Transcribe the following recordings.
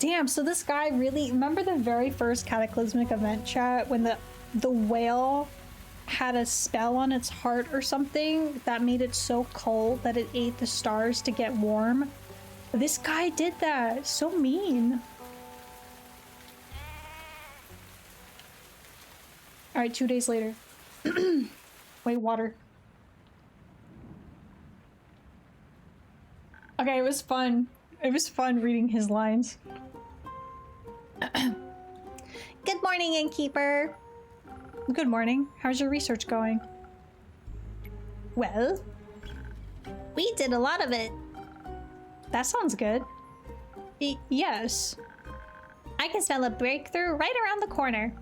Damn, so this guy really... Remember the very first cataclysmic event, chat, when the whale had a spell on its heart or something that made it so cold that it ate the stars to get warm? This guy did that. So mean. Alright, 2 days later. Wait, water. Okay, it was fun. It was fun reading his lines. Good morning, innkeeper. Good morning. How's your research going? Well, we did a lot of it. That sounds good. Yes. I can smell a breakthrough right around the corner.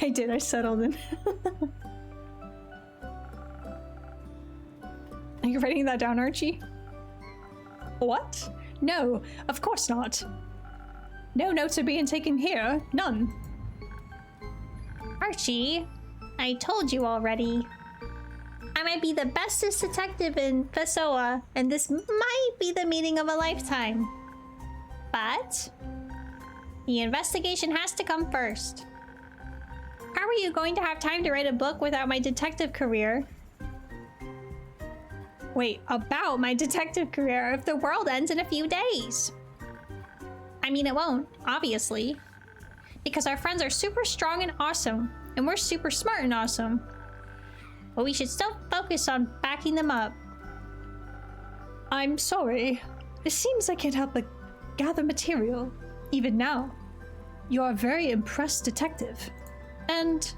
I did, I settled in. Are you writing that down, Archie? What? No, of course not. No notes are being taken here. None. Archie, I told you already. I might be the bestest detective in Pessoa, and this might be the meeting of a lifetime. But the investigation has to come first. How are you going to have time to write a book without my detective career? Wait, about my detective career if the world ends in a few days? I mean, it won't, obviously. Because our friends are super strong and awesome, and we're super smart and awesome. But we should still focus on backing them up. I'm sorry. It seems I can't help but gather material, even now. You are a very impressed detective. And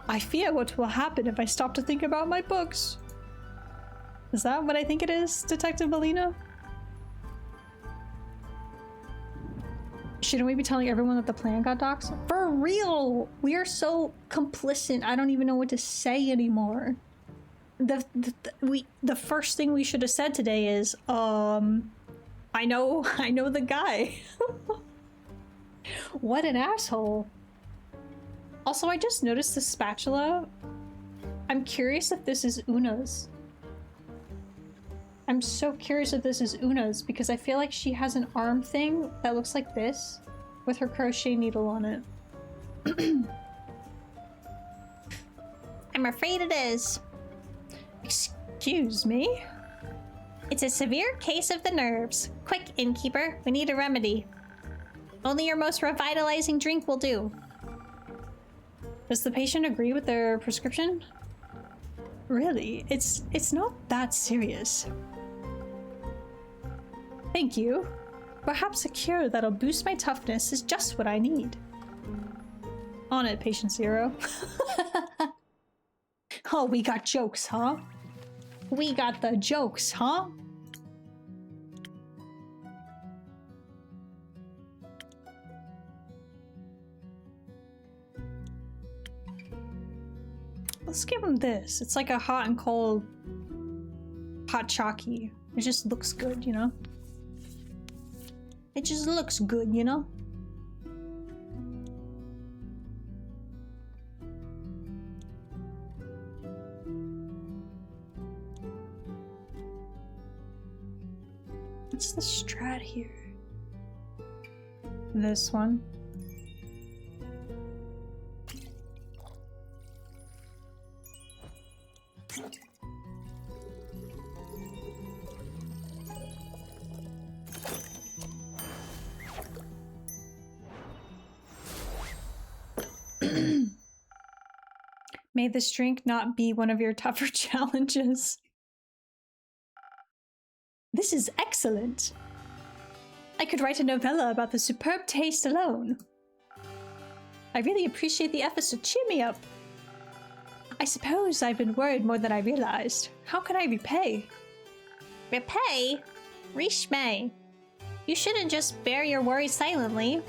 I fear what will happen if I stop to think about my books. Is that what I think it is, Detective Melina? Shouldn't we be telling everyone that the plan got doxed? For real! We are so complicit, I don't even know what to say anymore. The first thing we should have said today is, I know the guy. What an asshole. Also, I just noticed the spatula. I'm curious if this is Una's. I'm so curious if this is Una's because I feel like she has an arm thing that looks like this with her crochet needle on it. I'm afraid it is. Excuse me? It's a severe case of the nerves. Quick, innkeeper, we need a remedy. Only your most revitalizing drink will do. Does the patient agree with their prescription? Really, it's not that serious. Thank you. Perhaps a cure that'll boost my toughness is just what I need. On it, patient zero. Oh, we got jokes, huh? We got the jokes, huh? Let's give him this. It's like a hot and cold hot chalky. It just looks good, you know? It just looks good, you know? What's the strat here? This one. May this drink not be one of your tougher challenges. This is excellent. I could write a novella about the superb taste alone. I really appreciate the efforts to cheer me up. I suppose I've been worried more than I realized. How can I repay? Repay? Rishmei. You shouldn't just bear your worries silently.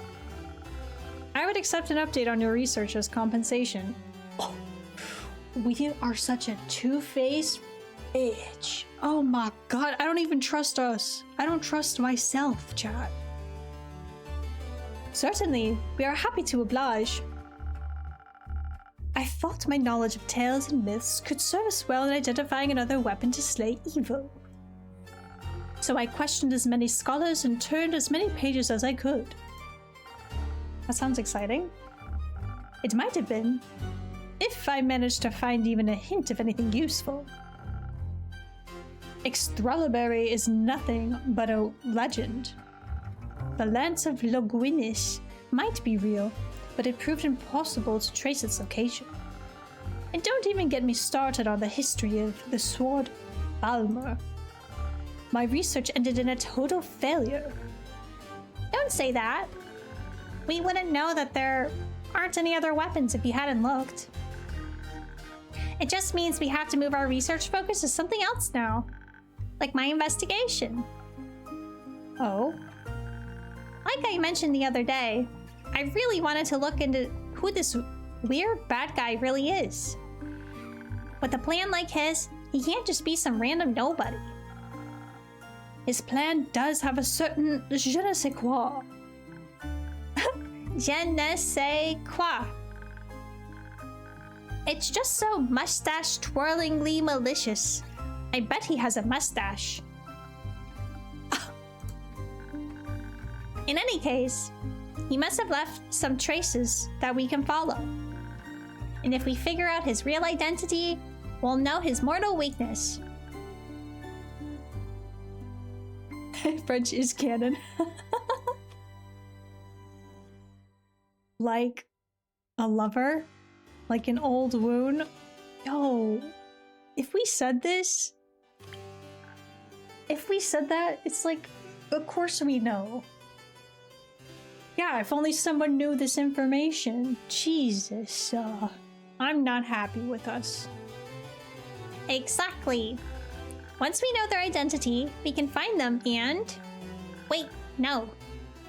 I would accept an update on your research as compensation. Oh, we are such a two-faced bitch. Oh my god, I don't even trust us. I don't trust myself, chat. Certainly, we are happy to oblige. I thought my knowledge of tales and myths could serve us well in identifying another weapon to slay evil. So I questioned as many scholars and turned as many pages as I could. That sounds exciting. It might have been, if I managed to find even a hint of anything useful. Extralaberry is nothing but a legend. The Lance of Loguinis might be real, but it proved impossible to trace its location. And don't even get me started on the history of the sword Balmer. My research ended in a total failure. Don't say that. We wouldn't know that there aren't any other weapons if you hadn't looked. It just means we have to move our research focus to something else now. Like my investigation. Oh? Like I mentioned the other day, I really wanted to look into who this weird bad guy really is. With a plan like his, he can't just be some random nobody. His plan does have a certain je ne sais quoi. Je ne sais quoi. It's just so mustache-twirlingly malicious. I bet he has a mustache. In any case, he must have left some traces that we can follow. And if we figure out his real identity, we'll know his mortal weakness. French is canon. Like a lover? Like an old wound? Yo, if we said this, if we said that, it's like, of course we know. Yeah, if only someone knew this information. Jesus, I'm not happy with us. Exactly. Once we know their identity, we can find them and... Wait, no.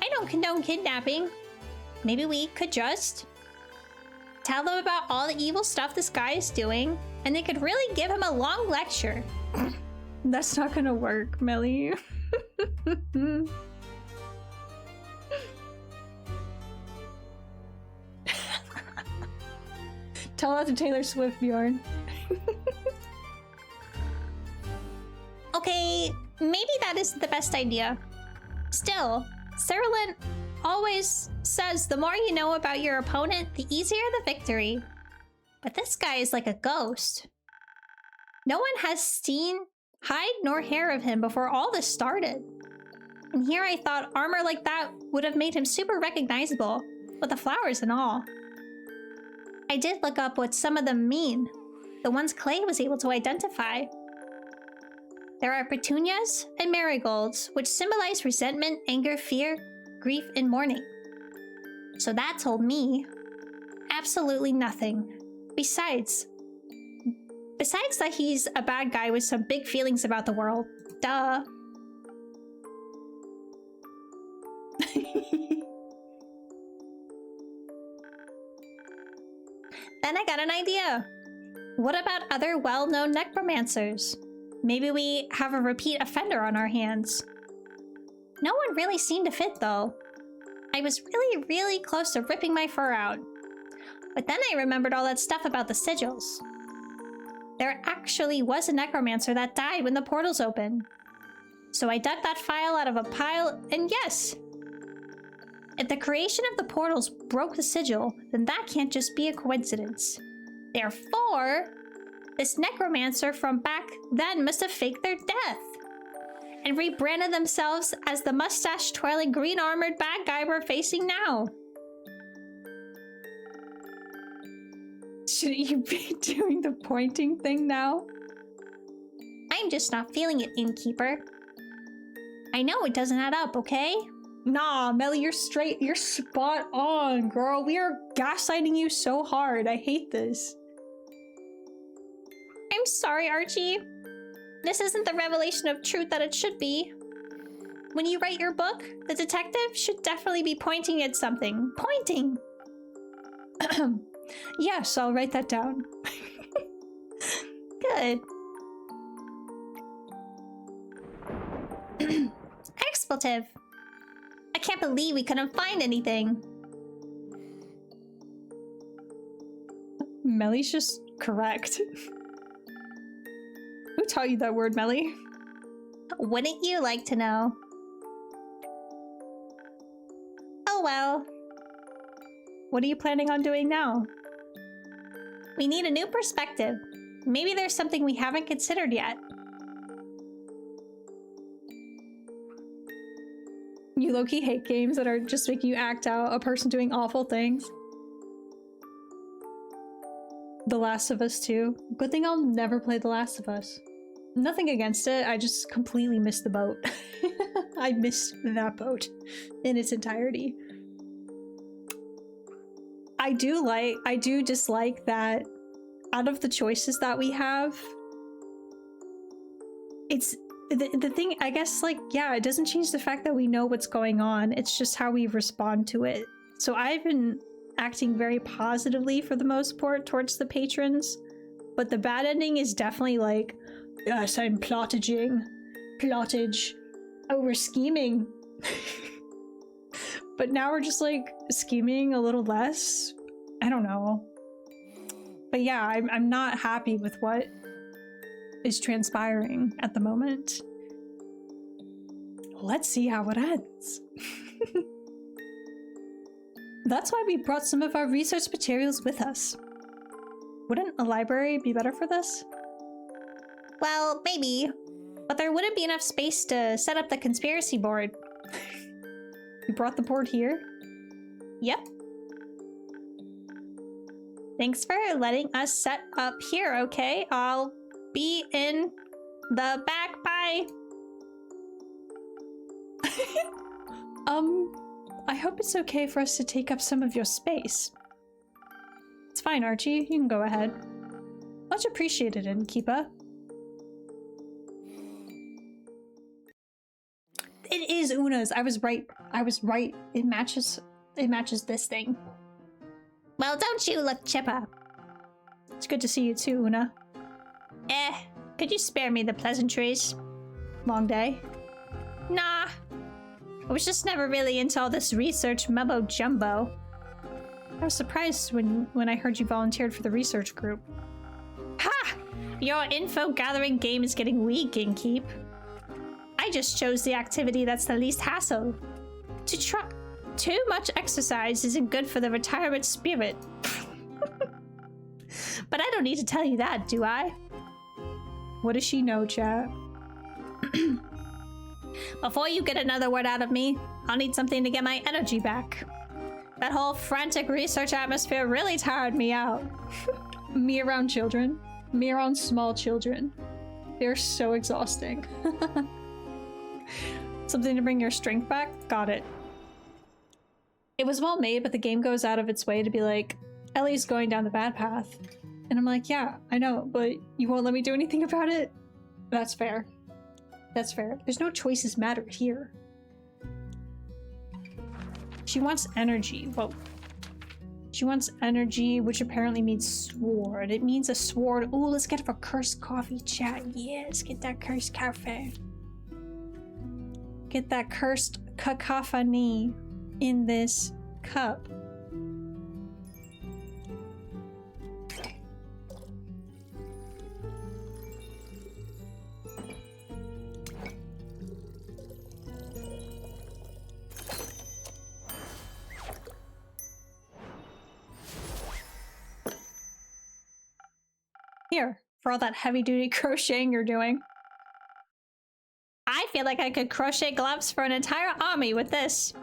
I don't condone kidnapping. Maybe we could just... tell them about all the evil stuff this guy is doing, and they could really give him a long lecture. That's not gonna work, Melly. Tell that to Taylor Swift, Bjorn. Okay, maybe that isn't the best idea. Still, Cerulean always says the more you know about your opponent, the easier the victory. But this guy is like a ghost. No one has seen hide nor hair of him before all this started. And here I thought armor like that would have made him super recognizable, with the flowers and all. I did look up what some of them mean, the ones Clay was able to identify. There are petunias and marigolds, which symbolize resentment, anger, fear, grief, and mourning. So that told me absolutely nothing. Besides that he's a bad guy with some big feelings about the world. Duh. Then I got an idea. What about other well-known necromancers? Maybe we have a repeat offender on our hands. No one really seemed to fit, though. I was really, really close to ripping my fur out. But then I remembered all that stuff about the sigils. There actually was a necromancer that died when the portals opened. So I dug that file out of a pile, and yes! If the creation of the portals broke the sigil, then that can't just be a coincidence. Therefore, this necromancer from back then must have faked their death and rebranded themselves as the mustache-twirling green-armored bad guy we're facing now. Shouldn't you be doing the pointing thing now? I'm just not feeling it, Innkeeper. I know it doesn't add up, okay? Nah, Melly, you're straight. You're spot on, girl. We are gaslighting you so hard. I hate this. I'm sorry, Archie. This isn't the revelation of truth that it should be. When you write your book, the detective should definitely be pointing at something. Pointing! Yes, I'll write that down. Good. Expletive. I can't believe we couldn't find anything. Melly's just correct. Who taught you that word, Melly? Wouldn't you like to know? Oh well. What are you planning on doing now? We need a new perspective. Maybe there's something we haven't considered yet. You low-key hate games that are just making you act out a person doing awful things. The Last of Us 2. Good thing I'll never play The Last of Us. Nothing against it, I just completely missed the boat. I missed that boat in its entirety. I do dislike that out of the choices that we have, it's the thing, I guess, like, yeah, it doesn't change the fact that we know what's going on. It's just how we respond to it. So I've been acting very positively for the most part towards the patrons, but the bad ending is definitely like, yes, I'm plottage. Oh, we're scheming. But now we're just like scheming a little less. I don't know. But yeah, I'm not happy with what is transpiring at the moment. Let's see how it ends. That's why we brought some of our research materials with us. Wouldn't a library be better for this? Well, maybe. But there wouldn't be enough space to set up the conspiracy board. You brought the board here? Yep. Thanks for letting us set up here, okay? I'll be in the back. Bye. I hope it's okay for us to take up some of your space. It's fine, Archie. You can go ahead. Much appreciated, Innkeeper. It is Una's. I was right. It matches this thing. Well, don't you look chipper. It's good to see you too, Una. Could you spare me the pleasantries? Long day? Nah. I was just never really into all this research mumbo-jumbo. I was surprised when I heard you volunteered for the research group. Ha! Your info-gathering game is getting weak, Innkeep. I just chose the activity that's the least hassle. Too much exercise isn't good for the retirement spirit. But I don't need to tell you that, do I? What does she know, chat? Before you get another word out of me, I'll need something to get my energy back. That whole frantic research atmosphere really tired me out. Me around children. Me around small children. They're so exhausting. Something to bring your strength back? Got it. It was well made, but the game goes out of its way to be like, Ellie's going down the bad path. And I'm like, yeah, I know, but you won't let me do anything about it? That's fair. That's fair. There's no choices matter here. She wants energy. Well, she wants energy, which apparently means sword. It means a sword. Ooh, let's get for cursed coffee, chat. Yes, get that cursed cafe. Get that cursed cacophony in this cup. Here, for all that heavy-duty crocheting you're doing. I feel like I could crochet gloves for an entire army with this.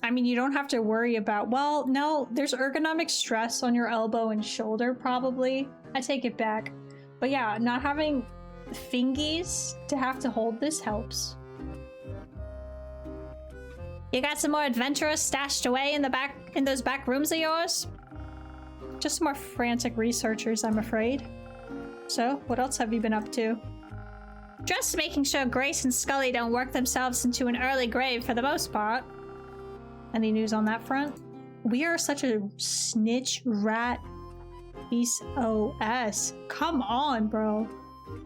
I mean, you don't have to worry about... Well, no, there's ergonomic stress on your elbow and shoulder, probably. I take it back. But yeah, not having fingies to have to hold this helps. You got some more adventurers stashed away in the back, in those back rooms of yours? Just more frantic researchers, I'm afraid. So, what else have you been up to? Just making sure Grace and Scully don't work themselves into an early grave for the most part. Any news on that front? We are such a snitch rat SOS. Come on, bro.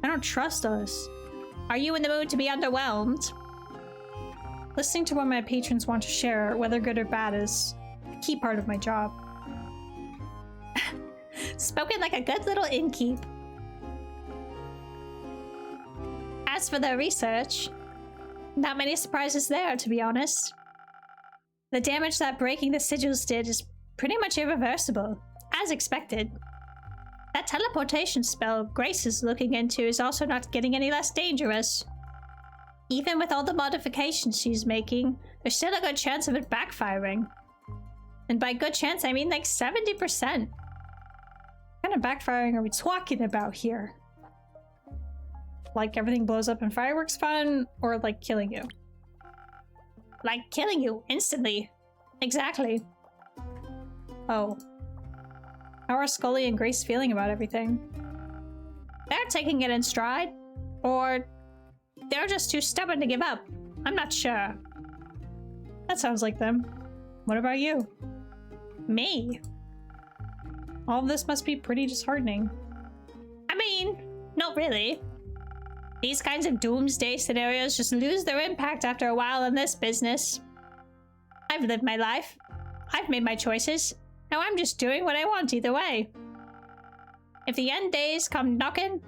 I don't trust us. Are you in the mood to be underwhelmed? Listening to what my patrons want to share, whether good or bad, is a key part of my job. Spoken like a good little innkeep. As for their research, not many surprises there, to be honest. The damage that breaking the sigils did is pretty much irreversible, as expected. That teleportation spell Grace is looking into is also not getting any less dangerous. Even with all the modifications she's making, there's still a good chance of it backfiring. And by good chance, I mean like 70%. What kind of backfiring are we talking about here? Like everything blows up in fireworks fun, or like killing you? Like killing you instantly. Exactly. Oh. How are Scully and Grace feeling about everything? They're taking it in stride, or they're just too stubborn to give up. I'm not sure. That sounds like them. What about you? Me? All of this must be pretty disheartening. I mean, not really. These kinds of doomsday scenarios just lose their impact after a while in this business. I've lived my life. I've made my choices. Now I'm just doing what I want either way. If the end days come knocking,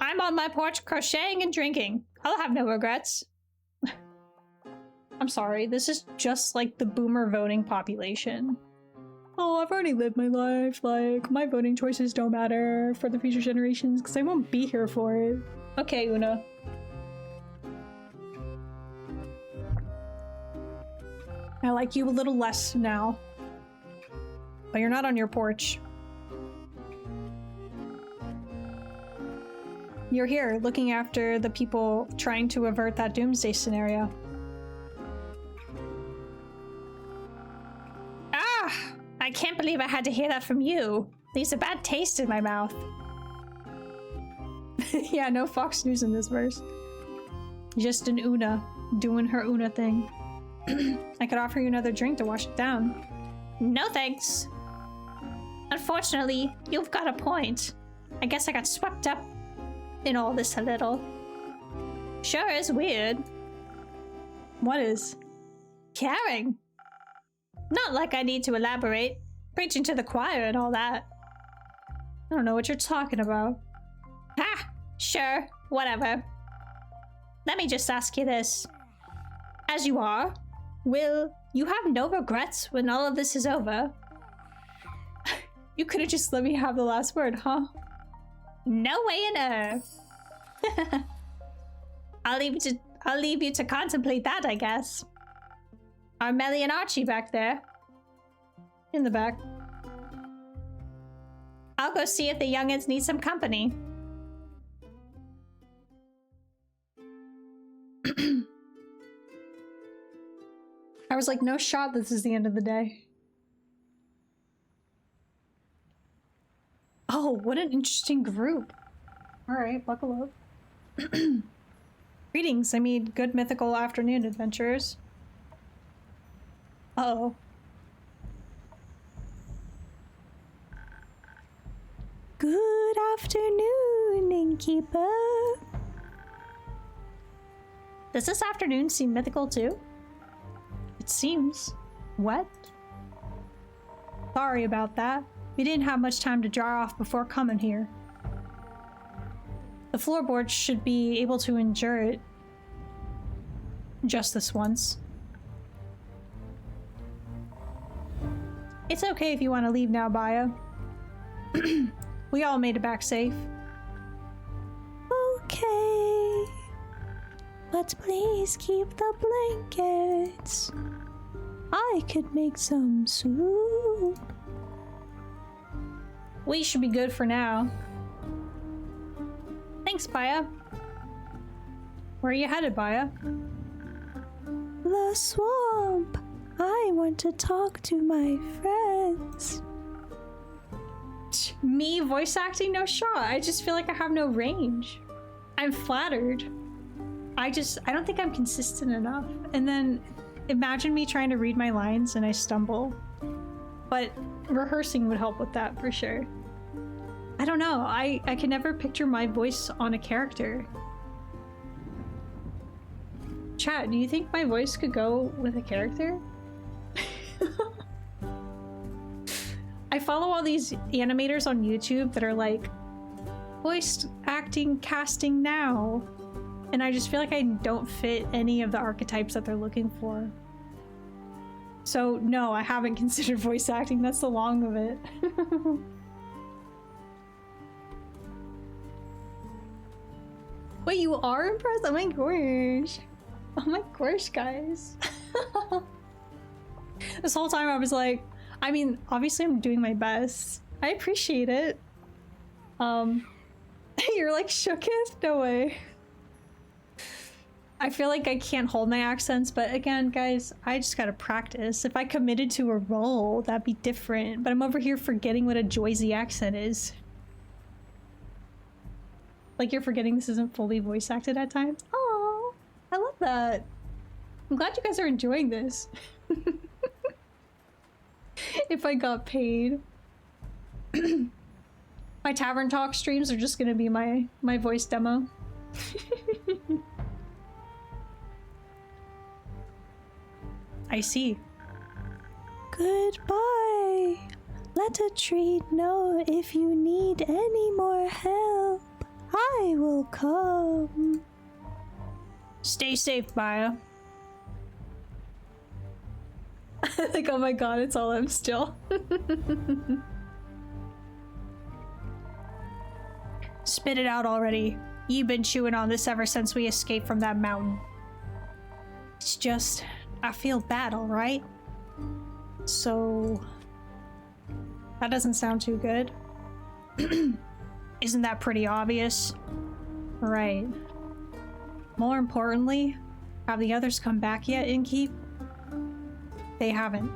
I'm on my porch crocheting and drinking. I'll have no regrets. I'm sorry, this is just like the boomer voting population. Oh, I've already lived my life. Like, my voting choices don't matter for the future generations because I won't be here for it. Okay, Una. I like you a little less now. But you're not on your porch. You're here, looking after the people trying to avert that doomsday scenario. Ah! I can't believe I had to hear that from you. Leaves a bad taste in my mouth. Yeah, no Fox News in this verse. Just an Una, doing her Una thing. I could offer you another drink to wash it down. No thanks. Unfortunately, you've got a point. I guess I got swept up in all this a little. Sure is weird. What is? Caring. Not like I need to elaborate. Preaching to the choir and all that. I don't know what you're talking about. Ha! Sure, whatever. Let me just ask you this. As you are, will you have no regrets when all of this is over? You could have just let me have the last word, huh? No way in earth. I'll leave you to contemplate that, I guess. Are Melly and Archie back there? In the back. I'll go see if the youngins need some company. I was like, no shot, this is the end of the day. Oh, what an interesting group. Alright, buckle up. Greetings, I mean, good mythical afternoon adventurers. Uh-oh. Good afternoon, innkeeper. Does this afternoon seem mythical too? It seems. What? Sorry about that. We didn't have much time to dry off before coming here. The floorboards should be able to endure it. Just this once. It's okay if you want to leave now, Baya. We all made it back safe. Okay. But please keep the blankets. I could make some soup. We should be good for now. Thanks, Baya. Where are you headed, Baya? The swamp. I want to talk to my friends. Me voice acting? No shot. I just feel like I have no range. I'm flattered. I don't think I'm consistent enough. And then imagine me trying to read my lines and I stumble. But rehearsing would help with that for sure. I don't know. I can never picture my voice on a character. Chat, do you think my voice could go with a character? I follow all these animators on YouTube that are like, voice acting casting now. And I just feel like I don't fit any of the archetypes that they're looking for. So no, I haven't considered voice acting. That's the long of it. Wait, you are impressed? Oh my gosh. Oh my gosh, guys. This whole time I was like, I mean, obviously I'm doing my best. I appreciate it. You're like shooketh? No way. I feel like I can't hold my accents, but again, guys, I just gotta practice. If I committed to a role, that'd be different. But I'm over here forgetting what a Joyzy accent is. Like you're forgetting this isn't fully voice acted at times. Oh, I love that. I'm glad you guys are enjoying this. If I got paid. My Tavern Talk streams are just gonna be my voice demo. I see. Goodbye. Let a treat know if you need any more help. I will come. Stay safe, Maya. Like, oh my god, it's all I'm still. Spit it out already. You've been chewing on this ever since we escaped from that mountain. It's just, I feel bad, alright? So... that doesn't sound too good. Isn't that pretty obvious? Right. More importantly, have the others come back yet, Innkeep? They haven't.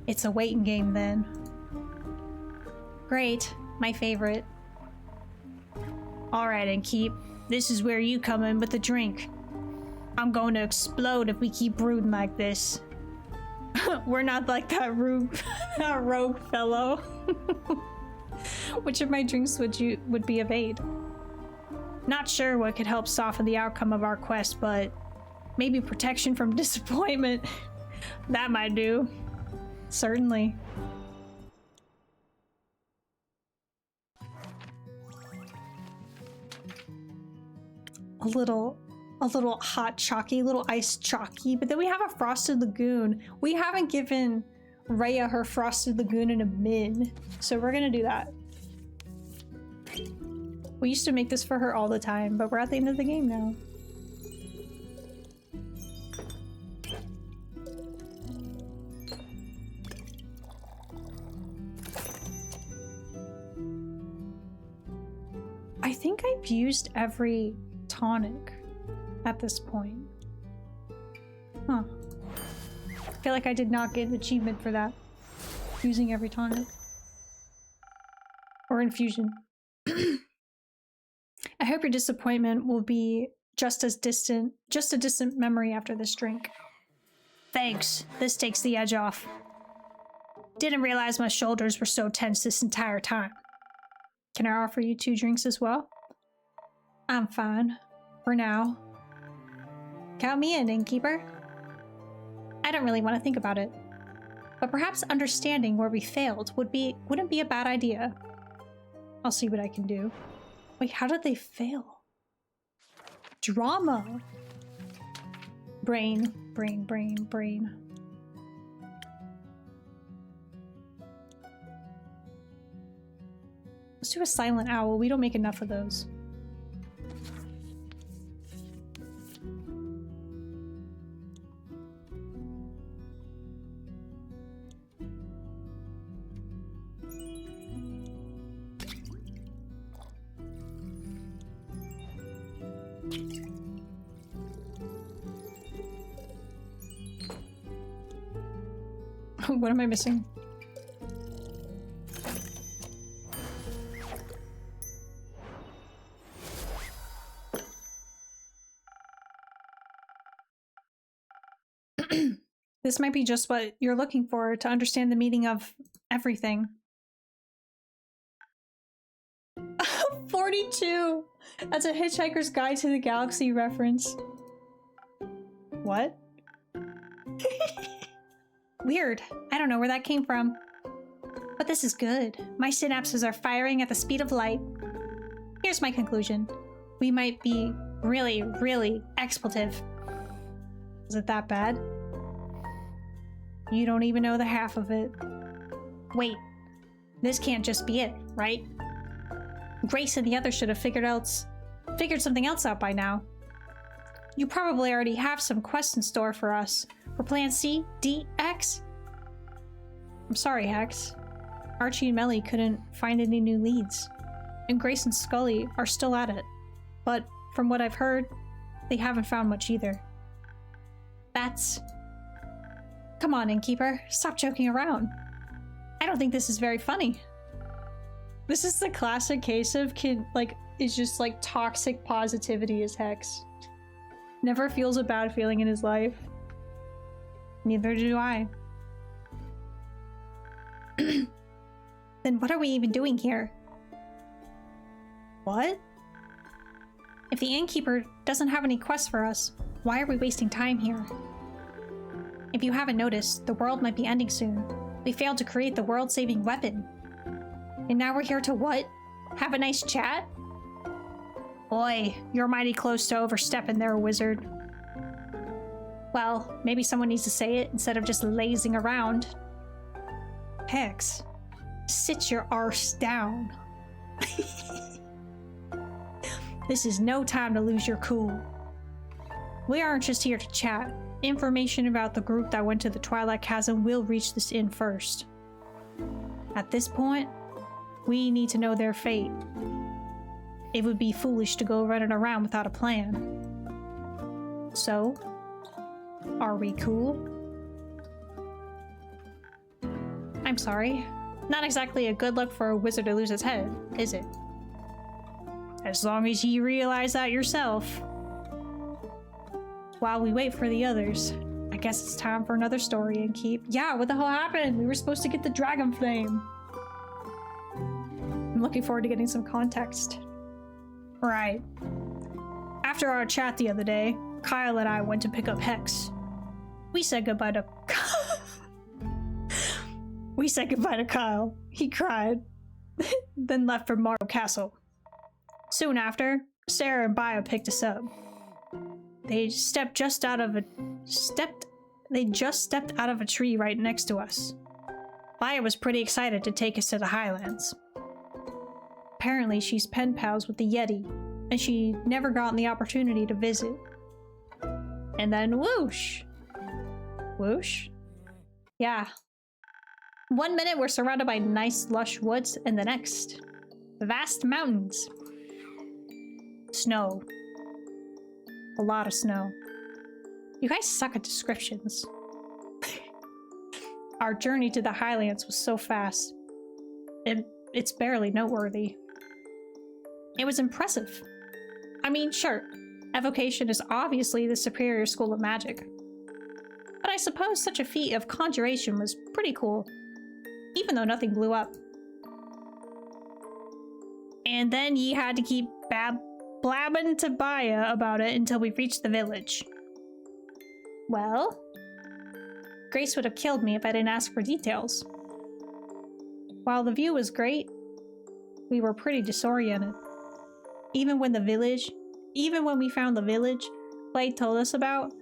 It's a waiting game then. Great. My favorite. Alright, Innkeep. This is where you come in with the drink. I'm going to explode if we keep brooding like this. We're not like that rogue fellow. Which of my drinks would be of aid? Not sure what could help soften the outcome of our quest, but maybe protection from disappointment. That might do. Certainly. A little hot chalky, little iced chalky, but then we have a frosted lagoon. We haven't given Rhea her frosted lagoon in a min, so we're gonna do that. We used to make this for her all the time, but we're at the end of the game now. I think I've used every tonic at this point. Huh. I feel like I did not get an achievement for that. Using every tonic. Or infusion. I hope your disappointment will be just a distant memory after this drink. Thanks. This takes the edge off. Didn't realize my shoulders were so tense this entire time. Can I offer you 2 drinks as well? I'm fine. For now. Count me in, Innkeeper. I don't really want to think about it. But perhaps understanding where we failed wouldn't be a bad idea. I'll see what I can do. Wait, how did they fail? Drama! Brain. Let's do a silent owl. We don't make enough of those. What am I missing? This might be just what you're looking for to understand the meaning of everything. 42! That's a Hitchhiker's Guide to the Galaxy reference. What? Weird. I don't know where that came from. But this is good. My synapses are firing at the speed of light. Here's my conclusion. We might be Really, really expletive. Is it that bad? You don't even know the half of it. Wait, this can't just be it, right? Grace and the others should have figured something else out by now. You probably already have some quests in store for us. For Plan C, D, X? I'm sorry, Hex. Archie and Melly couldn't find any new leads. And Grace and Scully are still at it. But from what I've heard, they haven't found much either. That's... Come on, Innkeeper. Stop joking around. I don't think this is very funny. This is the classic case of kid, is just toxic positivity as Hex. Never feels a bad feeling in his life. Neither do I. Then what are we even doing here? What? If the innkeeper doesn't have any quests for us, why are we wasting time here? If you haven't noticed, the world might be ending soon. We failed to create the world-saving weapon. And now we're here to what? Have a nice chat? Boy, you're mighty close to overstepping there, wizard. Well, maybe someone needs to say it instead of just lazing around. Hex, sit your arse down. This is no time to lose your cool. We aren't just here to chat. Information about the group that went to the Twilight Chasm will reach this inn first. At this point, we need to know their fate. It would be foolish to go running around without a plan. So, are we cool? I'm sorry. Not exactly a good look for a wizard to lose his head, is it? As long as you realize that yourself. While we wait for the others, I guess it's time for another story and keep... Yeah, what the hell happened? We were supposed to get the dragon flame. I'm looking forward to getting some context. Right. After our chat the other day, Kyle and I went to pick up Hex. We said goodbye to... We said goodbye to Kyle. He cried. Then left for Marble Castle. Soon after, Sarah and Baya picked us up. They just stepped out of a tree right next to us. Baya was pretty excited to take us to the Highlands. Apparently she's pen pals with the Yeti, and she never gotten the opportunity to visit. And then whoosh! Whoosh? Yeah. 1 minute we're surrounded by nice lush woods, and the next, vast mountains. Snow. A lot of snow. You guys suck at descriptions. Our journey to the Highlands was so fast. It's barely noteworthy. It was impressive. I mean, sure, evocation is obviously the superior school of magic. But I suppose such a feat of conjuration was pretty cool, even though nothing blew up. And then ye had to keep blabbing to Baya about it until we reached the village. Well, Grace would have killed me if I didn't ask for details. While the view was great, we were pretty disoriented. Even when we found the village Blade told us about,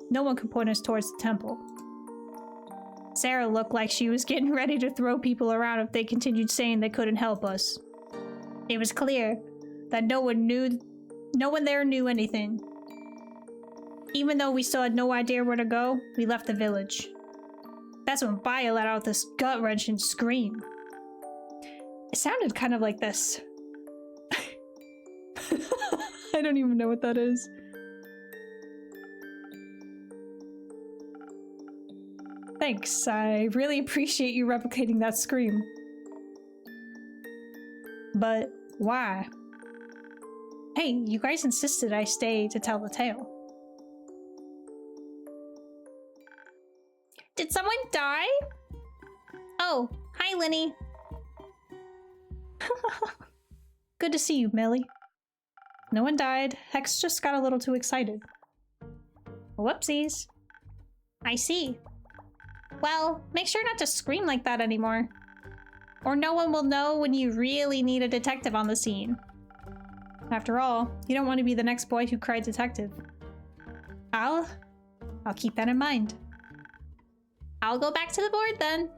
no one could point us towards the temple. Sarah looked like she was getting ready to throw people around if they continued saying they couldn't help us. It was clear that no one there knew anything. Even though we still had no idea where to go, we left the village. That's when Baya let out this gut-wrenching scream. It sounded kind of like this. I don't even know what that is. Thanks, I really appreciate you replicating that scream. But why? Hey, you guys insisted I stay to tell the tale. Did someone die? Oh, hi, Linny. Good to see you, Millie. No one died. Hex just got a little too excited. Whoopsies. I see. Well, make sure not to scream like that anymore. Or no one will know when you really need a detective on the scene. After all, you don't want to be the next boy who cried detective. I'll keep that in mind. I'll go back to the board then.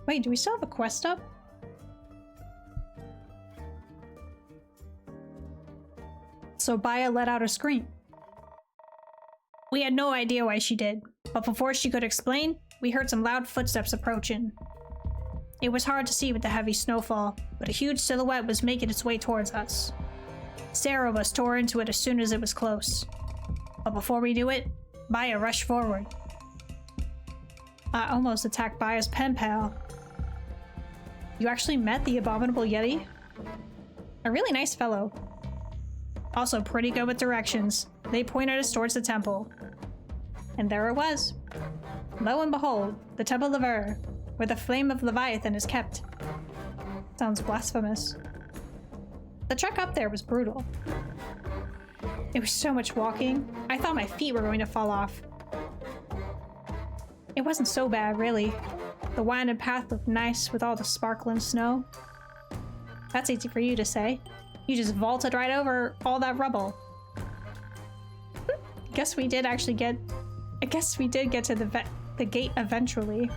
Wait, do we still have a quest up? So Baya let out a scream. We had no idea why she did, but before she could explain, we heard some loud footsteps approaching. It was hard to see with the heavy snowfall, but a huge silhouette was making its way towards us. Sarah of us tore into it as soon as it was close. But before we knew it, Baya rushed forward. I almost attacked Baya's pen pal. You actually met the abominable Yeti? A really nice fellow. Also pretty good with directions. They pointed us towards the temple. And there it was. Lo and behold, the Temple of Ur, where the flame of Leviathan is kept. Sounds blasphemous. The trek up there was brutal. It was so much walking, I thought my feet were going to fall off. It wasn't so bad, really. The winding path looked nice with all the sparkling snow. That's easy for you to say. You just vaulted right over all that rubble. I guess we did get to the gate eventually.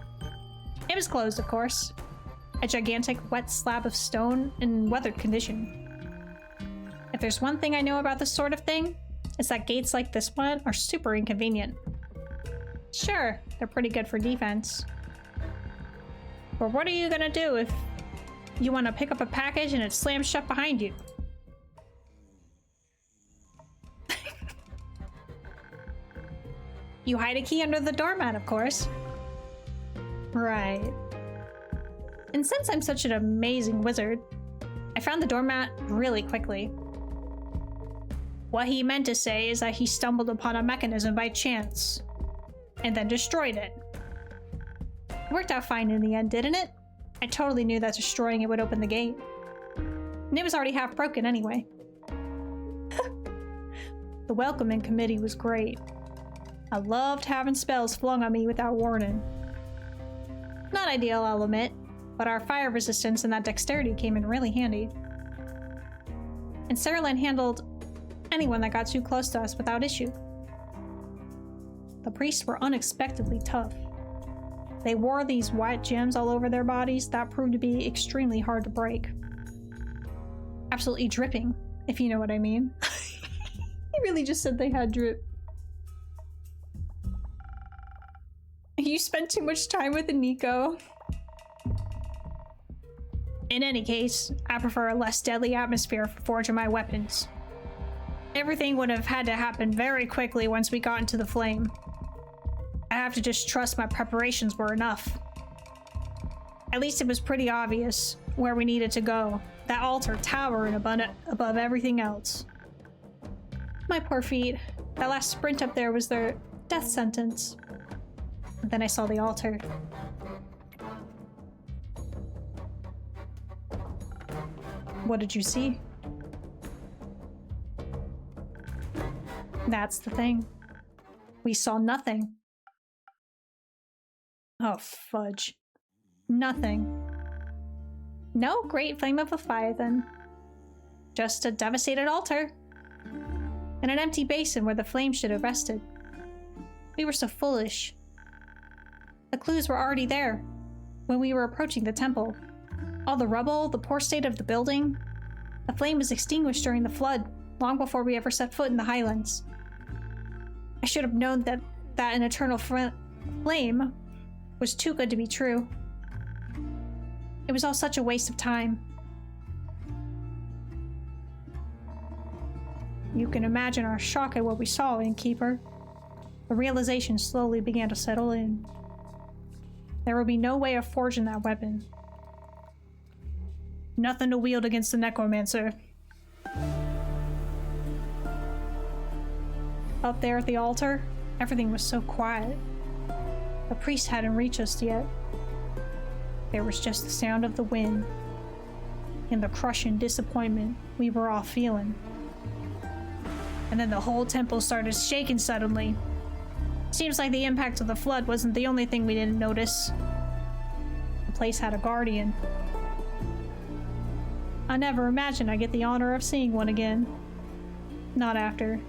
It was closed, of course. A gigantic wet slab of stone in weathered condition. If there's one thing I know about this sort of thing, it's that gates like this one are super inconvenient. Sure, they're pretty good for defense. But what are you gonna do if you want to pick up a package and it slams shut behind you? You hide a key under the doormat, of course. Right. And since I'm such an amazing wizard, I found the doormat really quickly. What he meant to say is that he stumbled upon a mechanism by chance, and then destroyed it. It worked out fine in the end, didn't it? I totally knew that destroying it would open the gate. And it was already half broken anyway. The welcoming committee was great. I loved having spells flung on me without warning. Not ideal, I'll admit, but our fire resistance and that dexterity came in really handy. And Sarah handled anyone that got too close to us without issue. The priests were unexpectedly tough. They wore these white gems all over their bodies that proved to be extremely hard to break. Absolutely dripping, if you know what I mean. He really just said they had drip. You spent too much time with Nico. In any case, I prefer a less deadly atmosphere for forging my weapons. Everything would have had to happen very quickly once we got into the flame. I have to just trust my preparations were enough. At least it was pretty obvious where we needed to go. That altar towering above everything else. My poor feet. That last sprint up there was their death sentence. And then I saw the altar. What did you see? That's the thing. We saw nothing. Oh, fudge. Nothing. No great flame of Leviathan. Just a devastated altar. And an empty basin where the flame should have rested. We were so foolish. The clues were already there when we were approaching the temple. All the rubble, the poor state of the building. The flame was extinguished during the flood, long before we ever set foot in the Highlands. I should have known that an eternal flame was too good to be true. It was all such a waste of time. You can imagine our shock at what we saw, Innkeeper. The realization slowly began to settle in. There would be no way of forging that weapon. Nothing to wield against the necromancer. Up there at the altar, everything was so quiet. The priest hadn't reached us yet. There was just the sound of the wind and the crushing disappointment we were all feeling. And then the whole temple started shaking suddenly. Seems like the impact of the flood wasn't the only thing we didn't notice. place had a guardian. I never imagined I'd get the honor of seeing one again. Not after.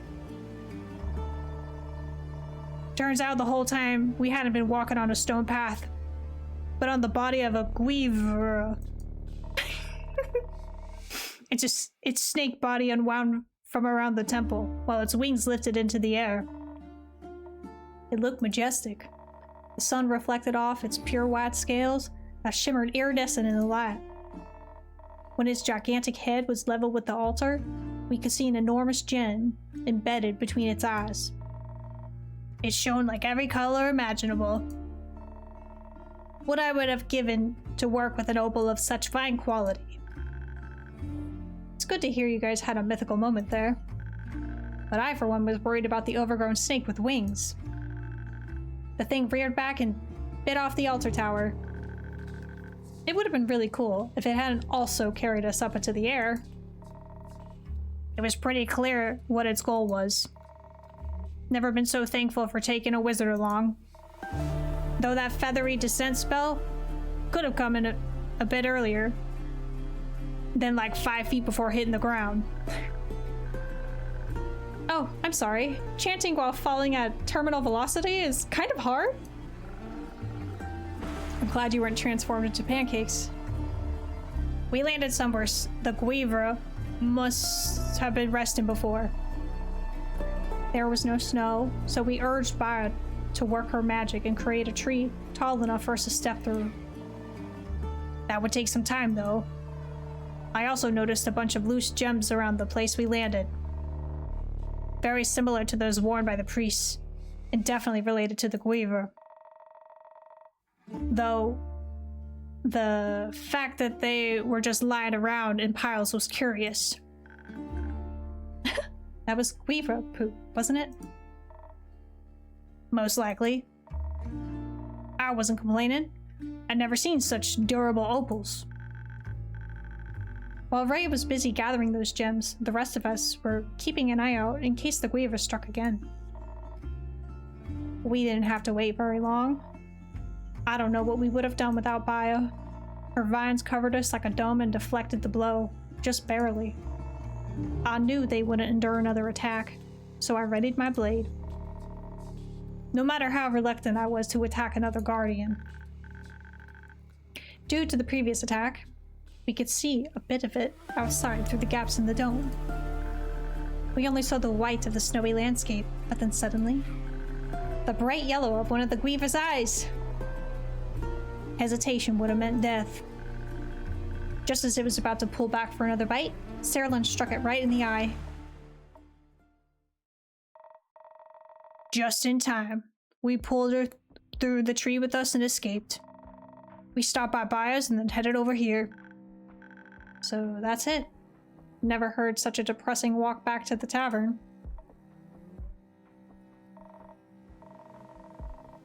Turns out the whole time we hadn't been walking on a stone path, but on the body of a guivre. Its snake body unwound from around the temple, while its wings lifted into the air. It looked majestic. The sun reflected off its pure white scales that shimmered iridescent in the light. When its gigantic head was level with the altar, we could see an enormous gem embedded between its eyes. It shone like every color imaginable. What I would have given to work with an opal of such fine quality. It's good to hear you guys had a mythical moment there. But I, for one, was worried about the overgrown snake with wings. The thing reared back and bit off the altar tower. It would have been really cool if it hadn't also carried us up into the air. It was pretty clear what its goal was. Never been so thankful for taking a wizard along. Though that feathery descent spell could have come in a bit earlier than like 5 feet before hitting the ground. Oh, I'm sorry. Chanting while falling at terminal velocity is kind of hard. I'm glad you weren't transformed into pancakes. We landed somewhere the guivre must have been resting before. There was no snow, so we urged Baya to work her magic and create a tree tall enough for us to step through. That would take some time, though. I also noticed a bunch of loose gems around the place we landed. Very similar to those worn by the priests, and definitely related to the guivre. Though, the fact that they were just lying around in piles was curious. That was guivre poop, wasn't it? Most likely. I wasn't complaining. I'd never seen such durable opals. While Ray was busy gathering those gems, the rest of us were keeping an eye out in case the guivre struck again. We didn't have to wait very long. I don't know what we would have done without Baya. Her vines covered us like a dome and deflected the blow, just barely. I knew they wouldn't endure another attack, so I readied my blade. No matter how reluctant I was to attack another guardian. Due to the previous attack, we could see a bit of it outside through the gaps in the dome. We only saw the white of the snowy landscape, but then suddenly, the bright yellow of one of the guivre's eyes. Hesitation would have meant death. Just as it was about to pull back for another bite, Saralyn struck it right in the eye. Just in time. We pulled her through the tree with us and escaped. We stopped by Baya's and then headed over here. So that's it. Never heard such a depressing walk back to the tavern.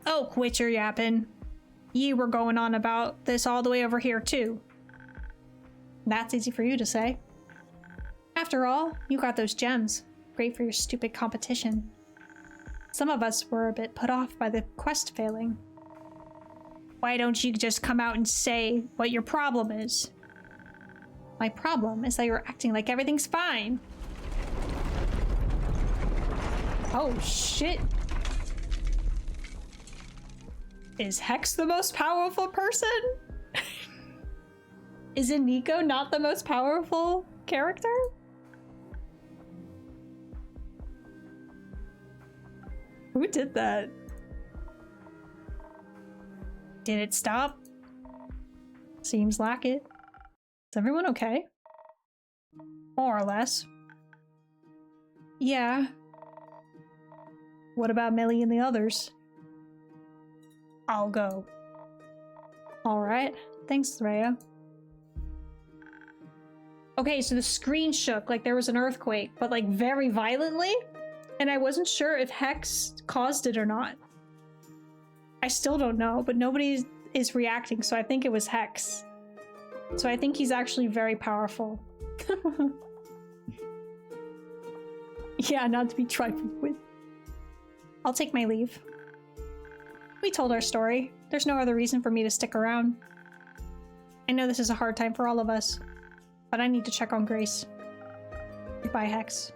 Oh, quit your yapping. You were going on about this all the way over here too. That's easy for you to say. After all, you got those gems. Great for your stupid competition. Some of us were a bit put off by the quest failing. Why don't you just come out and say what your problem is? My problem is that you're acting like everything's fine. Oh shit. Is Hex the most powerful person? Isn't Nico not the most powerful character? Who did that? Did it stop? Seems like it. Is everyone okay? More or less. Yeah. What about Millie and the others? I'll go. Alright. Thanks, Rhea. Okay, so the screen shook like there was an earthquake, but like very violently? And I wasn't sure if Hex caused it or not. I still don't know, but nobody is reacting, so I think it was Hex. So I think he's actually very powerful. Yeah, not to be trifled with. I'll take my leave. We told our story. There's no other reason for me to stick around. I know this is a hard time for all of us, but I need to check on Grace. Goodbye, Hex.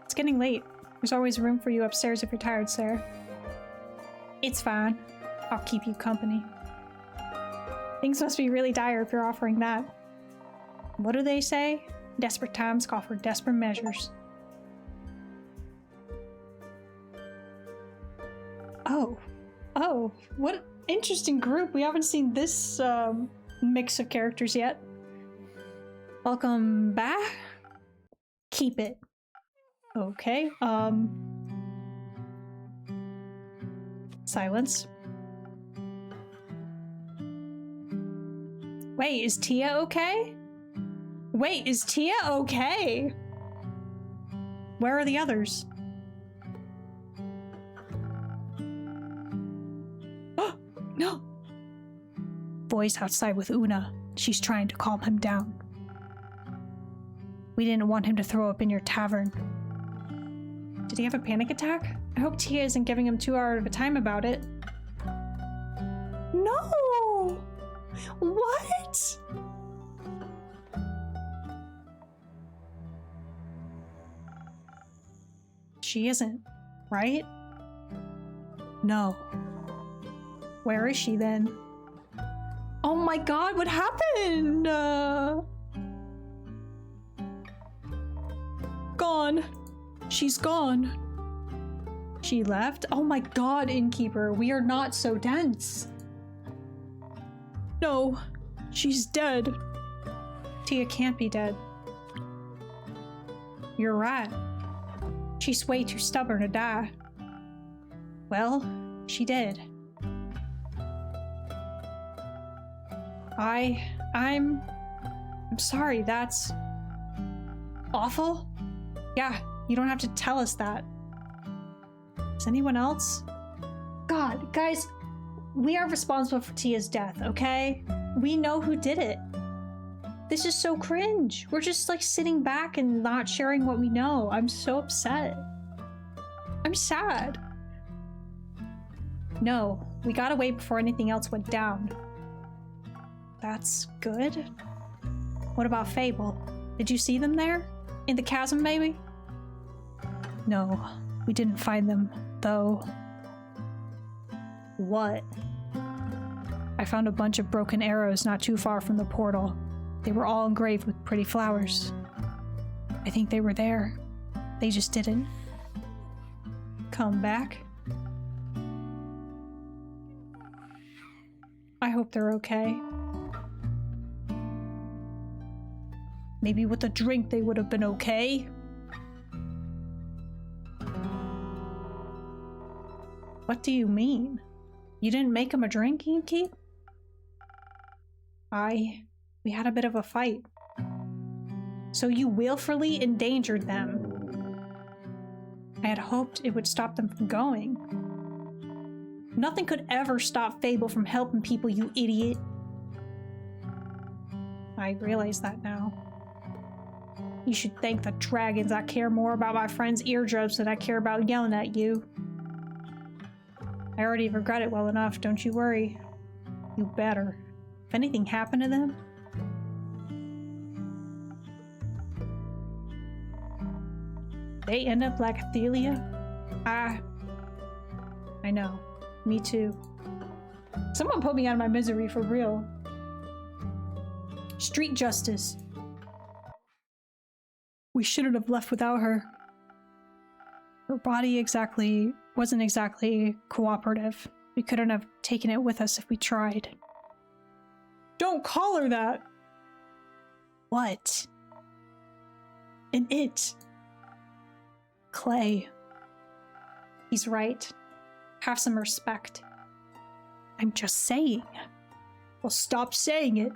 It's getting late. There's always room for you upstairs if you're tired, Sarah. It's fine. I'll keep you company. Things must be really dire if you're offering that. What do they say? Desperate times call for desperate measures. Oh, what an interesting group. We haven't seen this mix of characters yet. Welcome back. Keep it. Okay, silence. Wait, is Tia okay? Wait, is Tia okay? Where are the others? Oh, no! Boy's outside with Una. She's trying to calm him down. We didn't want him to throw up in your tavern. Did he have a panic attack? I hope Tia isn't giving him 2 hours at a time about it. No! What? She isn't, right? No. Where is she then? Oh my god, what happened? Gone. She's gone. She left? Oh my god, Innkeeper, we are not so dense. No, she's dead. Tia can't be dead. You're right. She's way too stubborn to die. Well, she did. I'm sorry, that's awful. Yeah, you don't have to tell us that. Is anyone else? God, guys, we are responsible for Tia's death, okay? We know who did it. This is so cringe. We're just like sitting back and not sharing what we know. I'm so upset. I'm sad. No, we got away before anything else went down. That's good. What about Fable? Did you see them there? In the chasm, maybe? No, we didn't find them, though. What? I found a bunch of broken arrows not too far from the portal. They were all engraved with pretty flowers. I think they were there. They just didn't come back. I hope they're okay. Maybe with a drink they would have been okay. What do you mean? You didn't make him a drink, Innkeep? We had a bit of a fight. So you willfully endangered them. I had hoped it would stop them from going. Nothing could ever stop Fable from helping people, you idiot. I realize that now. You should thank the dragons I care more about my friend's eardrums than I care about yelling at you. I already regret it well enough, don't you worry. You better. If anything happened to them... They end up like Athelia? I know. Me too. Someone put me out of my misery for real. Street justice. We shouldn't have left without her. Her body wasn't exactly cooperative. We couldn't have taken it with us if we tried. Don't call her that! What? An it. Clay. He's right. Have some respect. I'm just saying. Well, stop saying it.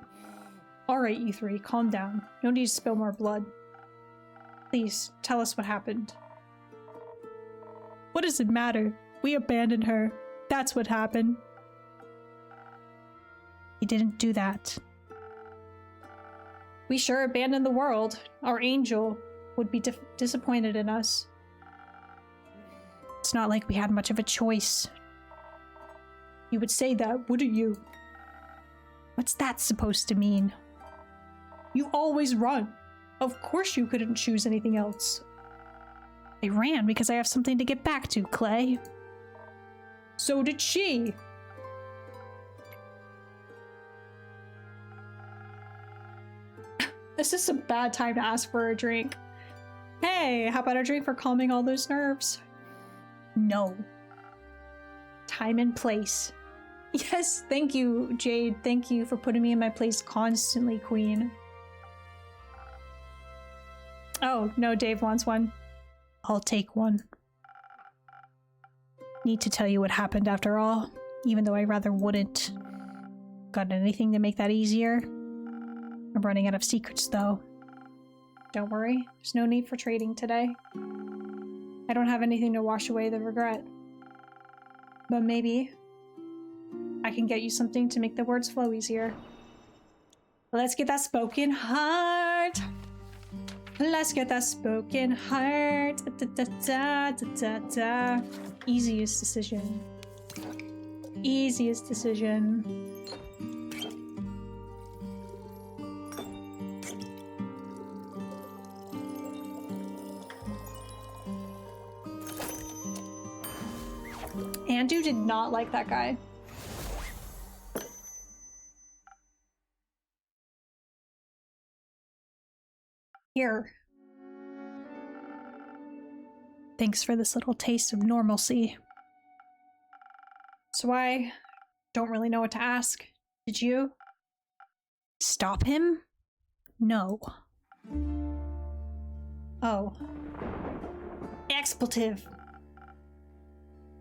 Alright, you three, calm down. No need to spill more blood. Please, tell us what happened. What does it matter? We abandoned her. That's what happened. He didn't do that. We sure abandoned the world. Our angel would be disappointed in us. It's It's not like we had much of a choice. You would say that, wouldn't you? What's that supposed to mean? You always run. Of course you couldn't choose anything else. I ran because I have something to get back to, Clay. So did she. This is a bad time to ask for a drink. Hey, how about a drink for calming all those nerves? No. Time and place. Yes, thank you, Jade. Thank you for putting me in my place constantly, Queen. Oh, no, Dave wants one. I'll take one. Need to tell you what happened after all, even though I rather wouldn't. Got anything to make that easier? I'm running out of secrets, though. Don't worry, there's no need for trading today. I don't have anything to wash away the regret. But maybe I can get you something to make the words flow easier. Let's get that spoken heart. Let's get that spoken heart. Da, da, da, da, da, da. Easiest decision. Easiest decision. Andrew did not like that guy. Here. Thanks for this little taste of normalcy. So I don't really know what to ask. Did you? Stop him? No. Oh. Expletive.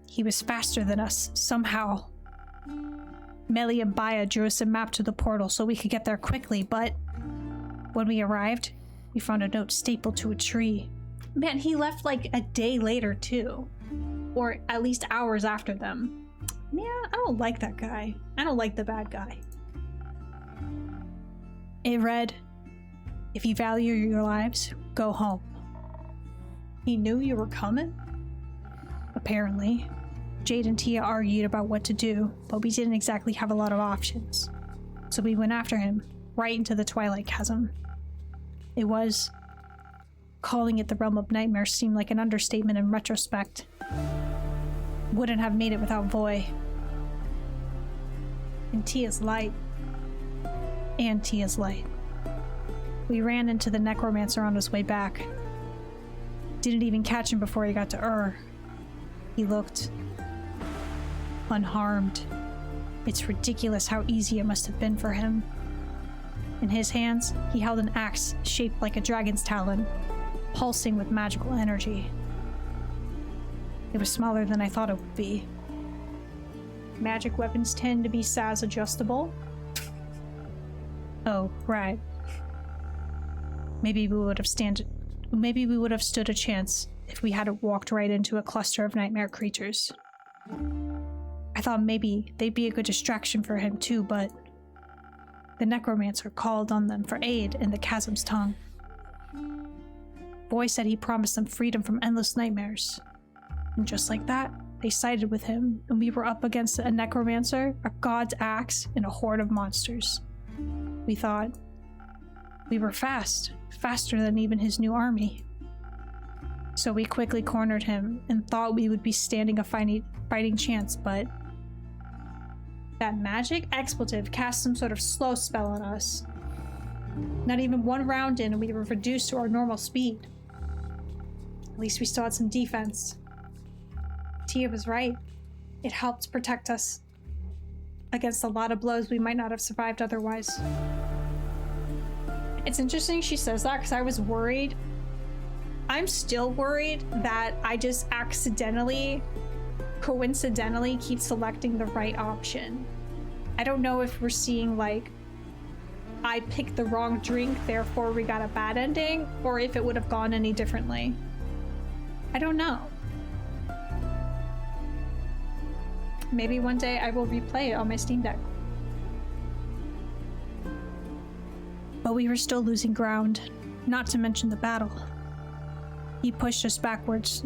He was faster than us, somehow. Meli and Baya drew us a map to the portal so we could get there quickly, but when we arrived, we found a note stapled to a tree. Man, he left like a day later too. Or at least hours after them. Yeah, I don't like that guy. I don't like the bad guy. It read, "If you value your lives, go home." He knew you were coming? Apparently. Jade and Tia argued about what to do, but we didn't exactly have a lot of options. So we went after him, right into the Twilight Chasm. It was... calling it the realm of nightmares seemed like an understatement in retrospect. Wouldn't have made it without Voy. And Tia's light. And Tia's light. We ran into the necromancer on his way back. Didn't even catch him before he got to Ur. He looked... unharmed. It's ridiculous how easy it must have been for him. In his hands, he held an axe shaped like a dragon's talon, pulsing with magical energy. It was smaller than I thought it would be. Magic weapons tend to be size adjustable. Oh, right. Maybe we would have stood a chance if we hadn't walked right into a cluster of nightmare creatures. I thought maybe they'd be a good distraction for him too, but the necromancer called on them for aid in the chasm's tongue. Boy said he promised them freedom from endless nightmares. And just like that, they sided with him, and we were up against a necromancer, a god's axe, and a horde of monsters. We thought we were faster than even his new army. So we quickly cornered him and thought we would be standing a fighting chance, but that magic expletive cast some sort of slow spell on us. Not even one round in and we were reduced to our normal speed. At least we still had some defense. Tia was right. It helped protect us against a lot of blows we might not have survived otherwise. It's interesting she says that because I was worried. I'm still worried that I just coincidentally keep selecting the right option. I don't know if we're seeing like I picked the wrong drink, therefore we got a bad ending, or if it would have gone any differently. I don't know. Maybe one day I will replay it on my Steam Deck. But we were still losing ground, not to mention the battle. He pushed us backwards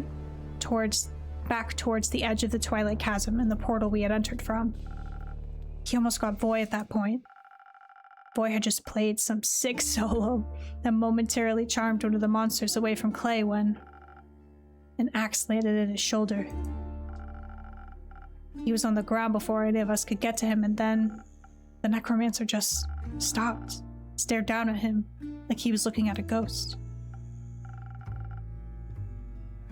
towards back towards the edge of the Twilight Chasm and the portal we had entered from. He almost got Voy at that point. Voy had just played some sick solo that momentarily charmed one of the monsters away from Clay when an axe landed at his shoulder. He was on the ground before any of us could get to him, and then the necromancer just stopped, stared down at him like he was looking at a ghost.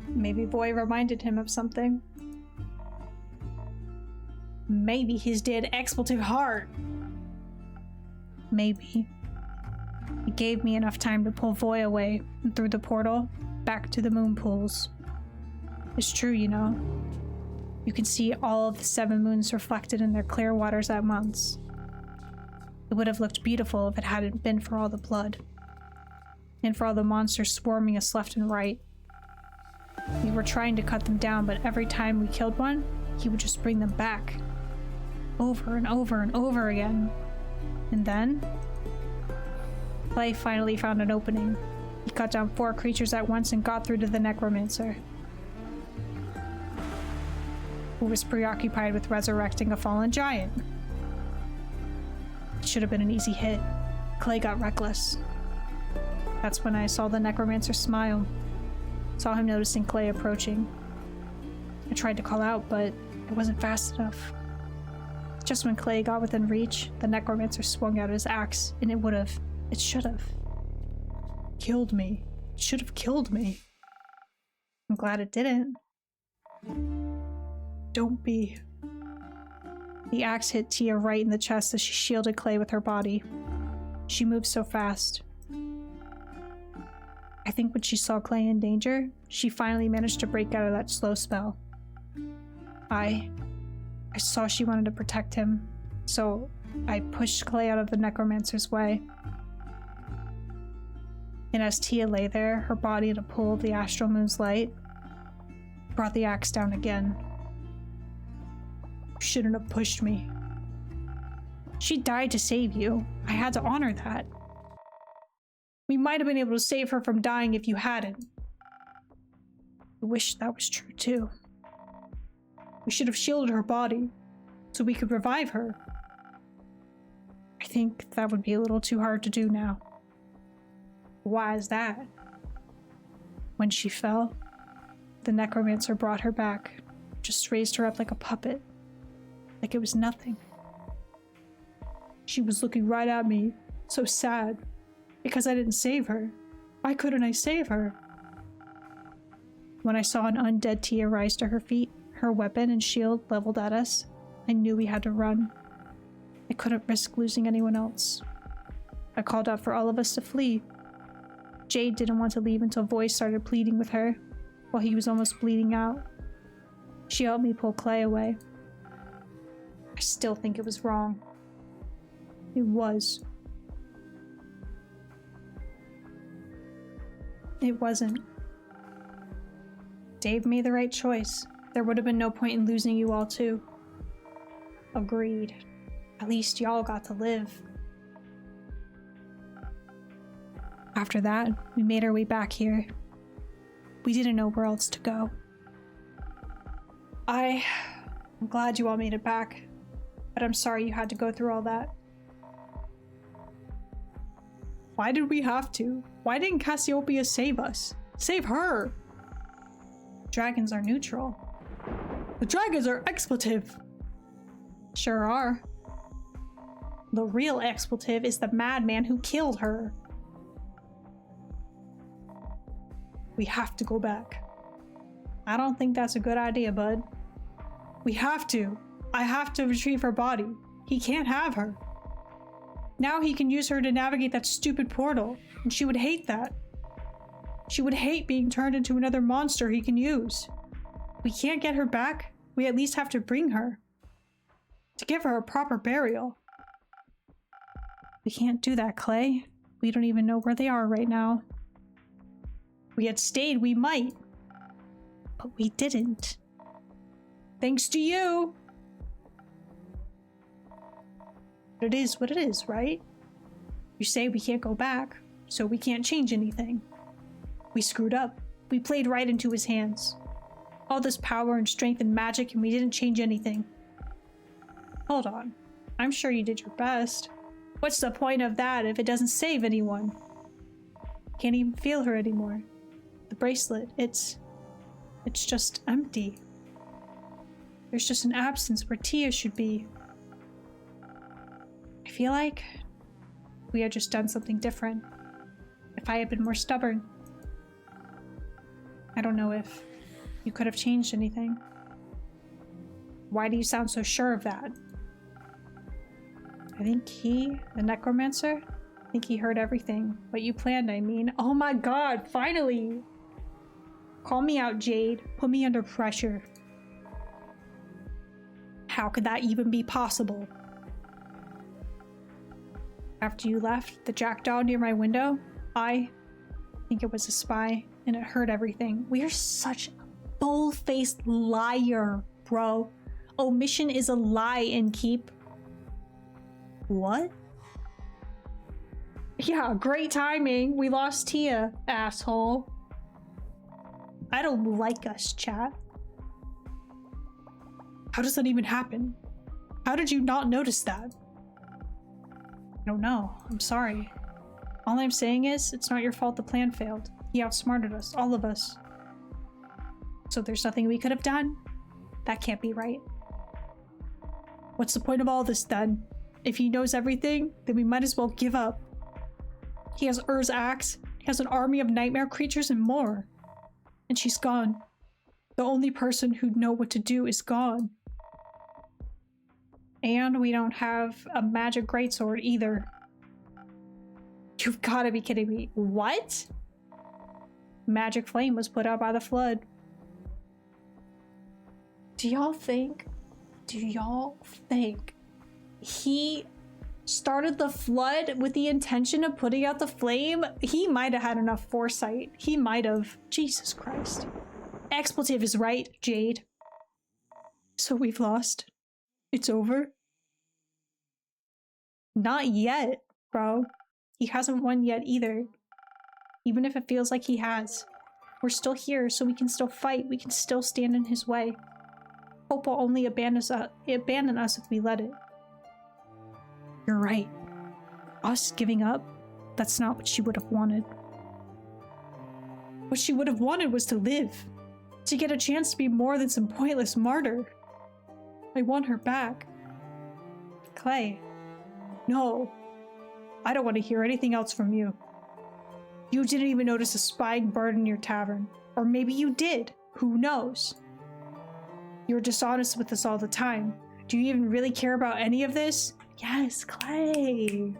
Maybe Voy reminded him of something. Maybe his dead expletive heart. Maybe. It gave me enough time to pull Voy away and through the portal back to the moon pools. It's true, you know. You can see all of the 7 moons reflected in their clear waters at once. It would have looked beautiful if it hadn't been for all the blood. And for all the monsters swarming us left and right. We were trying to cut them down, but every time we killed one, he would just bring them back. Over and over and over again. And then, Clay finally found an opening. He cut down 4 creatures at once and got through to the necromancer, who was preoccupied with resurrecting a fallen giant. It should have been an easy hit. Clay got reckless. That's when I saw the necromancer smile. Saw him noticing Clay approaching. I tried to call out, but it wasn't fast enough. Just when Clay got within reach, the necromancer swung out his axe, and it should have killed me. It should have killed me. I'm glad it didn't. Don't be. The axe hit Tia right in the chest as she shielded Clay with her body. She moved so fast. I think when she saw Clay in danger, she finally managed to break out of that slow spell. I saw she wanted to protect him, so I pushed Clay out of the necromancer's way. And as Tia lay there, her body in a pool of the astral moon's light, brought the axe down again. You shouldn't have pushed me. She died to save you. I had to honor that. We might have been able to save her from dying if you hadn't. I wish that was true too. We should have shielded her body so we could revive her. I think that would be a little too hard to do now. Why is that? When she fell, the necromancer brought her back, just raised her up like a puppet, like it was nothing. She was looking right at me, so sad, because I didn't save her. Why couldn't I save her? When I saw an undead Tia rise to her feet, her weapon and shield leveled at us, I knew we had to run. I couldn't risk losing anyone else. I called out for all of us to flee. Jade didn't want to leave until Voice started pleading with her, while he was almost bleeding out. She helped me pull Clay away. I still think it was wrong. It was. It wasn't. Dave made the right choice. There would have been no point in losing you all too. Agreed. At least y'all got to live. After that, we made our way back here. We didn't know where else to go. I'm glad you all made it back, but I'm sorry you had to go through all that. Why did we have to? Why didn't Cassiopeia save us? Save her! Dragons are neutral. The dragons are expletive! Sure are. The real expletive is the madman who killed her. We have to go back. I don't think that's a good idea, bud. We have to. I have to retrieve her body. He can't have her. Now he can use her to navigate that stupid portal, and she would hate that. She would hate being turned into another monster he can use. We can't get her back. We at least have to bring her. To give her a proper burial. We can't do that, Clay. We don't even know where they are right now. If we had stayed, we might. But we didn't. Thanks to you. But it is what it is, right? You say we can't go back, so we can't change anything. We screwed up. We played right into his hands. All this power and strength and magic, and we didn't change anything. Hold on. I'm sure you did your best. What's the point of that if it doesn't save anyone? Can't even feel her anymore. The bracelet, it's just empty. There's just an absence where Tia should be. I feel like we had just done something different. If I had been more stubborn. I don't know if you could have changed anything. Why do you sound so sure of that? I think he, the necromancer, I think he heard everything. What you planned, I mean. Oh my god, finally! Call me out, Jade. Put me under pressure. How could that even be possible? After you left, the jackdaw near my window, I think it was a spy, and it heard everything. We are such a bull-faced liar, bro. Omission is a lie in Keep. What? Yeah, great timing. We lost Tia, asshole. I don't like us, chat. How does that even happen? How did you not notice that? I don't know. I'm sorry. All I'm saying is, it's not your fault the plan failed. He outsmarted us, all of us. So there's nothing we could have done? That can't be right. What's the point of all this then? If he knows everything, then we might as well give up. He has Ur's axe, he has an army of nightmare creatures and more. And she's gone. The only person who'd know what to do is gone. And we don't have a magic greatsword either. You've gotta be kidding me. What? Magic flame was put out by the flood. Do y'all think he started the flood with the intention of putting out the flame? He might have had enough foresight. He might have. Jesus Christ. Expletive is right, Jade. So we've lost. It's over? Not yet, bro. He hasn't won yet either. Even if it feels like he has. We're still here, so we can still fight. We can still stand in his way. Hope will only abandon us if we let it. You're right. Us giving up? That's not what she would have wanted. What she would have wanted was to live. To get a chance to be more than some pointless martyr. I want her back. Clay. No. I don't want to hear anything else from you. You didn't even notice a spying bird in your tavern. Or maybe you did. Who knows? You're dishonest with us all the time. Do you even really care about any of this? Yes, Clay.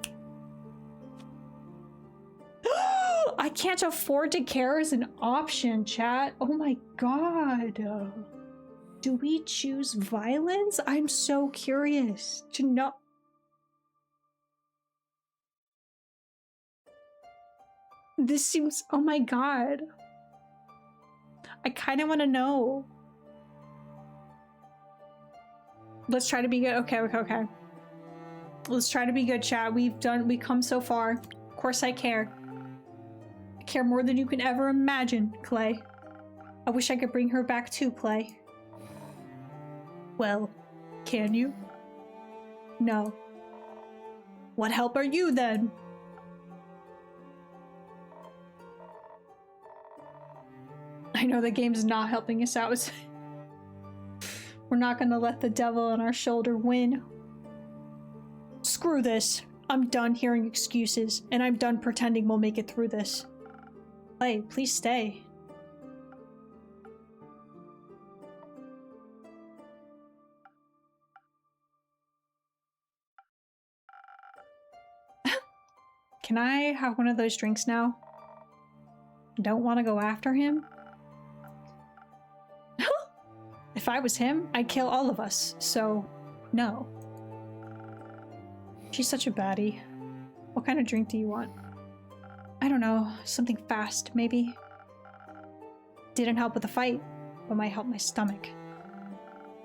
I can't afford to care as an option, chat. Oh my god. Do we choose violence? I'm so curious to know. This seems... Oh my god. I kind of want to know. Let's try to be good. Okay. Let's try to be good, chat. We've come so far. Of course I care. I care more than you can ever imagine, Clay. I wish I could bring her back too, Clay. Well, can you? No. What help are you then? I know the game's not helping us out. We're not gonna let the devil on our shoulder win. Screw this. I'm done hearing excuses, and I'm done pretending we'll make it through this. Clay, please stay. Can I have one of those drinks now? Don't want to go after him? If I was him, I'd kill all of us, so no. She's such a baddie. What kind of drink do you want? I don't know, something fast, maybe? Didn't help with the fight, but might help my stomach.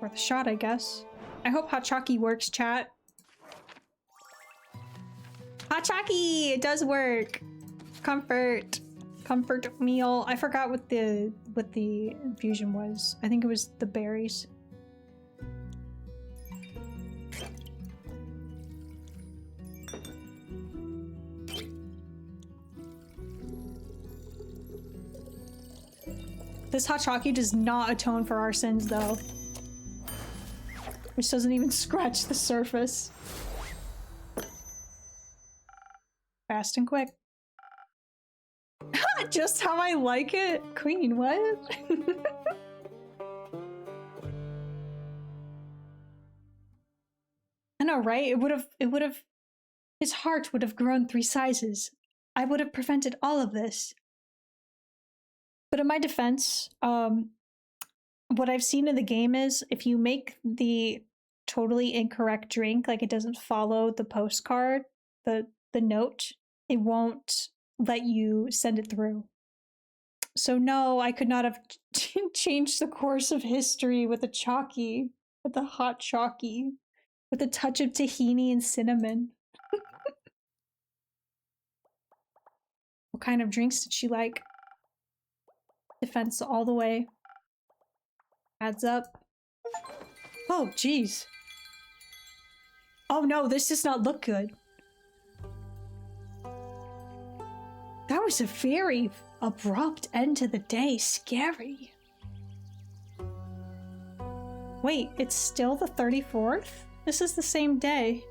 Worth a shot, I guess. I hope hot chalky works, chat. Hot chalky! It does work! Comfort. Comfort meal. I forgot what the infusion was. I think it was the berries. This hot chocolate does not atone for our sins, though. Which doesn't even scratch the surface. Fast and quick. Just how I like it. Queen, what? I know, right? It would have, his heart would have grown 3 sizes. I would have prevented all of this. But in my defense, what I've seen in the game is if you make the totally incorrect drink, like it doesn't follow the postcard, the note, it won't let you send it through. So no, I could not have changed the course of history with a chalky, with a hot chalky, with a touch of tahini and cinnamon. What kind of drinks did she like? Defense all the way. Adds up. Oh, jeez. Oh no, this does not look good. That was a very abrupt end to the day. Scary. Wait, it's still the 34th? This is the same day.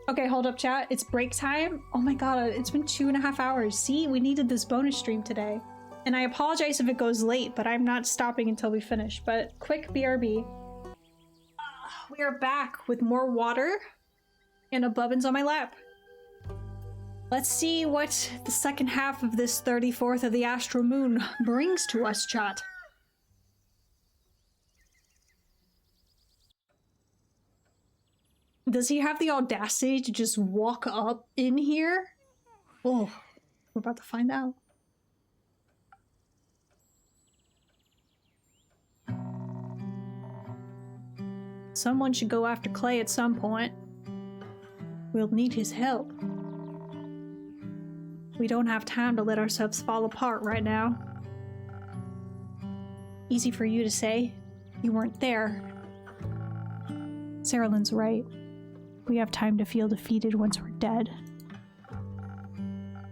Okay, hold up, chat. It's break time. Oh my god, it's been 2.5 hours. See, we needed this bonus stream today. And I apologize if it goes late, but I'm not stopping until we finish. But quick BRB. We are back with more water and a Bubbins on my lap. Let's see what the second half of this 34th of the Astral Moon brings to us, chat. Does he have the audacity to just walk up in here? Oh, we're about to find out. Someone should go after Clay at some point. We'll need his help. We don't have time to let ourselves fall apart right now. Easy for you to say. You weren't there. Sarah Lynn's right. We have time to feel defeated once we're dead.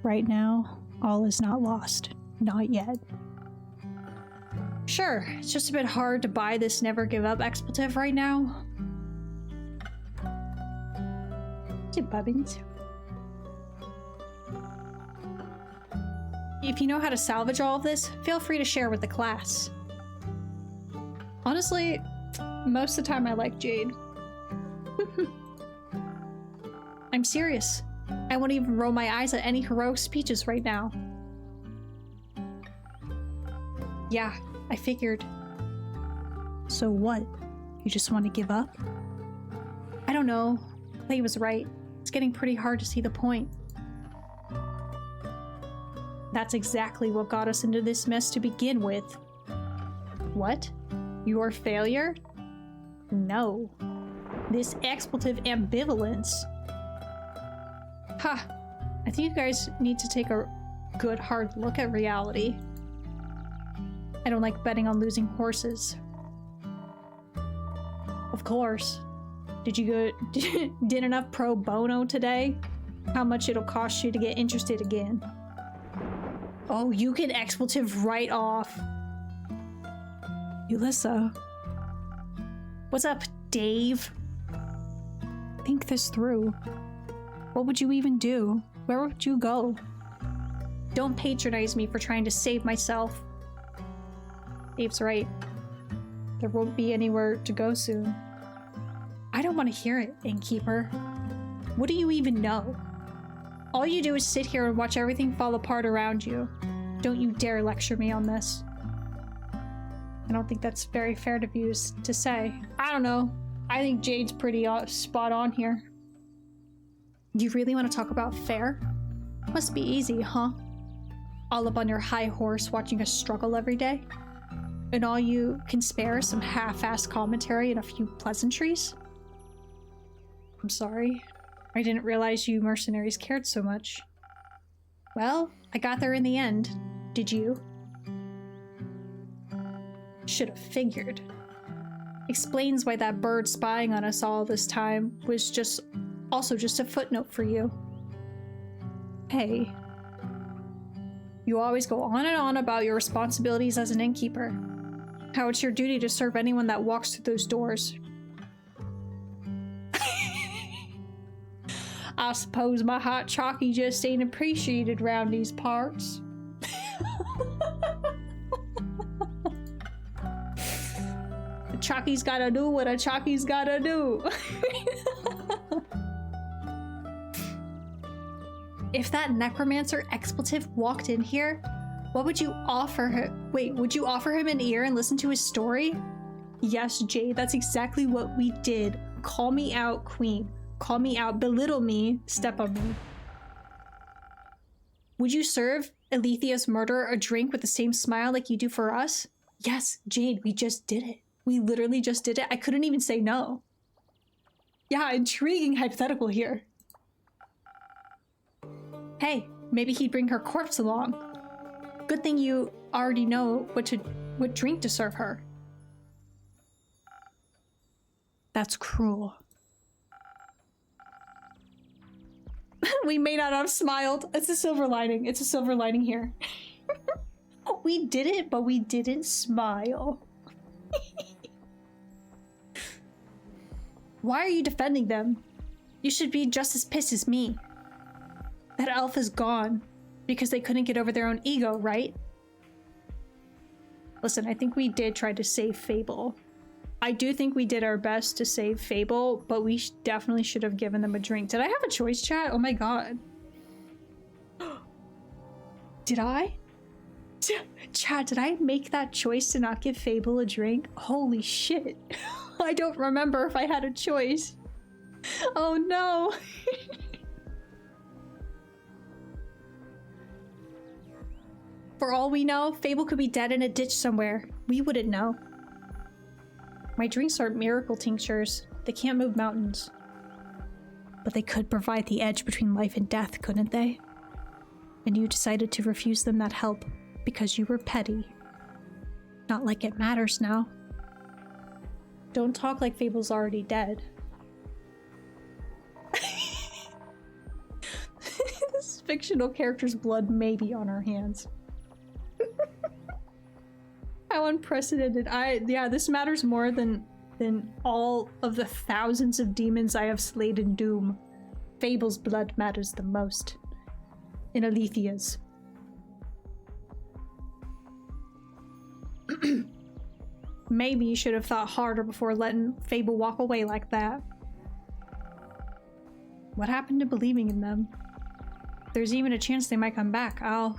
Right now, all is not lost. Not yet. Sure, it's just a bit hard to buy this never give up expletive right now. Bubbins. If you know how to salvage all of this, feel free to share with the class. Honestly, most of the time I like Jade. I'm serious. I won't even roll my eyes at any heroic speeches right now. Yeah, I figured. So what? You just want to give up? I don't know. Clay was right. It's getting pretty hard to see the point. That's exactly what got us into this mess to begin with. What? Your failure? No. This expletive ambivalence. Ha! I think you guys need to take a good hard look at reality. I don't like betting on losing horses. Of course. Did you go did enough pro bono today? How much it'll cost you to get interested again? Oh, you can expletive right off. Ulissa. What's up, Dave? Think this through. What would you even do? Where would you go? Don't patronize me for trying to save myself. Dave's right. There won't be anywhere to go soon. I don't want to hear it, Innkeeper. What do you even know? All you do is sit here and watch everything fall apart around you. Don't you dare lecture me on this. I don't think that's very fair to you to say. I don't know. I think Jade's pretty spot on here. You really want to talk about fair? Must be easy, huh? All up on your high horse watching us struggle every day? And all you can spare is some half-assed commentary and a few pleasantries? I'm sorry. I didn't realize you mercenaries cared so much. Well, I got there in the end. did you? Should have figured. Explains why that bird spying on us all this time was just a footnote for you. Hey. You always go on and on about your responsibilities as an innkeeper. How it's your duty to serve anyone that walks through those doors. I suppose my hot chalky just ain't appreciated round these parts. A chalky's gotta do what a chalky's gotta do. If that necromancer expletive walked in here, what would you offer him? Wait, would you offer him an ear and listen to his story? Yes, Jade, that's exactly what we did. Call me out, queen. Call me out, belittle me, step on me. Would you serve Alethia's murderer a drink with the same smile like you do for us? Yes, Jade, we just did it. We literally just did it. I couldn't even say no. Yeah, intriguing hypothetical here. Hey, maybe he'd bring her corpse along. Good thing you already know what drink to serve her. That's cruel. We may not have smiled. It's a silver lining. It's a silver lining here. We did it, but we didn't smile. Why are you defending them? You should be just as pissed as me. That elf is gone because they couldn't get over their own ego, right? Listen, I think we did try to save Fable. I do think we did our best to save Fable, but we definitely should have given them a drink. Did I have a choice, chat? Oh my god. Did I? Chat, did I make that choice to not give Fable a drink? Holy shit. I don't remember if I had a choice. Oh no. For all we know, Fable could be dead in a ditch somewhere. We wouldn't know. My drinks aren't miracle tinctures. They can't move mountains. But they could provide the edge between life and death, couldn't they? And you decided to refuse them that help because you were petty. Not like it matters now. Don't talk like Fable's already dead. This fictional character's blood may be on our hands. How unprecedented. Yeah, this matters more than all of the thousands of demons I have slayed in Doom. Fable's blood matters the most. In Alethia's. Maybe you should have thought harder before letting Fable walk away like that. What happened to believing in them? There's even a chance they might come back. I'll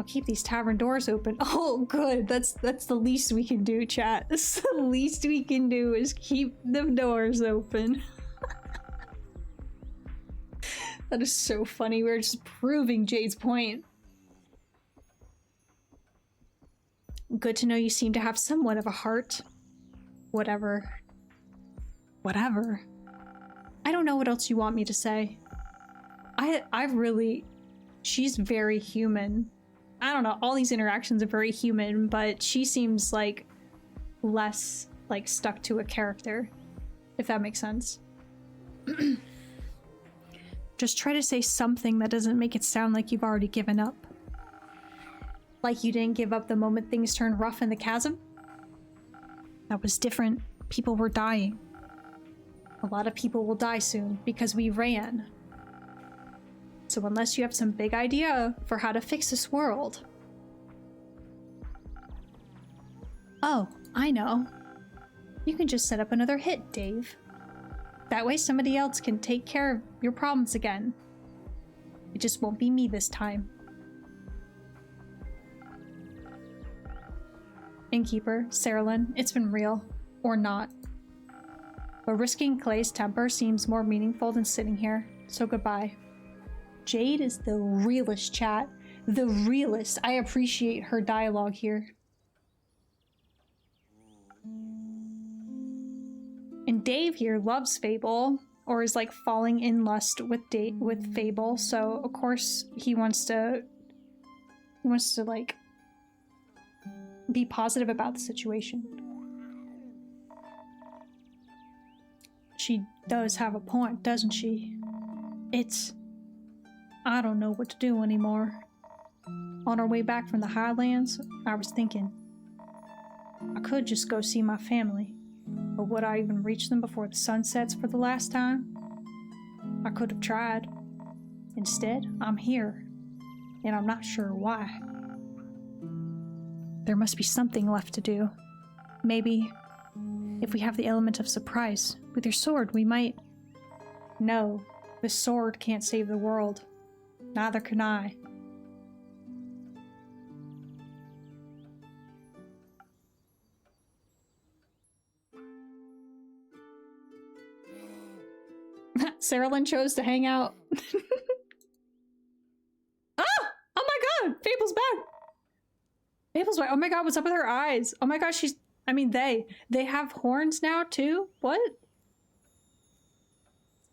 keep these tavern doors open. Oh, good. That's the least we can do, chat. That's the least we can do is keep the doors open. That is so funny. We're just proving Jade's point. Good to know you seem to have somewhat of a heart. Whatever. Whatever. I don't know what else you want me to say. She's very human. I don't know, all these interactions are very human, but she seems like less like stuck to a character, if that makes sense. Just try to say something that doesn't make it sound like you've already given up. Like you didn't give up the moment things turned rough in the chasm? That was different. People were dying. A lot of people will die soon because we ran. So unless you have some big idea for how to fix this world... Oh, I know. You can just set up another hit, Dave. That way somebody else can take care of your problems again. It just won't be me this time. Innkeeper, Saralyn, it's been real. Or not. But risking Clay's temper seems more meaningful than sitting here, so goodbye. Jade is the realest, chat. The realest. I appreciate her dialogue here. And Dave here loves Fable, or is like falling in lust with Fable, so of course he wants to He wants to, like, be positive about the situation. She does have a point, doesn't she? I don't know what to do anymore. On our way back from the Highlands, I was thinking, I could just go see my family, but would I even reach them before the sun sets for the last time? I could have tried. Instead, I'm here, and I'm not sure why. There must be something left to do. Maybe, if we have the element of surprise, with your sword, we might... No, the sword can't save the world. Neither can I. Sarah Lynn chose to hang out. Ah! Oh my god! Fable's back! Fable's back. Oh my god, what's up with her eyes? Oh my gosh, they have horns now too? What?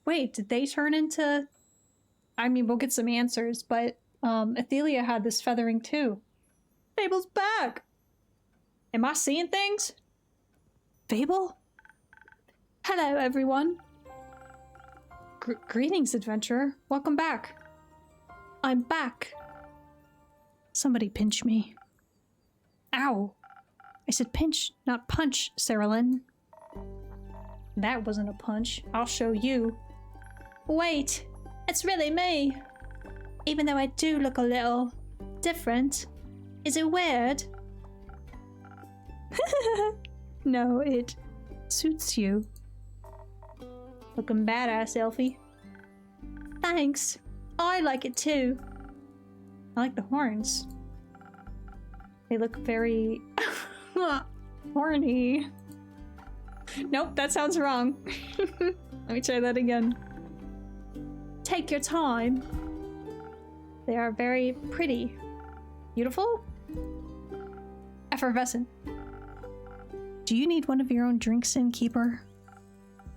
Wait, did they turn into... I mean, we'll get some answers, but Athelia had this feathering too. Fable's back! Am I seeing things? Fable? Hello, everyone. Greetings, adventurer. Welcome back. I'm back. Somebody pinch me. Ow. I said pinch, not punch, Sarah Lynn. That wasn't a punch. I'll show you. Wait, it's really me. Even though I do look a little different. Is it weird? No, it suits you. Looking badass, Elfie. Thanks. I like it too. I like the horns. They look very... horny. Nope, that sounds wrong. Let me try that again. Take your time. They are very pretty. Beautiful? Effervescent. Do you need one of your own drinks, Innkeeper?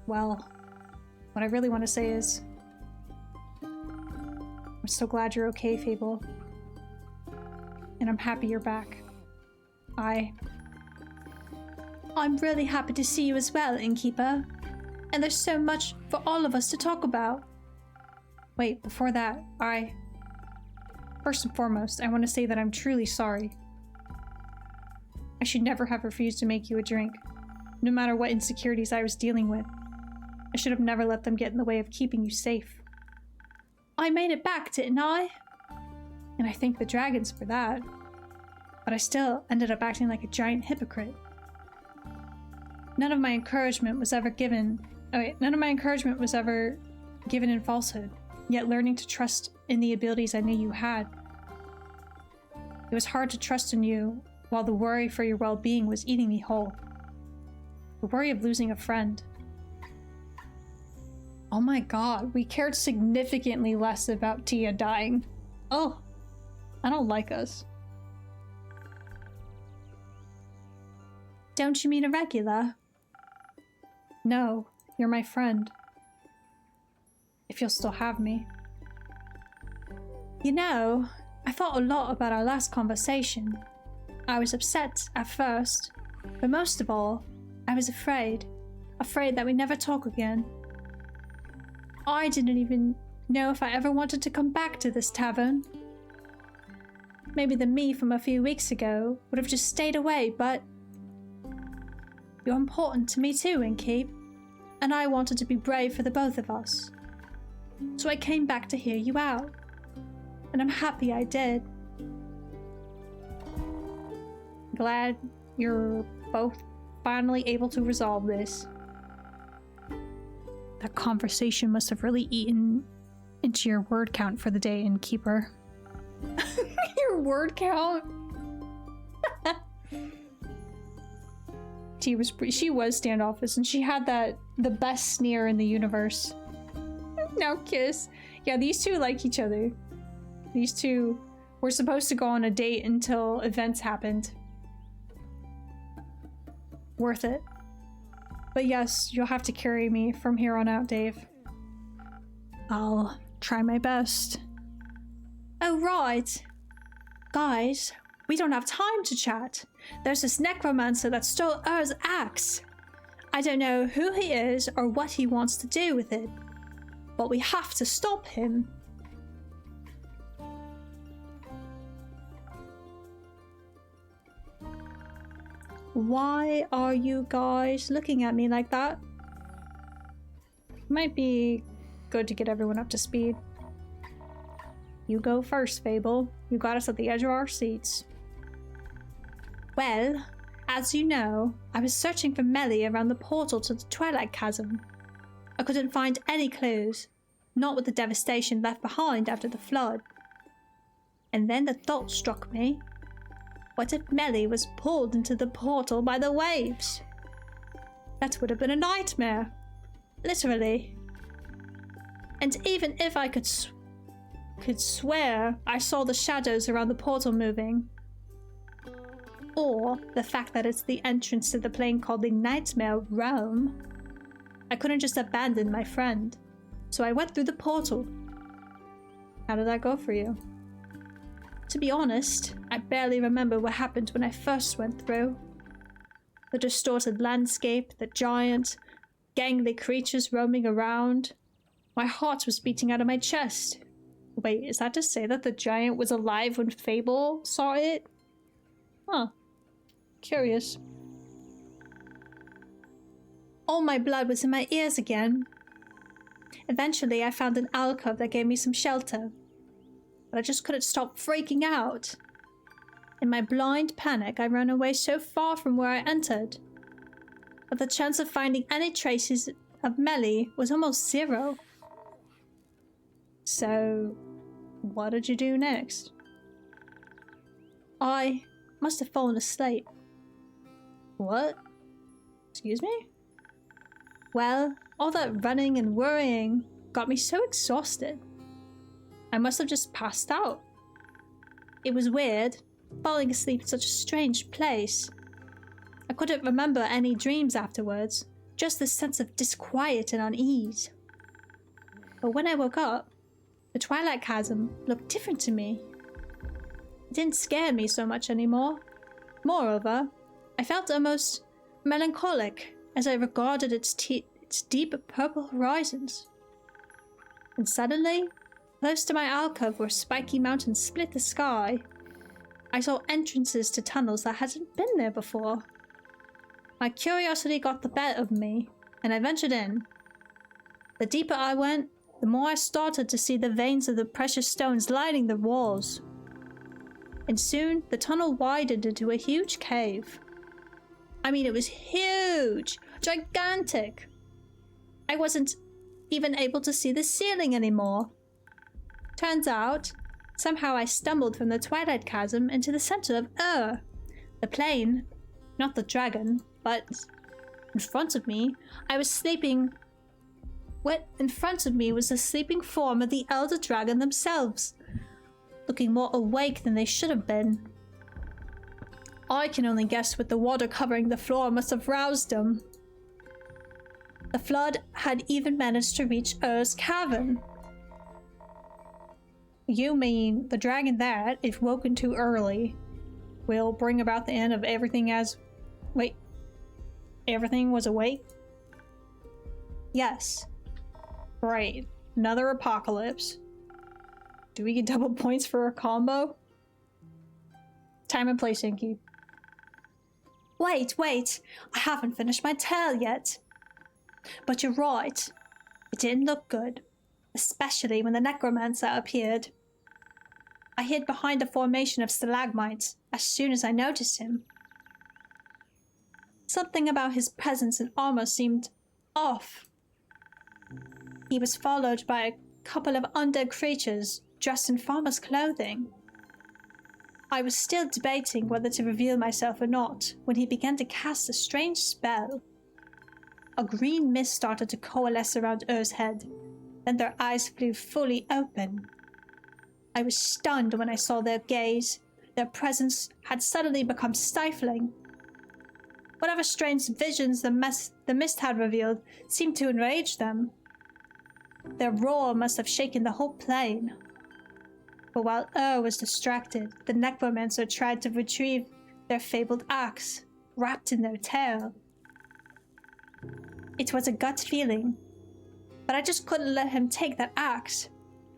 Well, what I really want to say is... I'm so glad you're okay, Fable. And I'm happy you're back. I'm really happy to see you as well, Innkeeper. And there's so much for all of us to talk about. Wait, before that, First and foremost, I want to say that I'm truly sorry. I should never have refused to make you a drink, no matter what insecurities I was dealing with. I should have never let them get in the way of keeping you safe. I made it back, didn't I? And I thank the dragons for that. But I still ended up acting like a giant hypocrite. None of my encouragement was ever given in falsehood, yet learning to trust in the abilities I knew you had. It was hard to trust in you, while the worry for your well-being was eating me whole. The worry of losing a friend. Oh my god, we cared significantly less about Tia dying. Oh, I don't like us. Don't you mean a regular? No, you're my friend. If you'll still have me. You know, I thought a lot about our last conversation. I was upset at first, but most of all, I was afraid that we'd never talk again. I didn't even know if I ever wanted to come back to this tavern. Maybe the me from a few weeks ago would have just stayed away, but you're important to me too, Innkeep, and I wanted to be brave for the both of us. So I came back to hear you out, and I'm happy I did. Glad you're both finally able to resolve this. That conversation must have really eaten into your word count for the day, Innkeeper. Your word count? She was standoffish, and she had the best sneer in the universe. Now kiss. Yeah, these two like each other. These two were supposed to go on a date until events happened. Worth it. But yes, you'll have to carry me from here on out, Dave. I'll try my best. Oh, right. Guys, we don't have time to chat. There's this necromancer that stole Ur's axe. I don't know who he is or what he wants to do with it, but we have to stop him. Why are you guys looking at me like that? Might be good to get everyone up to speed. You go first, Fable. You got us at the edge of our seats. Well, as you know, I was searching for Melly around the portal to the Twilight Chasm. I couldn't find any clues, not with the devastation left behind after the flood. And then the thought struck me. What if Melly was pulled into the portal by the waves? That would have been a nightmare. Literally. And even if I could swear I saw the shadows around the portal moving, or the fact that it's the entrance to the plane called the Nightmare Realm, I couldn't just abandon my friend. So I went through the portal. How did that go for you? To be honest, I barely remember what happened when I first went through. The distorted landscape, the giant, gangly creatures roaming around. My heart was beating out of my chest. Wait, is that to say that the giant was alive when Fable saw it? Huh. Curious. All my blood was in my ears again. Eventually, I found an alcove that gave me some shelter. But I just couldn't stop freaking out. In my blind panic, I ran away so far from where I entered. But the chance of finding any traces of Melly was almost zero. So, what did you do next? I must have fallen asleep. What? Excuse me? Well, all that running and worrying got me so exhausted. I must have just passed out. It was weird, falling asleep in such a strange place. I couldn't remember any dreams afterwards, just this sense of disquiet and unease. But when I woke up, the Twilight Chasm looked different to me. It didn't scare me so much anymore. Moreover, I felt almost melancholic as I regarded its deep purple horizons. And suddenly, close to my alcove where spiky mountains split the sky, I saw entrances to tunnels that hadn't been there before. My curiosity got the better of me, and I ventured in. The deeper I went, the more I started to see the veins of the precious stones lining the walls. And soon, the tunnel widened into a huge cave. I mean, it was huge! Gigantic! I wasn't even able to see the ceiling anymore. Turns out, somehow I stumbled from the Twilight Chasm into the center of the plane, not the dragon, but in front of me, in front of me was the sleeping form of the Elder Dragon themselves, looking more awake than they should have been. I can only guess what the water covering the floor must have roused them. The flood had even managed to reach Ur's cavern. You mean the dragon that, if woken too early, will bring about the end of everything as... Wait. Everything was awake? Yes. Great. Another apocalypse. Do we get double points for a combo? Time and place, Inky. Wait. I haven't finished my tale yet. But you're right. It didn't look good. Especially when the necromancer appeared. I hid behind a formation of stalagmites as soon as I noticed him. Something about his presence and armor seemed off. He was followed by a couple of undead creatures dressed in farmer's clothing. I was still debating whether to reveal myself or not when he began to cast a strange spell. A green mist started to coalesce around Ur's head. Then their eyes flew fully open. I was stunned when I saw their gaze. Their presence had suddenly become stifling. Whatever strange visions the mist had revealed seemed to enrage them. Their roar must have shaken the whole plane. But while was distracted, the necromancer tried to retrieve their fabled axe, wrapped in their tail. It was a gut feeling, but I just couldn't let him take that axe.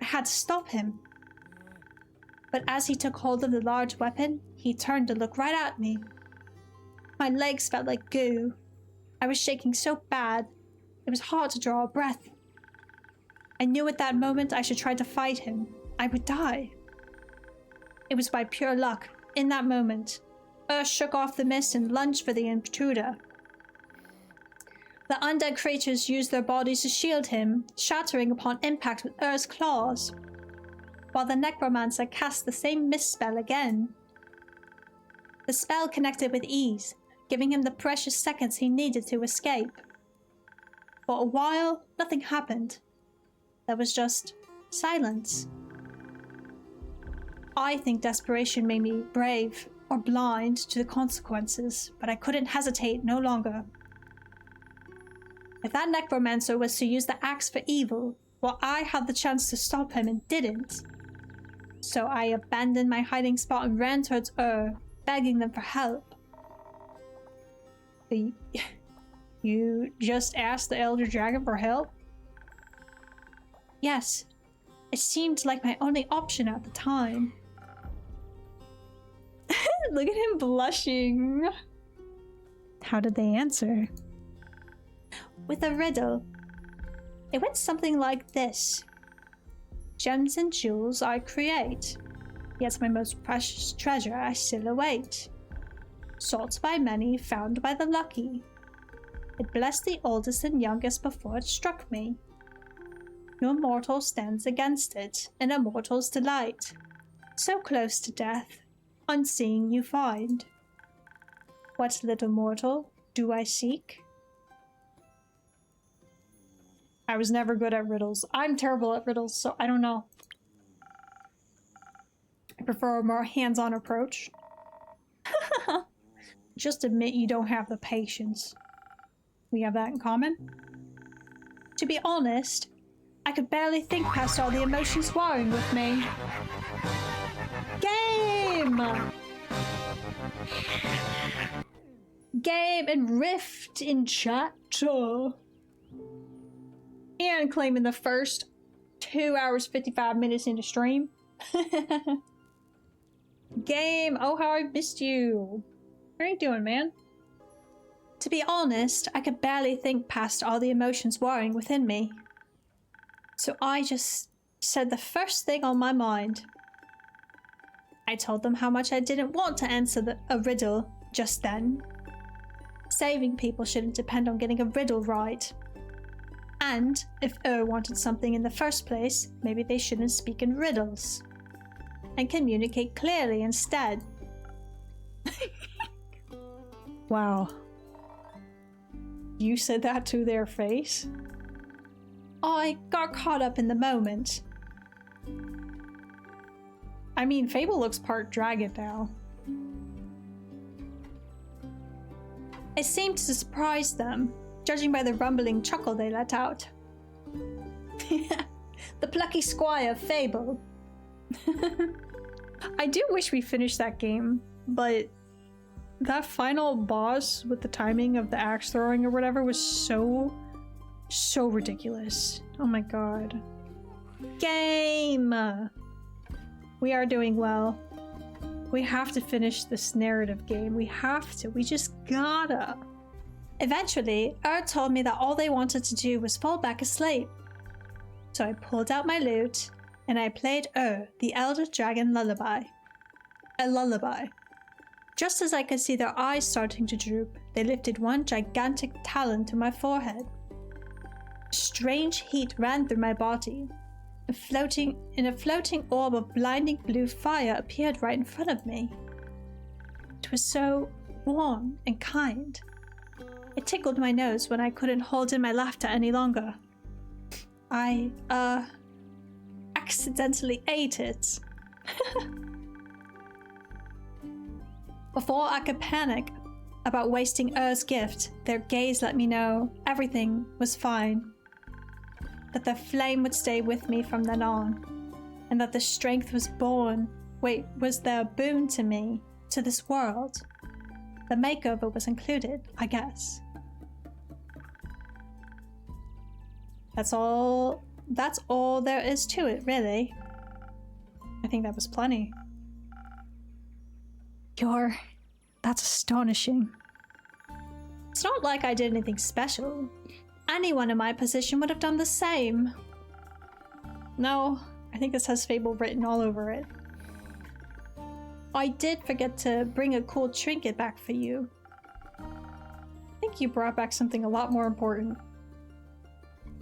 I had to stop him. But as he took hold of the large weapon, he turned to look right at me. My legs felt like goo. I was shaking so bad, it was hard to draw a breath. I knew at that moment I should try to fight him. I would die. It was by pure luck, in that moment, shook off the mist and lunged for the intruder. The undead creatures used their bodies to shield him, shattering upon impact with Ur's claws, while the necromancer cast the same mist spell again. The spell connected with ease, giving him the precious seconds he needed to escape. For a while, nothing happened. There was just silence. I think desperation made me brave or blind to the consequences, but I couldn't hesitate no longer. If that necromancer was to use the axe for evil, well, I had the chance to stop him and didn't. So I abandoned my hiding spot and ran towards begging them for help. You just asked the Elder Dragon for help? Yes. It seemed like my only option at the time. Look at him blushing. How did they answer? With a riddle. It went something like this. Gems and jewels I create, yet my most precious treasure I still await. Sought by many, found by the lucky. It blessed the oldest and youngest before it struck me. No mortal stands against it, in a mortal's delight. So close to death, unseeing you find. What little mortal do I seek? I was never good at riddles. I'm terrible at riddles, so I don't know. I prefer a more hands-on approach. Just admit you don't have the patience. We have that in common. To be honest, I could barely think past all the emotions warring with me. Game! Game and Rift in chat. And claiming the first 2 hours 55 minutes into stream. Game, oh how I missed you. How are you doing, man? To be honest, I could barely think past all the emotions warring within me. So I just said the first thing on my mind. I told them how much I didn't want to answer a riddle just then. Saving people shouldn't depend on getting a riddle right. And if wanted something in the first place, maybe they shouldn't speak in riddles. And communicate clearly instead. Wow. You said that to their face? I got caught up in the moment. I mean, Fable looks part dragon now. It seemed to surprise them, judging by the rumbling chuckle they let out. The plucky squire of Fable. I do wish we finished that game, but that final boss with the timing of the axe throwing or whatever was so ridiculous. Oh my god. Game! We are doing well. We have to finish this narrative game. We have to. We just gotta. Eventually, told me that all they wanted to do was fall back asleep. So I pulled out my lute, and I played the Elder Dragon lullaby. A lullaby. Just as I could see their eyes starting to droop, they lifted one gigantic talon to my forehead. A strange heat ran through my body. A floating orb of blinding blue fire appeared right in front of me. It was so warm and kind. It tickled my nose when I couldn't hold in my laughter any longer. I, accidentally ate it. Before I could panic about wasting Ur's gift, their gaze let me know everything was fine. That the flame would stay with me from then on. and that the strength was was their boon to me, to this world. The makeover was included, I guess. That's all there is to it, really. I think that was plenty. That's astonishing. It's not like I did anything special. Anyone in my position would have done the same. No, I think this has Fable written all over it. I did forget to bring a cool trinket back for you. I think you brought back something a lot more important.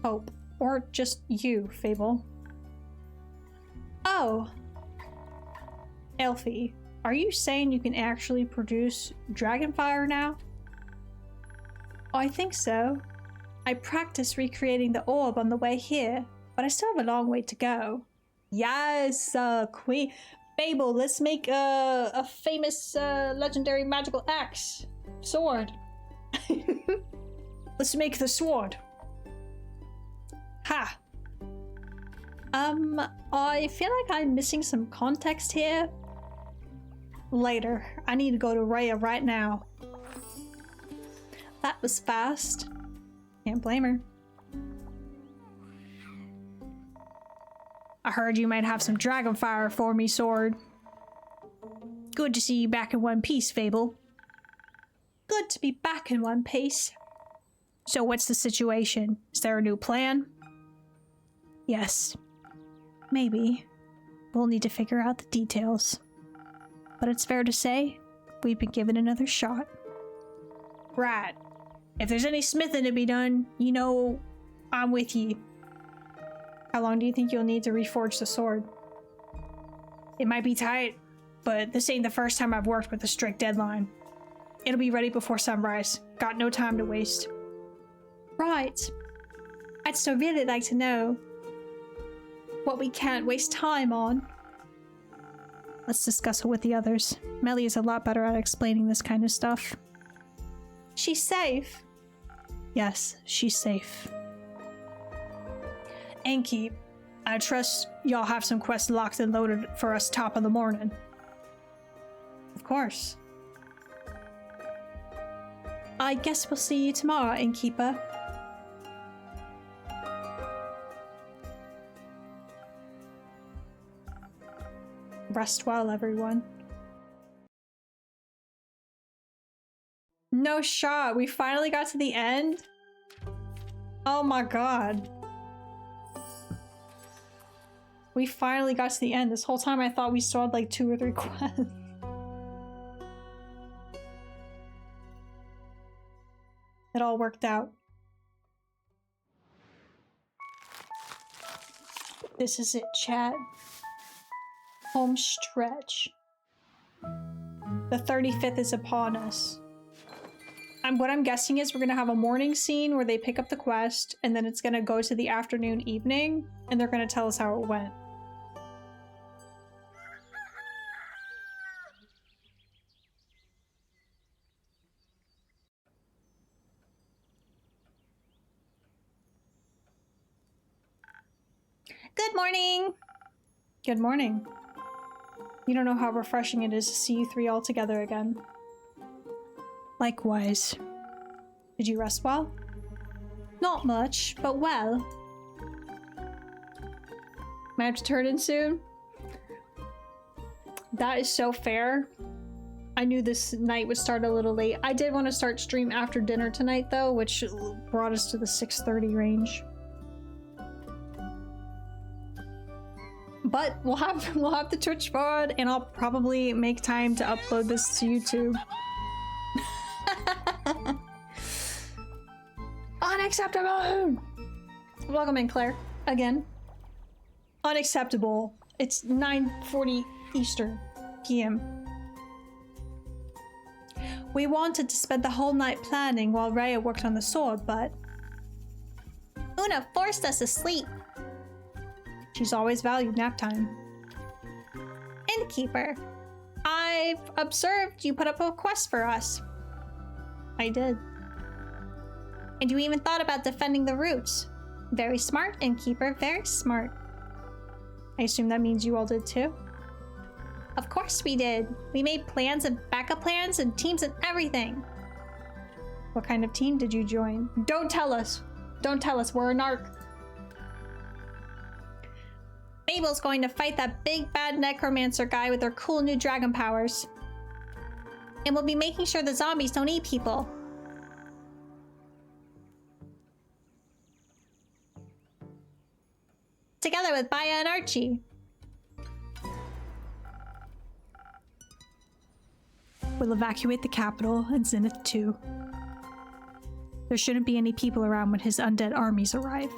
Hope. Or just you, Fable. Oh. Elfie, are you saying you can actually produce dragonfire now? I think so. I practiced recreating the orb on the way here, but I still have a long way to go. Yes, Queen. Fable, let's make a famous legendary magical axe. Sword. Let's make the sword. Ha! I feel like I'm missing some context here. Later. I need to go to Rhea right now. That was fast. Can't blame her. I heard you might have some dragonfire for me, Sword. Good to see you back in one piece, Fable. Good to be back in one piece. So what's the situation? Is there a new plan? Yes. Maybe. We'll need to figure out the details. But it's fair to say, we've been given another shot. Right. If there's any smithing to be done, you know I'm with you. How long do you think you'll need to reforge the sword? It might be tight, but this ain't the first time I've worked with a strict deadline. It'll be ready before sunrise. Got no time to waste. Right. I'd still really like to know what we can't waste time on. Let's discuss it with the others. Melly is a lot better at explaining this kind of stuff. She's safe? Yes, she's safe. Ankeep, I trust y'all have some quests locked and loaded for us top of the morning. Of course. I guess we'll see you tomorrow, Innkeeper. Rest well, everyone. No shot, we finally got to the end? Oh my god. We finally got to the end. This whole time I thought we still had like 2 or 3 quests. It all worked out. This is it, chat. Home stretch. The 35th is upon us. What I'm guessing is we're gonna have a morning scene where they pick up the quest, and then it's gonna go to the afternoon, evening, and they're gonna tell us how it went. Good morning! Good morning. You don't know how refreshing it is to see you 3 all together again. Likewise. Did you rest well? Not much, but well. Might have to turn in soon? That is so fair. I knew this night would start a little late. I did want to start stream after dinner tonight though, which brought us to the 6:30 range. But we'll have the Twitch VOD, and I'll probably make time to upload this to YouTube. Unacceptable! Welcome in, Claire. Again. Unacceptable. It's 9:40 Eastern PM. We wanted to spend the whole night planning while Rhea worked on the sword, but Una forced us to sleep. She's always valued nap time. Innkeeper, I've observed you put up a quest for us. I did. And you even thought about defending the roots. Very smart, Innkeeper, very smart. I assume that means you all did too? Of course we did. We made plans and backup plans and teams and everything. What kind of team did you join? Don't tell us. Don't tell us. We're a narc. Mabel's going to fight that big bad necromancer guy with her cool new dragon powers. And we'll be making sure the zombies don't eat people. Together with Baya and Archie. We'll evacuate the capital and Zenith too. There shouldn't be any people around when his undead armies arrive.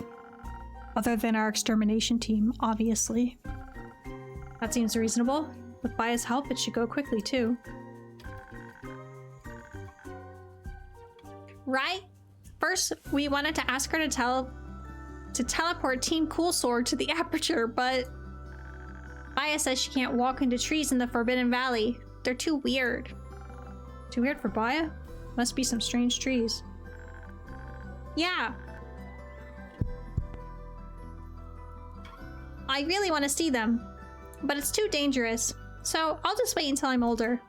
Other than our extermination team, obviously. That seems reasonable. With Baya's help, it should go quickly too. Right? First, we wanted to ask her to teleport Team Cool Sword to the aperture, but Baya says she can't walk into trees in the Forbidden Valley. They're too weird. Too weird for Baya? Must be some strange trees. Yeah. I really want to see them, but it's too dangerous, so I'll just wait until I'm older.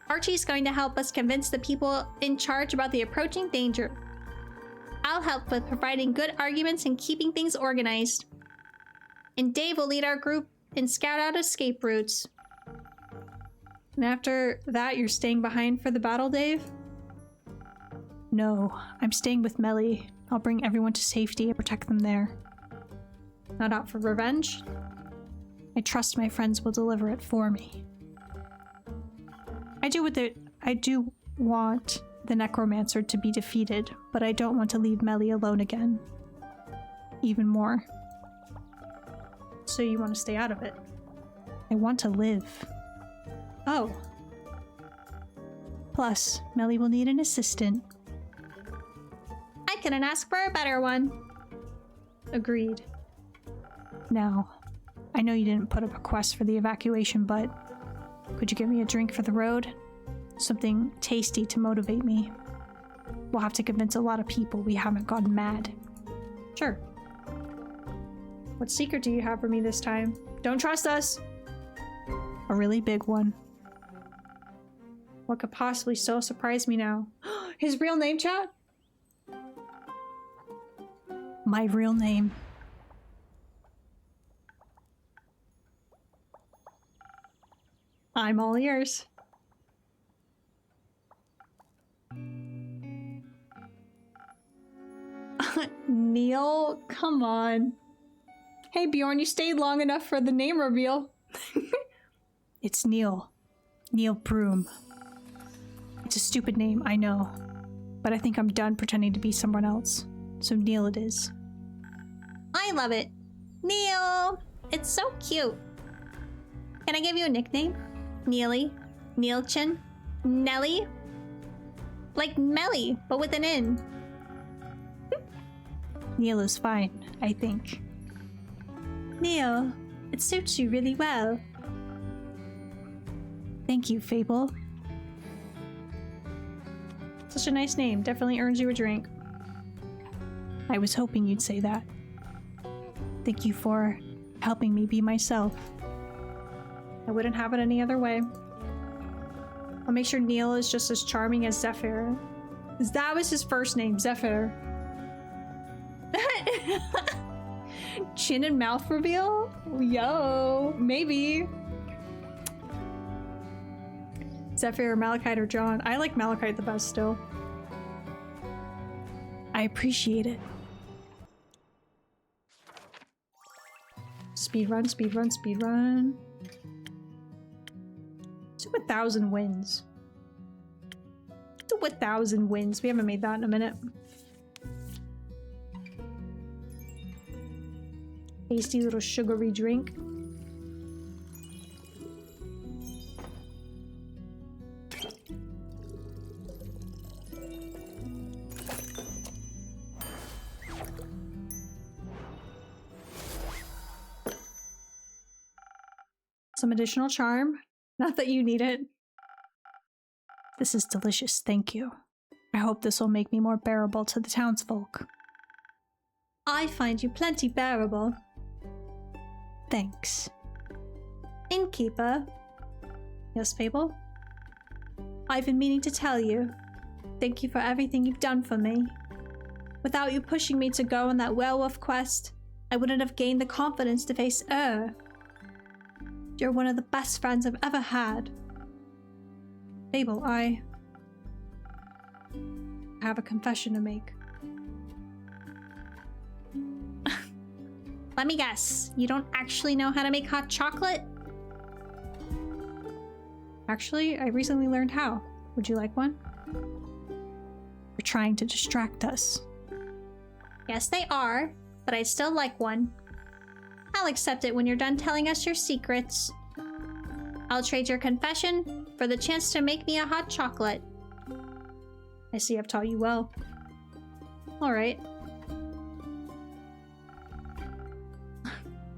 Archie's going to help us convince the people in charge about the approaching danger. I'll help with providing good arguments and keeping things organized. And Dave will lead our group and scout out escape routes. And after that, you're staying behind for the battle, Dave? No, I'm staying with Melly. I'll bring everyone to safety and protect them there. Not out for revenge? I trust my friends will deliver it for me. I do want the necromancer to be defeated, but I don't want to leave Melly alone again. Even more. So you want to stay out of it? I want to live. Oh. Plus, Melly will need an assistant. I couldn't ask for a better one. Agreed. Now, I know you didn't put up a quest for the evacuation, but could you get me a drink for the road? Something tasty to motivate me. We'll have to convince a lot of people we haven't gone mad. Sure. What secret do you have for me this time? Don't trust us! A really big one. What could possibly so surprise me now? His real name, chat? My real name. I'm all ears. Neil, come on. Hey Bjorn, you stayed long enough for the name reveal. It's Neil. Neil Broom. It's a stupid name, I know. But I think I'm done pretending to be someone else. So Neil it is. I love it. Neil! It's so cute. Can I give you a nickname? Neely? Neilchin? Nelly? Like Melly, but with an N. Neil is fine, I think. Neil, it suits you really well. Thank you, Fable. Such a nice name. Definitely earns you a drink. I was hoping you'd say that. Thank you for helping me be myself. I wouldn't have it any other way. I'll make sure Neil is just as charming as Zephyr. That was his first name, Zephyr. Chin and mouth reveal? Yo, maybe. Zephyr, Malachite, or John. I like Malachite the best still. I appreciate it. Speedrun, speedrun, speedrun. Let's do 1,000 wins. Let's do 1,000 wins. We haven't made that in a minute. Tasty little sugary drink. Some additional charm. Not that you need it. This is delicious, thank you. I hope this will make me more bearable to the townsfolk. I find you plenty bearable. Thanks. Innkeeper? Yes, Fable? I've been meaning to tell you. Thank you for everything you've done for me. Without you pushing me to go on that werewolf quest, I wouldn't have gained the confidence to face You're one of the best friends I've ever had. Fable, I have a confession to make. Let me guess, you don't actually know how to make hot chocolate? Actually, I recently learned how. Would you like one? You're trying to distract us. Yes, they are, but I'd still like one. I'll accept it when you're done telling us your secrets. I'll trade your confession for the chance to make me a hot chocolate. I see I've taught you well. Alright.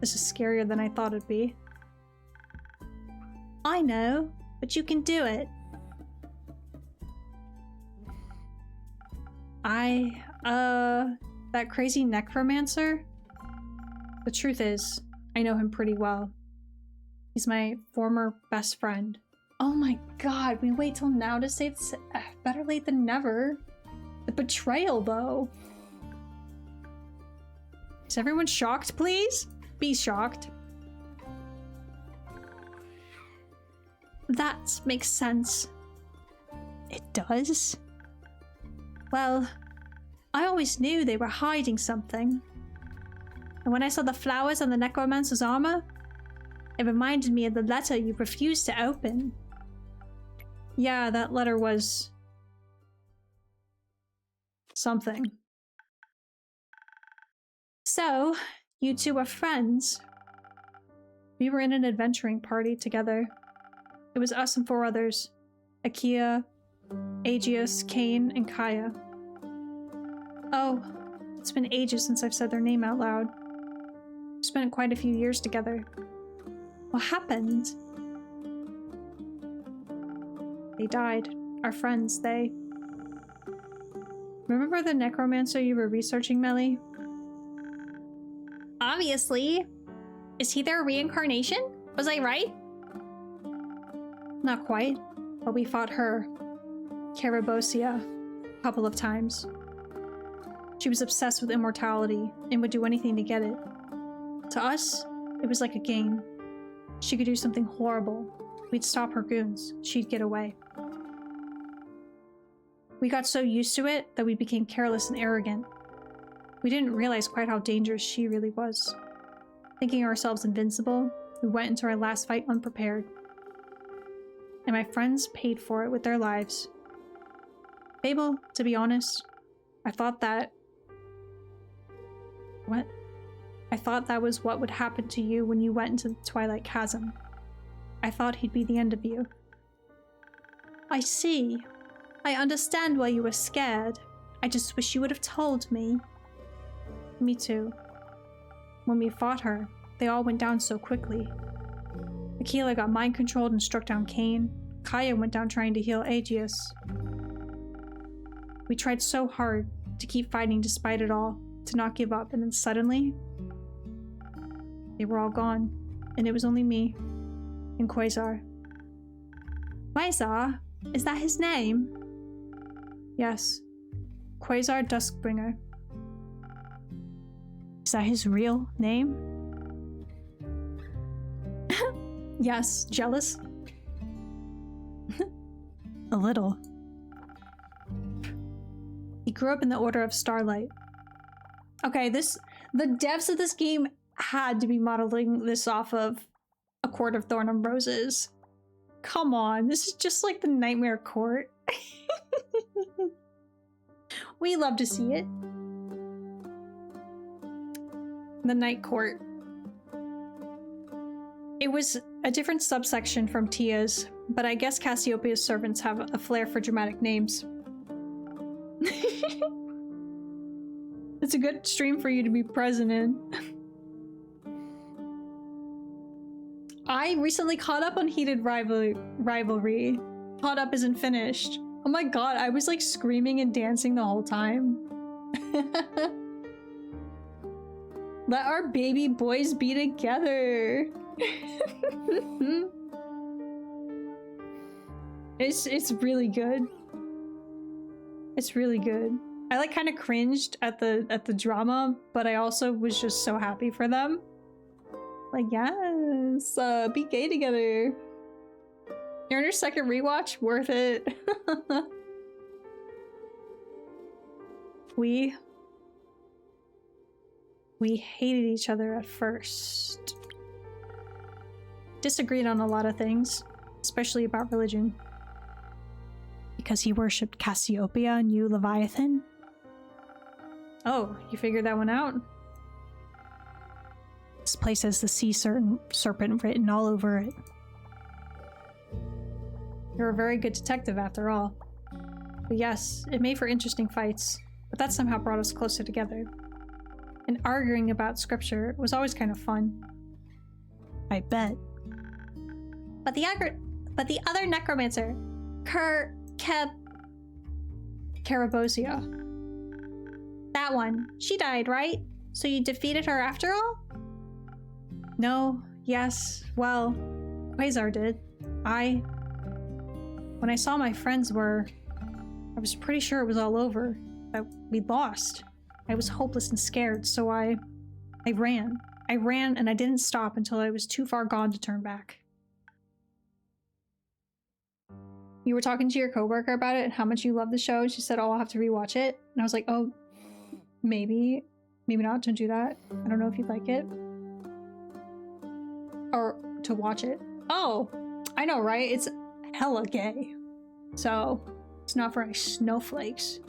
This is scarier than I thought it'd be. I know, but you can do it. That crazy necromancer? The truth is, I know him pretty well. He's my former best friend. Oh my god, we wait till now to say this. Better late than never. The betrayal, though. Is everyone shocked, please? Be shocked. That makes sense. It does? Well, I always knew they were hiding something. And when I saw the flowers on the necromancer's armor, it reminded me of the letter you refused to open. Yeah, that letter was something. So, you two were friends. We were in an adventuring party together. It was us and 4 others. Akia, Aegeus, Cain, and Kaya. Oh, it's been ages since I've said their name out loud. We spent quite a few years together. What happened? They died. Our friends, they... Remember the necromancer you were researching, Melly? Obviously. Is he their reincarnation? Was I right? Not quite, but we fought her, Carabosia, a couple of times. She was obsessed with immortality and would do anything to get it. To us, it was like a game. She could do something horrible. We'd stop her goons. She'd get away. We got so used to it that we became careless and arrogant. We didn't realize quite how dangerous she really was. Thinking ourselves invincible, we went into our last fight unprepared. And my friends paid for it with their lives. Fable, to be honest, I thought that... What? I thought that was what would happen to you when you went into the Twilight Chasm. I thought he'd be the end of you. I see. I understand why you were scared. I just wish you would have told me. Me too. When we fought her, they all went down so quickly. Aquila got mind-controlled and struck down Cain. Kaya went down trying to heal Aegeus. We tried so hard to keep fighting despite it all, to not give up, and then suddenly, they were all gone, and it was only me and Quasar. Quasar? Is that his name? Yes. Quasar Duskbringer. Is that his real name? Yes. Jealous? A little. He grew up in the Order of Starlight. Okay, the devs of this game had to be modeling this off of A Court of Thorn and Roses. Come on, this is just like the Nightmare Court. We love to see it. The Night Court. It was a different subsection from Tia's, but I guess Cassiopeia's servants have a flair for dramatic names. It's a good stream for you to be present in. I recently caught up on Heated Rivalry. Caught up isn't finished. Oh my god, I was like screaming and dancing the whole time. Let our baby boys be together. It's really good. It's really good. I like kind of cringed at the drama, but I also was just so happy for them. Like, yes, be gay together. You're on your second rewatch, worth it. We hated each other at first. Disagreed on a lot of things, especially about religion. Because he worshipped Cassiopeia and you, Leviathan. Oh, you figured that one out? This place has the sea serpent written all over it. You're a very good detective after all. But yes, it made for interesting fights, but that somehow brought us closer together. And arguing about scripture was always kind of fun. I bet. But the other necromancer, Carabosia. That one. She died, right? So you defeated her after all? No, yes, well, Quasar did. When I saw my friends were, I was pretty sure it was all over. That we'd lost. I was hopeless and scared, so I ran. I ran and I didn't stop until I was too far gone to turn back. You were talking to your coworker about it and how much you love the show. She said, oh, I'll have to rewatch it. And I was like, oh, maybe not. Don't do that. I don't know if you'd like it. Or to watch it. Oh, I know, right? It's hella gay. So, it's not for any snowflakes.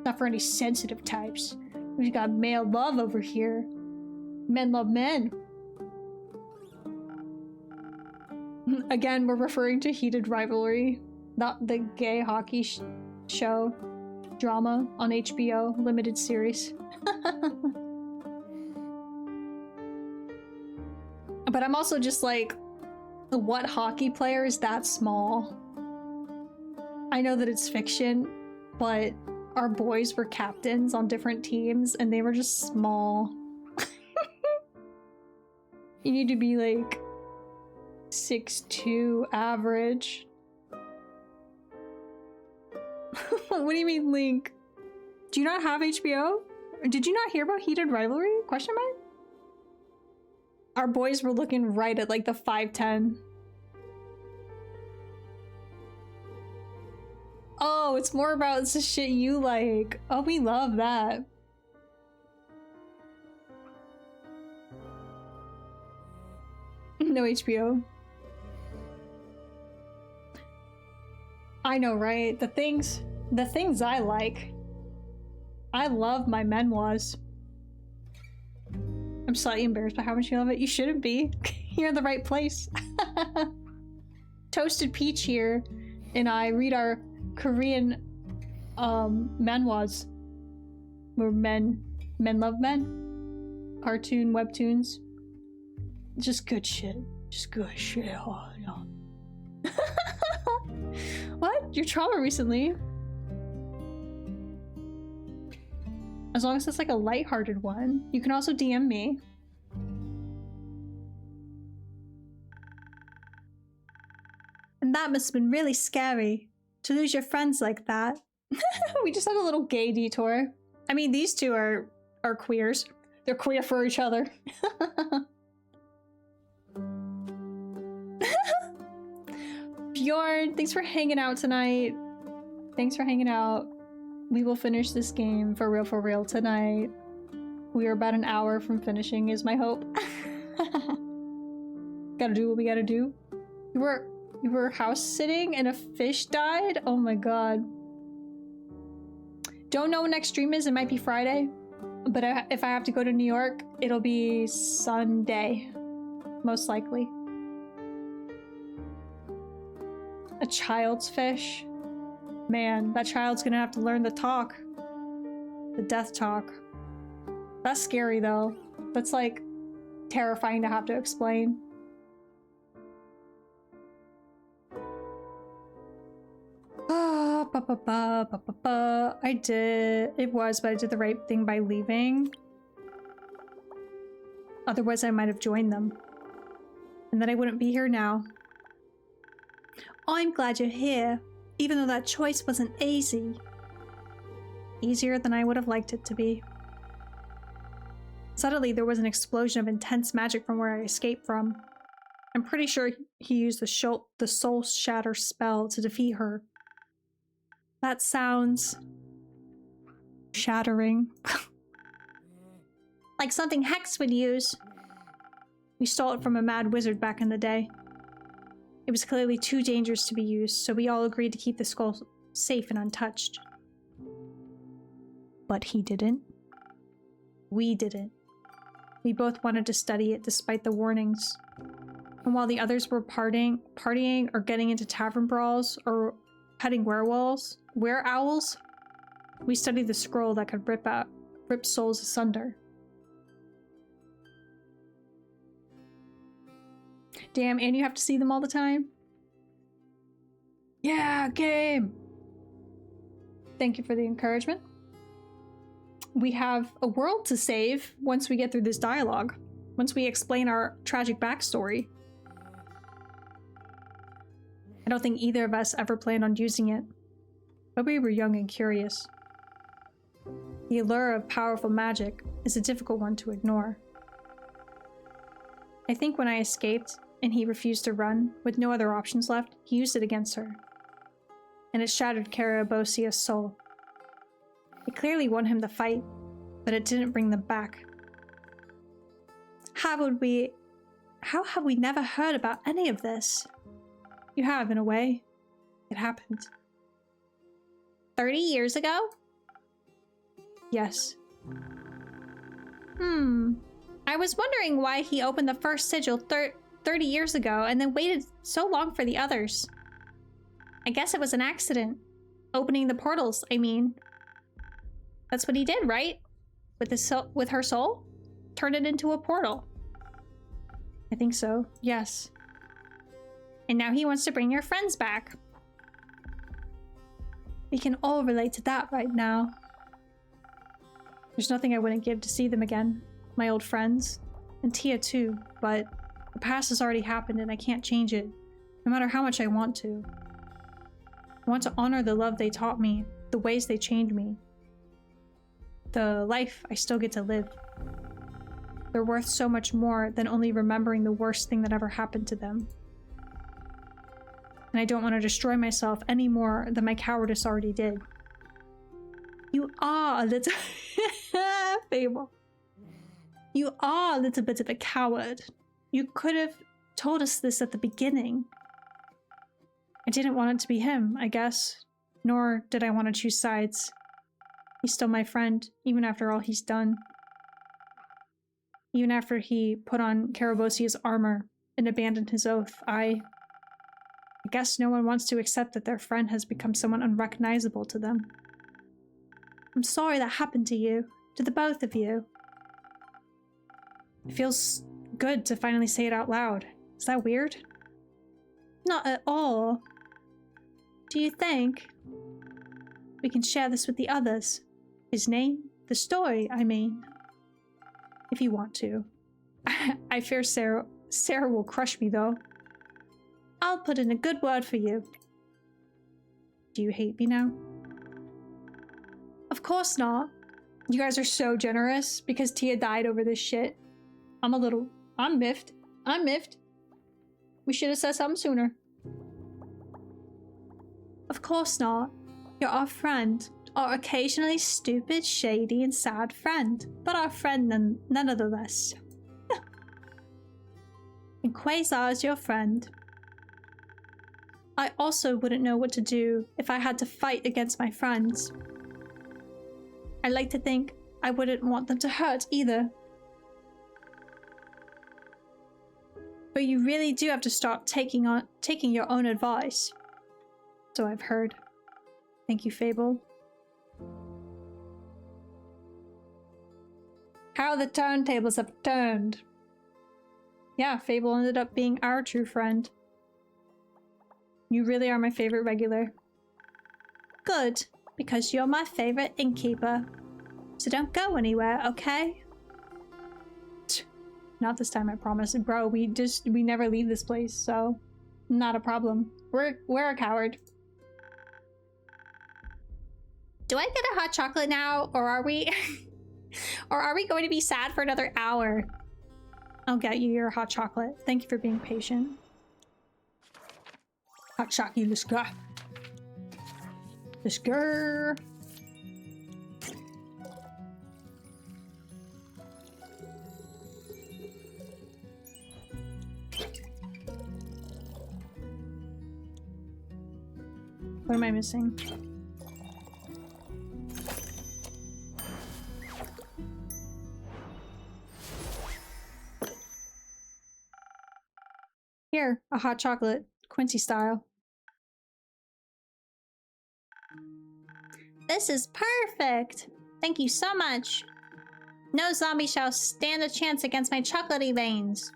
Not for any sensitive types. We've got male love over here. Men love men. Again, we're referring to Heated Rivalry. Not the gay hockey show drama on HBO limited series. But I'm also just like, what hockey player is that small? I know that it's fiction, but our boys were captains on different teams and they were just small. You need to be like 6'2" average. What do you mean, Link? Do you not have HBO? Did you not hear about Heated Rivalry? Question mark? Our boys were looking right at like the 5'10". Oh, it's more about the shit you like. Oh, we love that. No HBO. I know, right? The things I like. I love my memoirs. I'm slightly embarrassed by how much you love it. You shouldn't be. You're in the right place. Toasted Peach here, and I read our Korean memoirs. Where men love men. Cartoon webtoons. Just good shit. Just good shit. Oh, no. What? Your trauma recently? As long as it's like a lighthearted one. You can also DM me. And that must have been really scary to lose your friends like that. We just had a little gay detour. I mean, these two are queers. They're queer for each other. Bjorn, thanks for hanging out tonight. Thanks for hanging out. We will finish this game for real tonight. We are about an hour from finishing is my hope. Gotta do what we gotta do. You were house sitting and a fish died? Oh my god. Don't know when next stream is. It might be Friday. But if I have to go to New York, it'll be Sunday. Most likely. A child's fish? Man, that child's gonna have to learn the talk. The death talk. That's scary though. That's like terrifying to have to explain. I did. It was, but I did the right thing by leaving. Otherwise, I might have joined them. And then I wouldn't be here now. I'm glad you're here, even though that choice wasn't easy. Easier than I would have liked it to be. Suddenly, there was an explosion of intense magic from where I escaped from. I'm pretty sure he used the Soul Shatter spell to defeat her. That sounds... shattering. Like something Hex would use. We stole it from a mad wizard back in the day. It was clearly too dangerous to be used, so we all agreed to keep the skull safe and untouched. But he didn't. We didn't. We both wanted to study it despite the warnings. And while the others were partying or getting into tavern brawls or petting were-owls, we studied the scroll that could rip souls asunder. Damn, and you have to see them all the time? Yeah, game! Thank you for the encouragement. We have a world to save once we get through this dialogue. Once we explain our tragic backstory. I don't think either of us ever planned on using it. But we were young and curious. The allure of powerful magic is a difficult one to ignore. I think when I escaped, and he refused to run, with no other options left, he used it against her. And it shattered Karabosia's soul. It clearly won him the fight, but it didn't bring them back. How have we never heard about any of this? You have, in a way. It happened. 30 years ago? Yes. I was wondering why he opened the first sigil 30 years ago and then waited so long for the others. I guess it was an accident. Opening the portals, I mean. That's what he did, right? With her soul? Turned it into a portal. I think so, yes. And now he wants to bring your friends back. We can all relate to that right now. There's nothing I wouldn't give to see them again. My old friends. And Tia too, but the past has already happened and I can't change it, no matter how much I want to. I want to honor the love they taught me, the ways they changed me, the life I still get to live. They're worth so much more than only remembering the worst thing that ever happened to them. And I don't want to destroy myself any more than my cowardice already did. You are a little... Fable. You are a little bit of a coward. You could have told us this at the beginning. I didn't want it to be him, I guess. Nor did I want to choose sides. He's still my friend, even after all he's done. Even after he put on Karabosia's armor and abandoned his oath, I guess no one wants to accept that their friend has become someone unrecognizable to them. I'm sorry that happened to you, to the both of you. It feels good to finally say it out loud. Is that weird? Not at all. Do you think we can share this with the others? His name? The story, I mean. If you want to. I fear Sarah will crush me, though. I'll put in a good word for you. Do you hate me now? Of course not. You guys are so generous because Tia died over this shit. I'm miffed. I'm miffed. We should have said something sooner. Of course not. You're our friend. Our occasionally stupid, shady, and sad friend. But our friend nonetheless. And Quasar's your friend. I also wouldn't know what to do if I had to fight against my friends. I like to think I wouldn't want them to hurt either. But you really do have to start taking your own advice. So I've heard. Thank you, Fable. How the turntables have turned. Yeah, Fable ended up being our true friend. You really are my favorite regular. Good, because you're my favorite innkeeper. So don't go anywhere, okay? Not this time, I promise. Bro, we never leave this place, so not a problem. We're a coward. Do I get a hot chocolate now, or are we or are we going to be sad for another hour? I'll get you your hot chocolate. Thank you for being patient. Hot chocolate, let's go. Let's go. What am I missing? Here, a hot chocolate, Quincy style. This is perfect! Thank you so much. No zombie shall stand a chance against my chocolatey veins.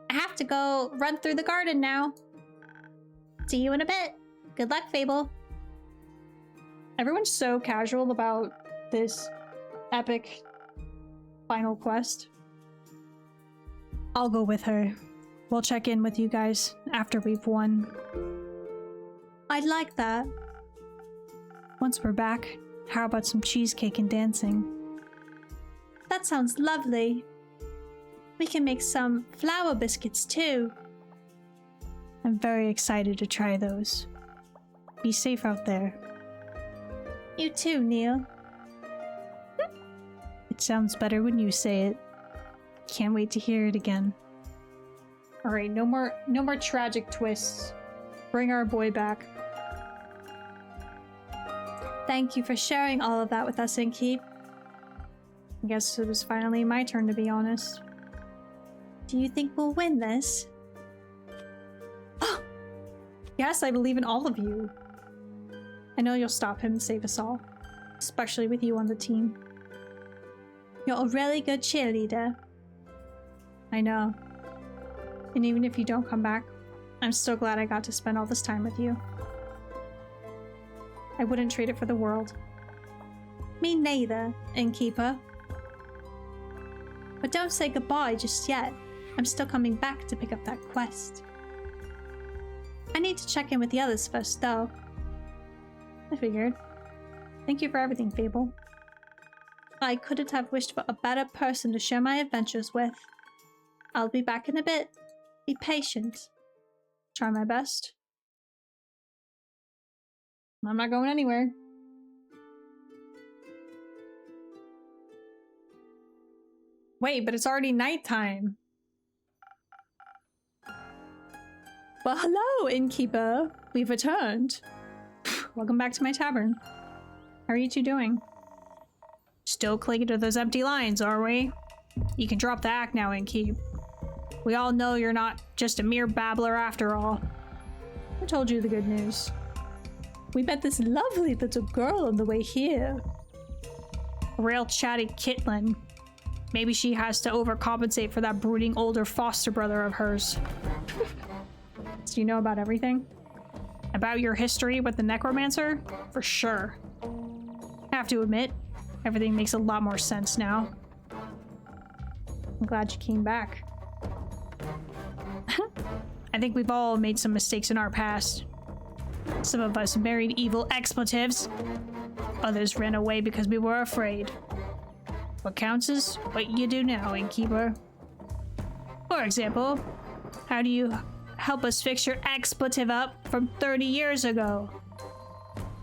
I have to go run through the garden now. See you in a bit. Good luck, Fable. Everyone's so casual about this epic final quest. I'll go with her. We'll check in with you guys after we've won. I'd like that. Once we're back, how about some cheesecake and dancing? That sounds lovely. We can make some flour biscuits too. I'm very excited to try those. Be safe out there. You too, Neil. It sounds better when you say it. Can't wait to hear it again. Alright, no more tragic twists. Bring our boy back. Thank you for sharing all of that with us, Inkeep. I guess it was finally my turn to be honest. Do you think we'll win this? Yes, I believe in all of you. I know you'll stop him and save us all. Especially with you on the team. You're a really good cheerleader. I know. And even if you don't come back, I'm still glad I got to spend all this time with you. I wouldn't trade it for the world. Me neither, Innkeeper. But don't say goodbye just yet. I'm still coming back to pick up that quest. I need to check in with the others first, though. I figured. Thank you for everything, Fable. I couldn't have wished for a better person to share my adventures with. I'll be back in a bit. Be patient. Try my best. I'm not going anywhere. Wait, but it's already nighttime. Well, hello, Innkeeper. We've returned. Welcome back to my tavern. How are you two doing? Still clinging to those empty lines, are we? You can drop the act now, Innkeep. We all know you're not just a mere babbler after all. I told you the good news. We met this lovely little girl on the way here. A real chatty kitlin. Maybe she has to overcompensate for that brooding older foster brother of hers. So you know about everything? About your history with the necromancer? For sure. I have to admit, everything makes a lot more sense now. I'm glad you came back. I think we've all made some mistakes in our past. Some of us married evil expletives. Others ran away because we were afraid. What counts is what you do now, Innkeeper. For example, how do you help us fix your expletive up from 30 years ago?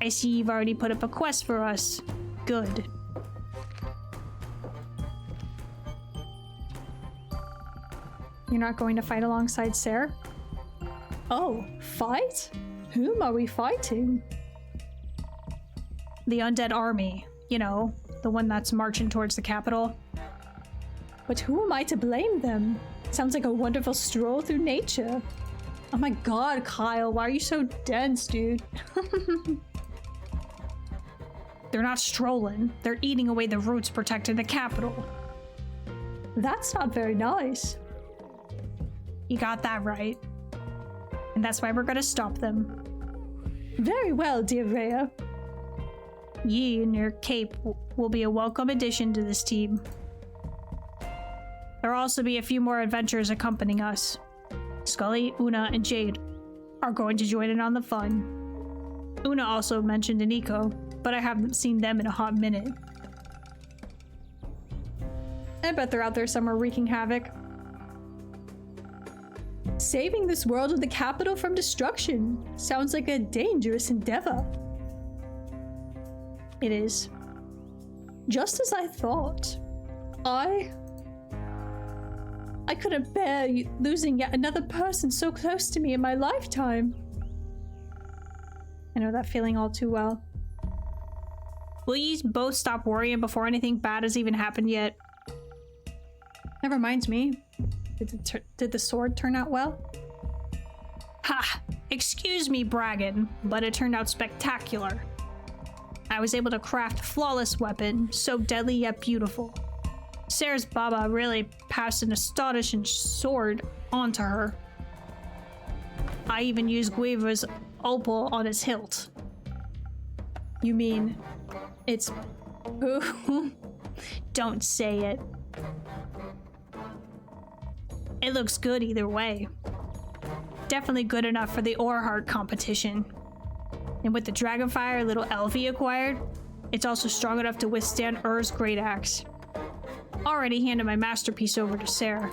I see you've already put up a quest for us. Good. You're not going to fight alongside Sarah? Oh, fight? Whom are we fighting? The undead army. You know, the one that's marching towards the capital. But who am I to blame them? Sounds like a wonderful stroll through nature. Oh my god, Kyle, why are you so dense, dude? They're not strolling. They're eating away the roots protecting the capital. That's not very nice. You got that right. And that's why we're gonna stop them. Very well, dear Rhea. You and your cape will be a welcome addition to this team. There'll also be a few more adventurers accompanying us. Scully, Una, and Jade are going to join in on the fun. Una also mentioned Nico, but I haven't seen them in a hot minute. I bet they're out there somewhere wreaking havoc. Saving this world of the capital from destruction sounds like a dangerous endeavor. It is. Just as I thought. I couldn't bear losing yet another person so close to me in my lifetime. I know that feeling all too well. Will you both stop worrying before anything bad has even happened yet? That reminds me. Did the sword turn out well? Ha! Excuse me bragging, but it turned out spectacular. I was able to craft a flawless weapon, so deadly yet beautiful. Sarah's Baba really passed an astonishing sword onto her. I even used Gueva's opal on its hilt. You mean it's poo? Don't say it. It looks good either way. Definitely good enough for the Oreheart competition. And with the Dragonfire little Elfie acquired, it's also strong enough to withstand Ur's Great Axe. Already handed my masterpiece over to Sarah.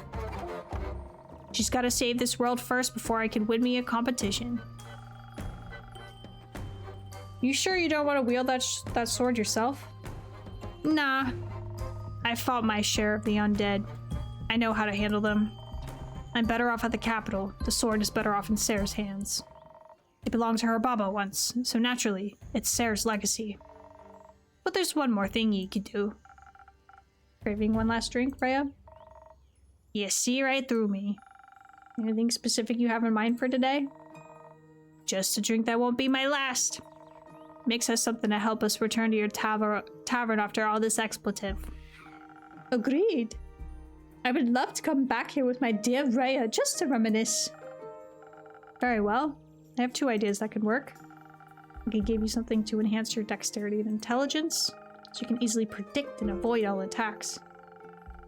She's gotta save this world first before I can win me a competition. You sure you don't want to wield that sword yourself? Nah. I fought my share of the undead. I know how to handle them. I'm better off at the capital. The sword is better off in Sarah's hands. It belonged to her Baba once, so naturally, it's Sarah's legacy. But there's one more thing you could do. Craving one last drink, Rhea? You see right through me. Anything specific you have in mind for today? Just a drink that won't be my last. Mix us something to help us return to your tavern after all this expletive. Agreed. I would love to come back here with my dear Rhea just to reminisce. Very well. I have two ideas that could work. I could give you something to enhance your dexterity and intelligence, so you can easily predict and avoid all attacks.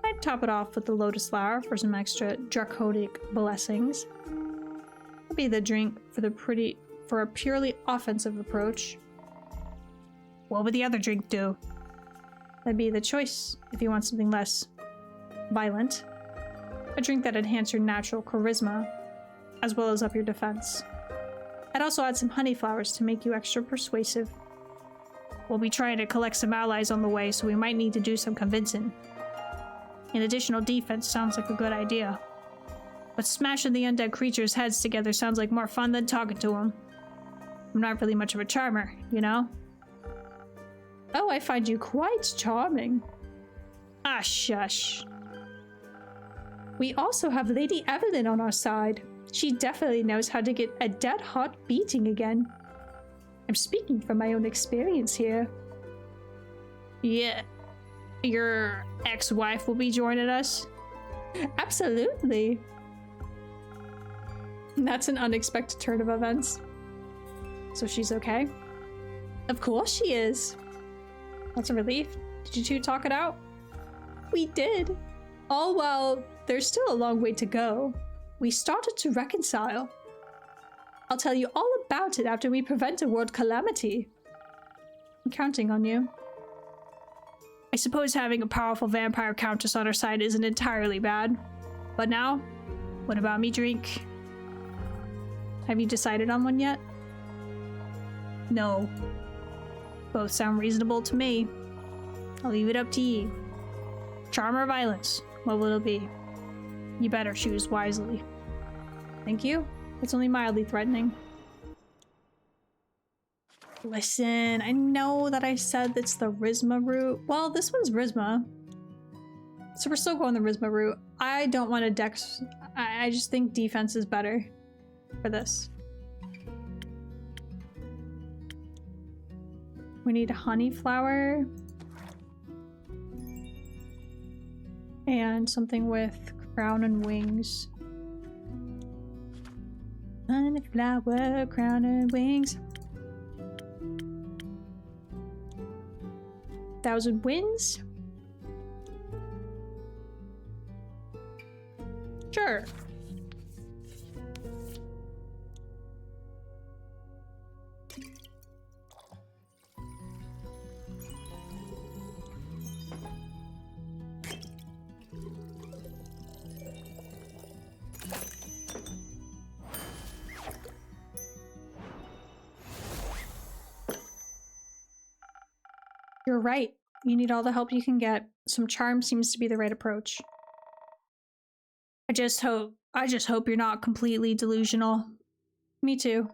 I'd top it off with the Lotus Flower for some extra draconic blessings. That'd be the drink for a purely offensive approach. What would the other drink do? That'd be the choice if you want something less violent. A drink that enhances your natural charisma, as well as up your defense. I'd also add some honey flowers to make you extra persuasive. We'll be trying to collect some allies on the way, so we might need to do some convincing. An additional defense sounds like a good idea. But smashing the undead creatures' heads together sounds like more fun than talking to them. I'm not really much of a charmer, you know? Oh, I find you quite charming. Ah, shush. We also have Lady Evelyn on our side. She definitely knows how to get a dead heart beating again. I'm speaking from my own experience here. Yeah. Your ex-wife will be joining us? Absolutely. That's an unexpected turn of events. So she's okay? Of course she is. That's a relief. Did you two talk it out? We did. All while there's still a long way to go. We started to reconcile. I'll tell you all about it after we prevent a world calamity. I'm counting on you. I suppose having a powerful vampire countess on our side isn't entirely bad. But now, what about me drink? Have you decided on one yet? No. Both sound reasonable to me. I'll leave it up to you. Charm or violence? What will it be? You better choose wisely. Thank you. It's only mildly threatening. Listen, I know that I said it's the Rizma route. Well, this one's Rizma. So we're still going the Rizma route. I don't want to dex. I just think defense is better for this. We need a honey flower. And something with crown and wings. Honey flower, crown and wings. 1,000 wins. Sure. You're right. You need all the help you can get. Some charm seems to be the right approach. I just hope you're not completely delusional. Me too.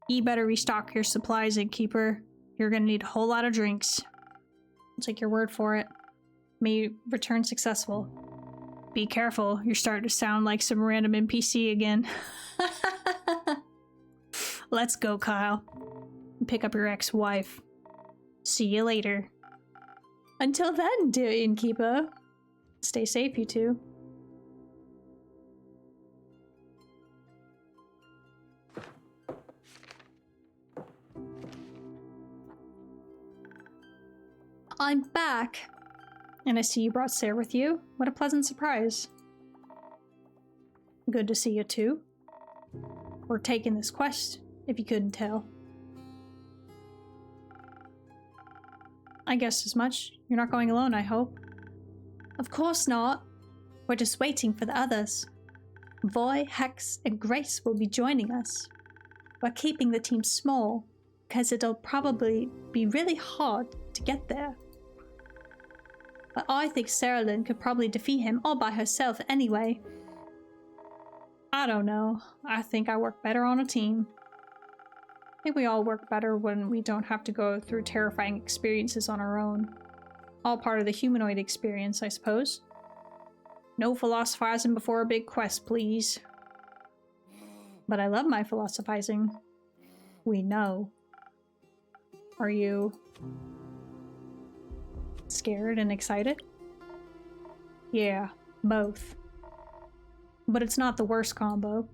You better restock your supplies, Innkeeper. You're gonna need a whole lot of drinks. I'll take your word for it. May you return successful. Be careful, you're starting to sound like some random NPC again. Let's go, Kyle. Pick up your ex-wife. See you later. Until then, dear innkeeper. Stay safe, you two. I'm back. And I see you brought Sarah with you. What a pleasant surprise. Good to see you too. We're taking this quest, if you couldn't tell. I guessed as much. You're not going alone, I hope. Of course not. We're just waiting for the others. Voy, Hex, and Grace will be joining us. We're keeping the team small, because it'll probably be really hard to get there. But I think Sarah Lynn could probably defeat him all by herself anyway. I don't know. I think I work better on a team. I think we all work better when we don't have to go through terrifying experiences on our own. All part of the humanoid experience, I suppose. No philosophizing before a big quest, please. But I love my philosophizing. We know. Are you scared and excited? Yeah, both. But it's not the worst combo.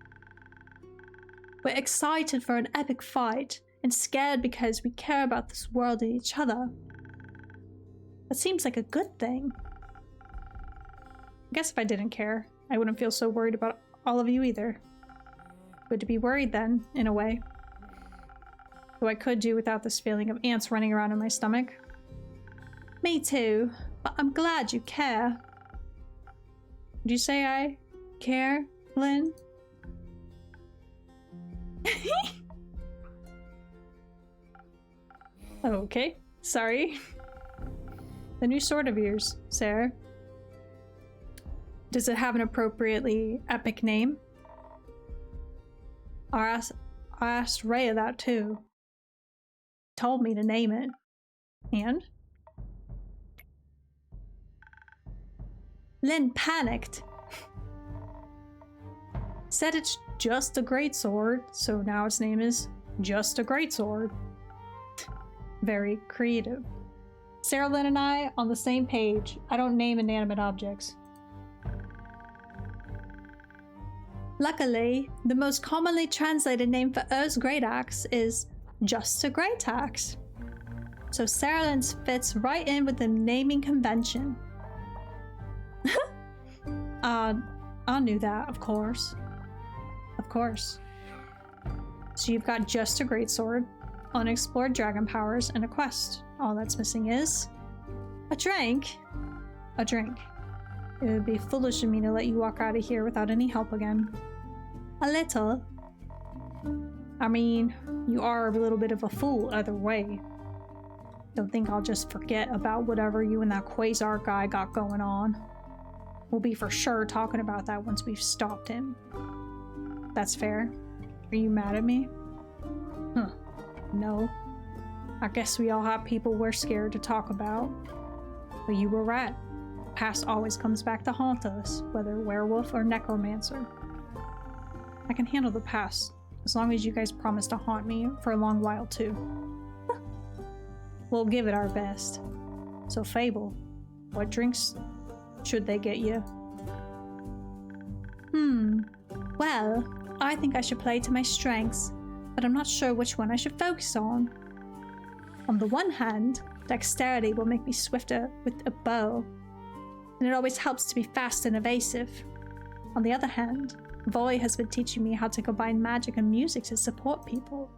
We're excited for an epic fight, and scared because we care about this world and each other. That seems like a good thing. I guess if I didn't care, I wouldn't feel so worried about all of you either. Good to be worried then, in a way. Though I could do without this feeling of ants running around in my stomach. Me too, but I'm glad you care. Did you say I care, Lynn? Okay, sorry. The new sword of yours, Sarah. Does it have an appropriately epic name? I asked Rhea that too. Told me to name it. And? Lynn panicked. Said it's just a greatsword, so now its name is Just a Greatsword. Very creative. Sarah Lynn and I on the same page. I don't name inanimate objects. Luckily, the most commonly translated name for Ur's Great Axe is Just a Great Axe. So Sarah Lynn's fits right in with the naming convention. I knew that, of course. Of course. So you've got Just a Greatsword, unexplored dragon powers, and a quest. All that's missing is a drink. A drink. It would be foolish of me to let you walk out of here without any help again. A little. I mean, you are a little bit of a fool either way. Don't think I'll just forget about whatever you and that Quasar guy got going on. We'll be for sure talking about that once we've stopped him. That's fair. Are you mad at me? Huh. No. I guess we all have people we're scared to talk about. But you were right. The past always comes back to haunt us, whether werewolf or necromancer. I can handle the past, as long as you guys promise to haunt me for a long while too. We'll give it our best. So Fable, what drinks should they get you? Well, I think I should play to my strengths, but I'm not sure which one I should focus on. On the one hand, dexterity will make me swifter with a bow, and it always helps to be fast and evasive. On the other hand, Voy has been teaching me how to combine magic and music to support people.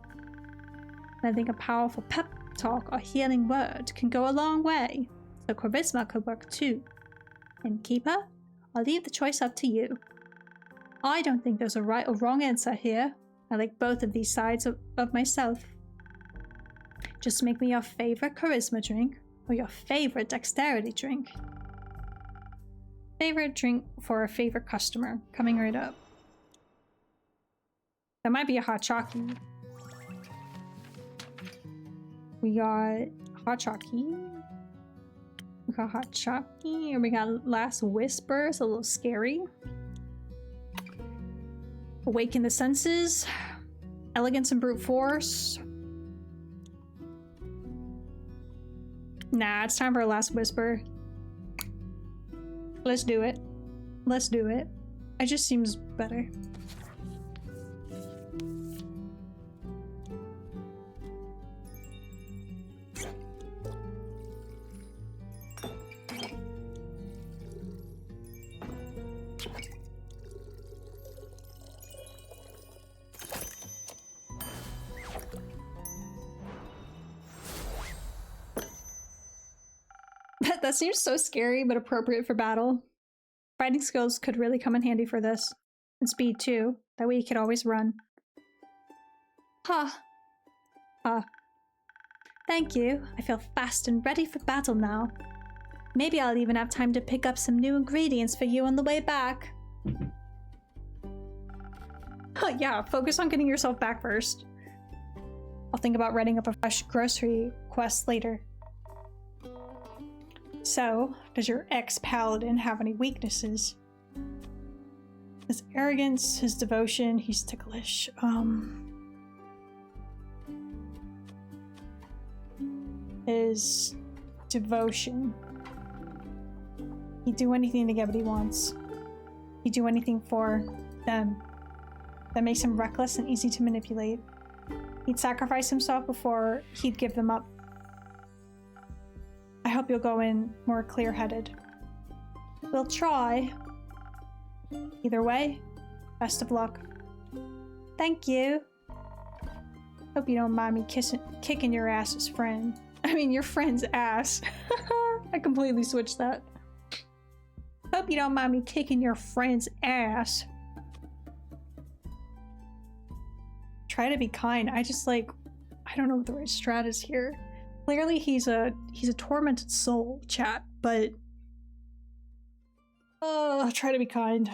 And I think a powerful pep talk or healing word can go a long way, so charisma could work too. Innkeeper, I'll leave the choice up to you. I don't think there's a right or wrong answer here. I like both of these sides of myself. Just make me your favorite charisma drink or your favorite dexterity drink. Favorite drink for a favorite customer, coming right up. That might be a hot chocolate. We got hot chocolate. We got hot chocolate, and we got last whispers, a little scary. Awaken the senses. Elegance and brute force. Nah, it's time for a last whisper. Let's do it. Let's do it. It just seems better. That seems so scary, but appropriate for battle. Fighting skills could really come in handy for this. And speed too. That way you could always run. Thank you. I feel fast and ready for battle now. Maybe I'll even have time to pick up some new ingredients for you on the way back. Yeah, focus on getting yourself back first. I'll think about writing up a fresh grocery quest later. So, does your ex-paladin have any weaknesses? His arrogance, his devotion, he's ticklish. His devotion. He'd do anything to get what he wants. He'd do anything for them. That makes him reckless and easy to manipulate. He'd sacrifice himself before he'd give them up. I hope you'll go in more clear-headed. We'll try. Either way, best of luck. Thank you. Hope you don't mind me kicking your ass's friend. I mean, your friend's ass. I completely switched that. Hope you don't mind me kicking your friend's ass. Try to be kind. I don't know what the right strat is here. Clearly he's a tormented soul, chat, but try to be kind.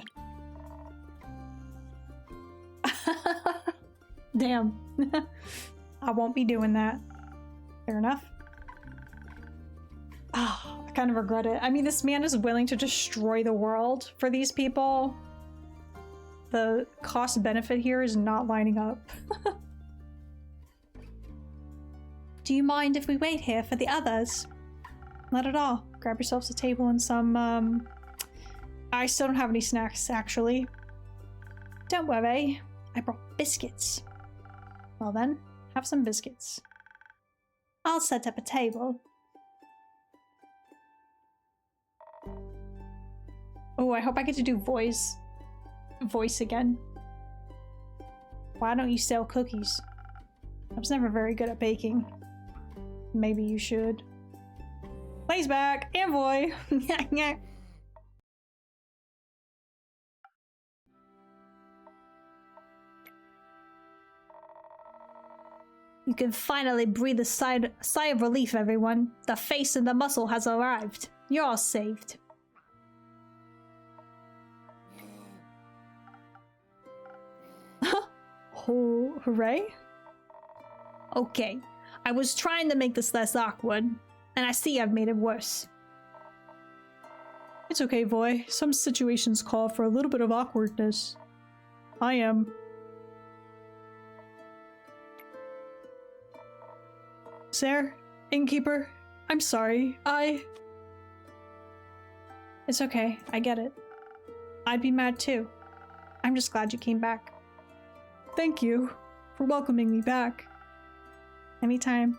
Damn. I won't be doing that. Fair enough. I kind of regret it. I mean, this man is willing to destroy the world for these people. The cost benefit here is not lining up. Do you mind if we wait here for the others? Not at all. Grab yourselves a table and some, I still don't have any snacks, actually. Don't worry. I brought biscuits. Well then, have some biscuits. I'll set up a table. Oh, I hope I get to do voice again. Why don't you sell cookies? I was never very good at baking. Maybe you should. Play's back! And boy! You can finally breathe a sigh of relief, everyone. The face and the muscle has arrived. You're all saved. Hooray? Okay. I was trying to make this less awkward, and I see I've made it worse. It's okay, Voy. Some situations call for a little bit of awkwardness. I am. Sir, innkeeper, I'm sorry. It's okay. I get it. I'd be mad too. I'm just glad you came back. Thank you for welcoming me back. Anytime.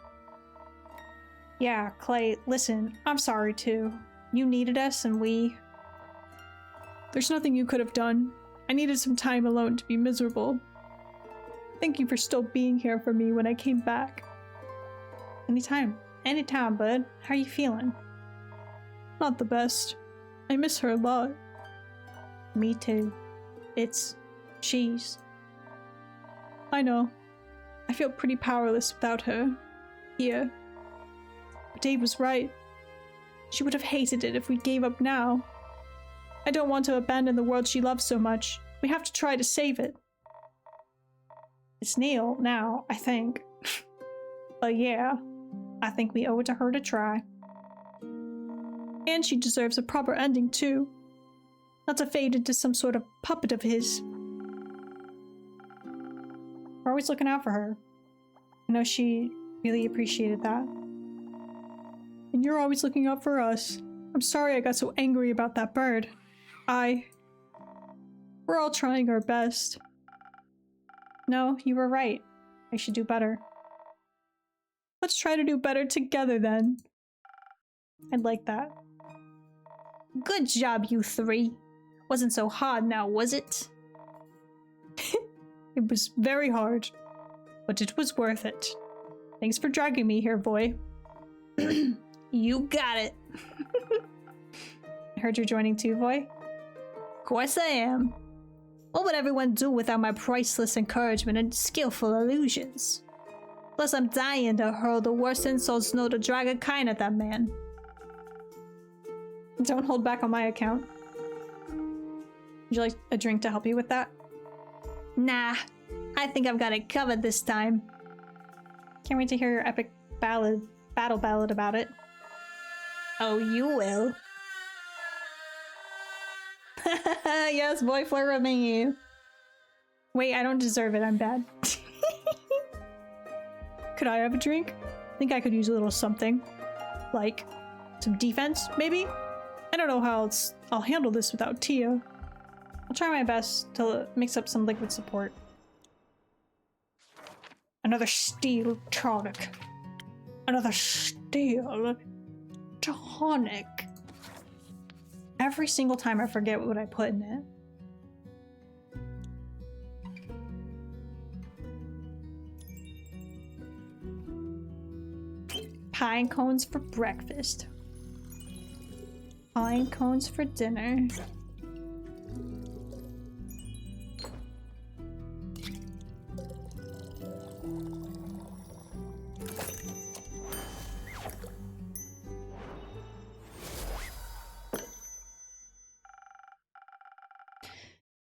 Yeah, Clay, listen, I'm sorry too. You needed us and we There's nothing you could have done. I needed some time alone to be miserable. Thank you for still being here for me when I came back. Anytime, bud. How are you feeling? Not the best. I miss her a lot. Me too. It's cheese. I know. I feel pretty powerless without her. Here. But Dave was right. She would have hated it if we gave up now. I don't want to abandon the world she loves so much. We have to try to save it. It's Neil now, I think. But yeah, I think we owe it to her to try. And she deserves a proper ending too. Not to fade into some sort of puppet of his. We're always looking out for her. I know she really appreciated that. And you're always looking out for us. I'm sorry I got so angry about that bird. We're all trying our best. No, you were right. I should do better. Let's try to do better together then. I'd like that. Good job, you three. Wasn't so hard now, was it? It was very hard, but it was worth it. Thanks for dragging me here, boy. You got it. I heard you're joining too, boy. Of course I am. What would everyone do without my priceless encouragement and skillful illusions? Plus, I'm dying to hurl the worst insults known to dragon kind at that man. Don't hold back on my account. Would you like a drink to help you with that? Nah, I think I've got it covered this time. Can't wait to hear your epic battle ballad about it. Oh, you will. Yes, boy, flirt with me. Wait, I don't deserve it. I'm bad. Could I have a drink? I think I could use a little something. Like some defense, maybe? I don't know how else I'll handle this without Tia. I'll try my best to mix up some liquid support. Another steel tonic. Another steel tonic. Every single time I forget what I put in it. Pine cones for breakfast. Pine cones for dinner.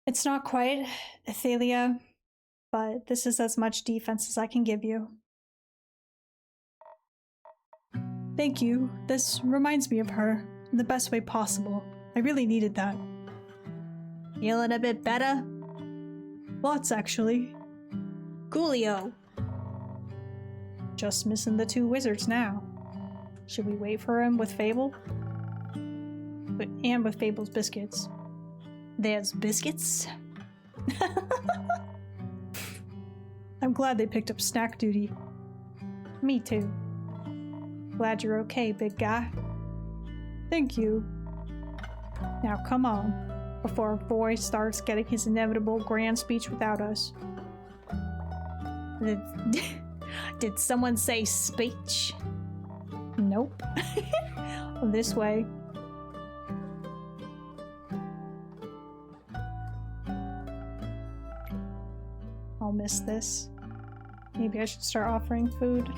It's not quite Athalia, but this is as much defense as I can give you. Thank you. This reminds me of her in the best way possible. I really needed that. Feeling a bit better? Lots, actually. Coolio. Just missing the two wizards now. Should we wait for him with Fable? And with Fable's biscuits. There's biscuits? I'm glad they picked up snack duty. Me too. Glad you're okay, big guy. Thank you. Now come on, before our boy starts getting his inevitable grand speech without us. Did someone say speech? Nope. This way. I'll miss this. Maybe I should start offering food.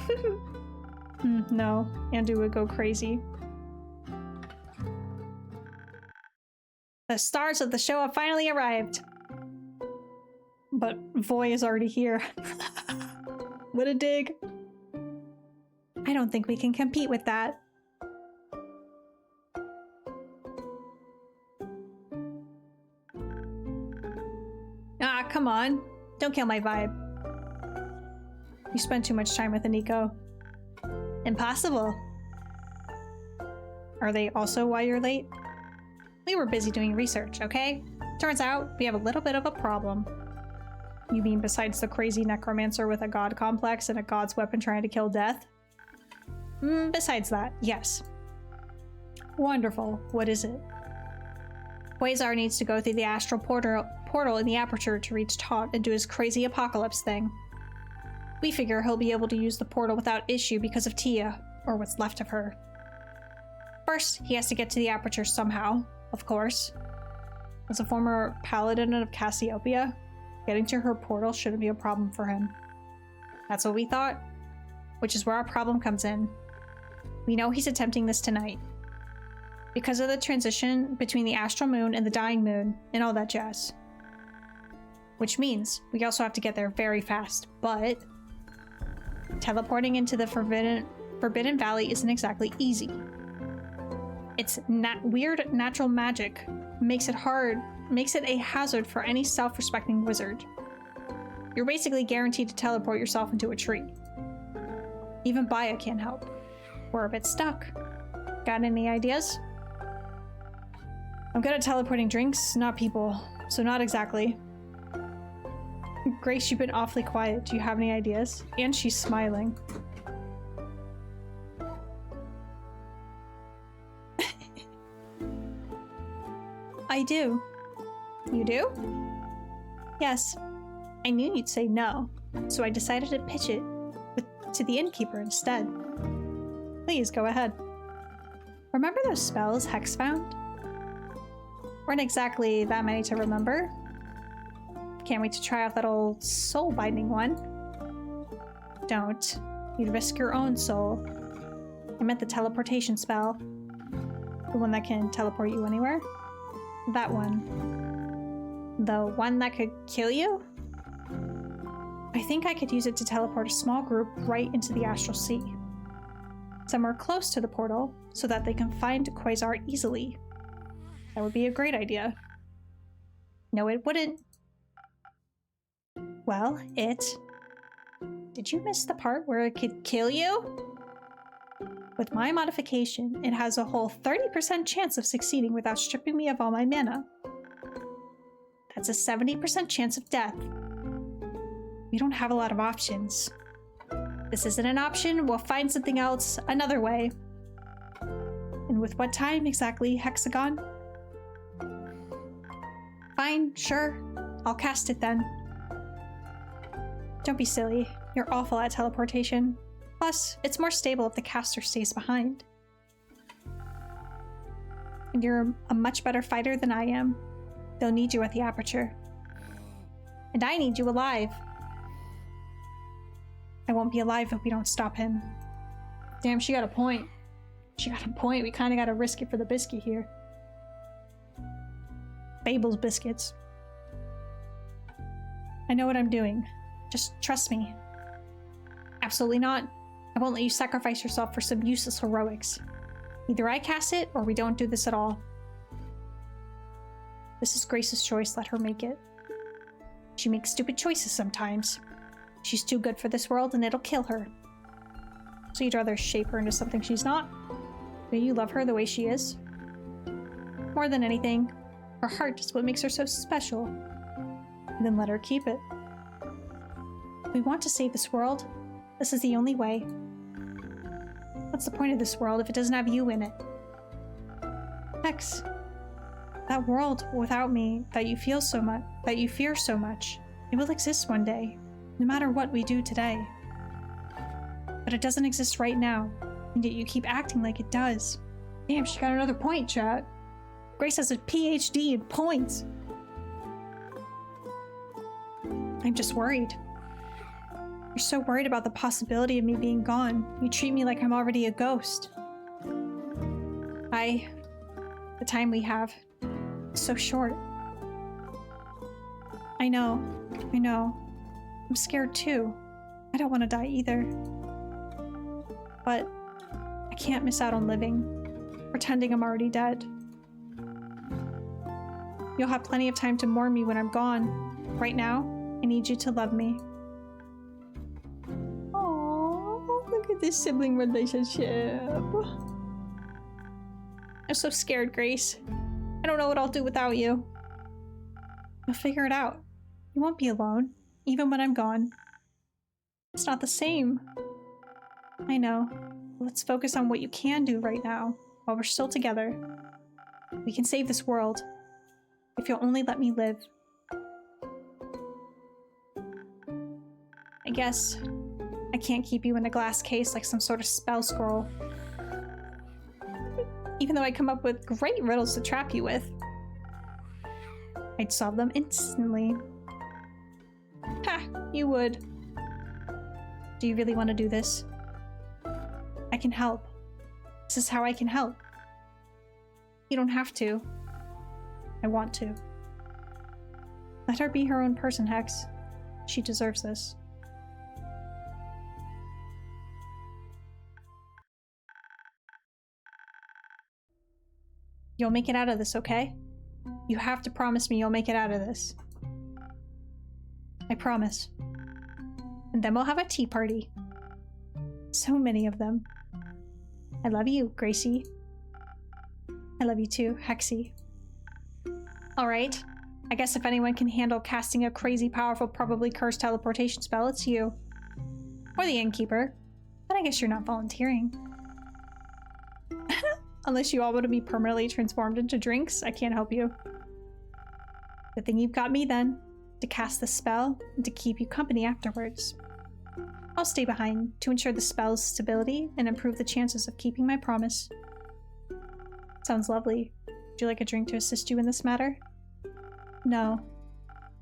No, Andu would go crazy. The stars of the show have finally arrived. But Voy is already here. What a dig. I don't think we can compete with that. Ah, come on. Don't kill my vibe. You spend too much time with Aniko. Impossible. Are they also why you're late? We were busy doing research, okay? Turns out we have a little bit of a problem. You mean besides the crazy necromancer with a god complex and a god's weapon trying to kill death? Besides that, yes. Wonderful. What is it? Quasar needs to go through the astral portal in the aperture to reach Todd and do his crazy apocalypse thing. We figure he'll be able to use the portal without issue because of Tia, or what's left of her. First, he has to get to the aperture somehow, of course. As a former paladin of Cassiopeia, getting to her portal shouldn't be a problem for him. That's what we thought, which is where our problem comes in. We know he's attempting this tonight. Because of the transition between the astral moon and the dying moon and all that jazz. Which means we also have to get there very fast, but teleporting into the Forbidden Valley isn't exactly easy. Its weird natural magic makes it a hazard for any self-respecting wizard. You're basically guaranteed to teleport yourself into a tree. Even Baya can't help. We're a bit stuck. Got any ideas? I'm good at teleporting drinks, not people, so not exactly. Grace, you've been awfully quiet. Do you have any ideas? And she's smiling. I do. You do? Yes. I knew you'd say no, so I decided to pitch it to the innkeeper instead. Please, go ahead. Remember those spells Hex found? Weren't exactly that many to remember. Can't wait to try out that old soul-binding one. Don't. You'd risk your own soul. I meant the teleportation spell. The one that can teleport you anywhere. That one. The one that could kill you? I think I could use it to teleport a small group right into the Astral Sea. Somewhere close to the portal, so that they can find Quasar easily. That would be a great idea. No, it wouldn't. Well, Did you miss the part where it could kill you? With my modification, it has a whole 30% chance of succeeding without stripping me of all my mana. That's a 70% chance of death. We don't have a lot of options. This isn't an option, we'll find something else, another way. And with what time exactly, Hexagon? Fine, sure. I'll cast it then. Don't be silly. You're awful at teleportation. Plus, it's more stable if the caster stays behind. And you're a much better fighter than I am. They'll need you at the aperture. And I need you alive. I won't be alive if we don't stop him. Damn, she got a point. She got a point. We kind of got to risk it for the biscuit here. Babel's biscuits. I know what I'm doing. Just trust me. Absolutely not. I won't let you sacrifice yourself for some useless heroics. Either I cast it, or we don't do this at all. This is Grace's choice. Let her make it. She makes stupid choices sometimes. She's too good for this world, and it'll kill her. So you'd rather shape her into something she's not? Don't you love her the way she is? More than anything, her heart is what makes her so special. Then let her keep it. If we want to save this world, this is the only way. What's the point of this world if it doesn't have you in it? Hex, that world without me that you feel so much, that you fear so much, it will exist one day, no matter what we do today. But it doesn't exist right now, and yet you keep acting like it does. Damn, she got another point, chat. Grace has a PhD in points. I'm just worried. You're so worried about the possibility of me being gone. You treat me like I'm already a ghost. The time we have, is so short. I know. I'm scared too. I don't want to die either. But I can't miss out on living, pretending I'm already dead. You'll have plenty of time to mourn me when I'm gone. Right now, I need you to love me. Aww, look at this sibling relationship. I'm so scared, Grace. I don't know what I'll do without you. You'll figure it out. You won't be alone, even when I'm gone. It's not the same. I know. Let's focus on what you can do right now, while we're still together. We can save this world. If you'll only let me live. I guess I can't keep you in a glass case like some sort of spell scroll. Even though I come up with great riddles to trap you with. I'd solve them instantly. Ha! You would. Do you really want to do this? I can help. This is how I can help. You don't have to. I want to. Let her be her own person, Hex. She deserves this. You'll make it out of this, okay? You have to promise me you'll make it out of this. I promise. And then we'll have a tea party. So many of them. I love you, Gracie. I love you too, Hexy. Alright. I guess if anyone can handle casting a crazy powerful, probably cursed teleportation spell, it's you. Or the innkeeper. But I guess you're not volunteering. Unless you all want to be permanently transformed into drinks, I can't help you. Good thing you've got me then, to cast the spell and to keep you company afterwards. I'll stay behind to ensure the spell's stability and improve the chances of keeping my promise. Sounds lovely. Would you like a drink to assist you in this matter? No.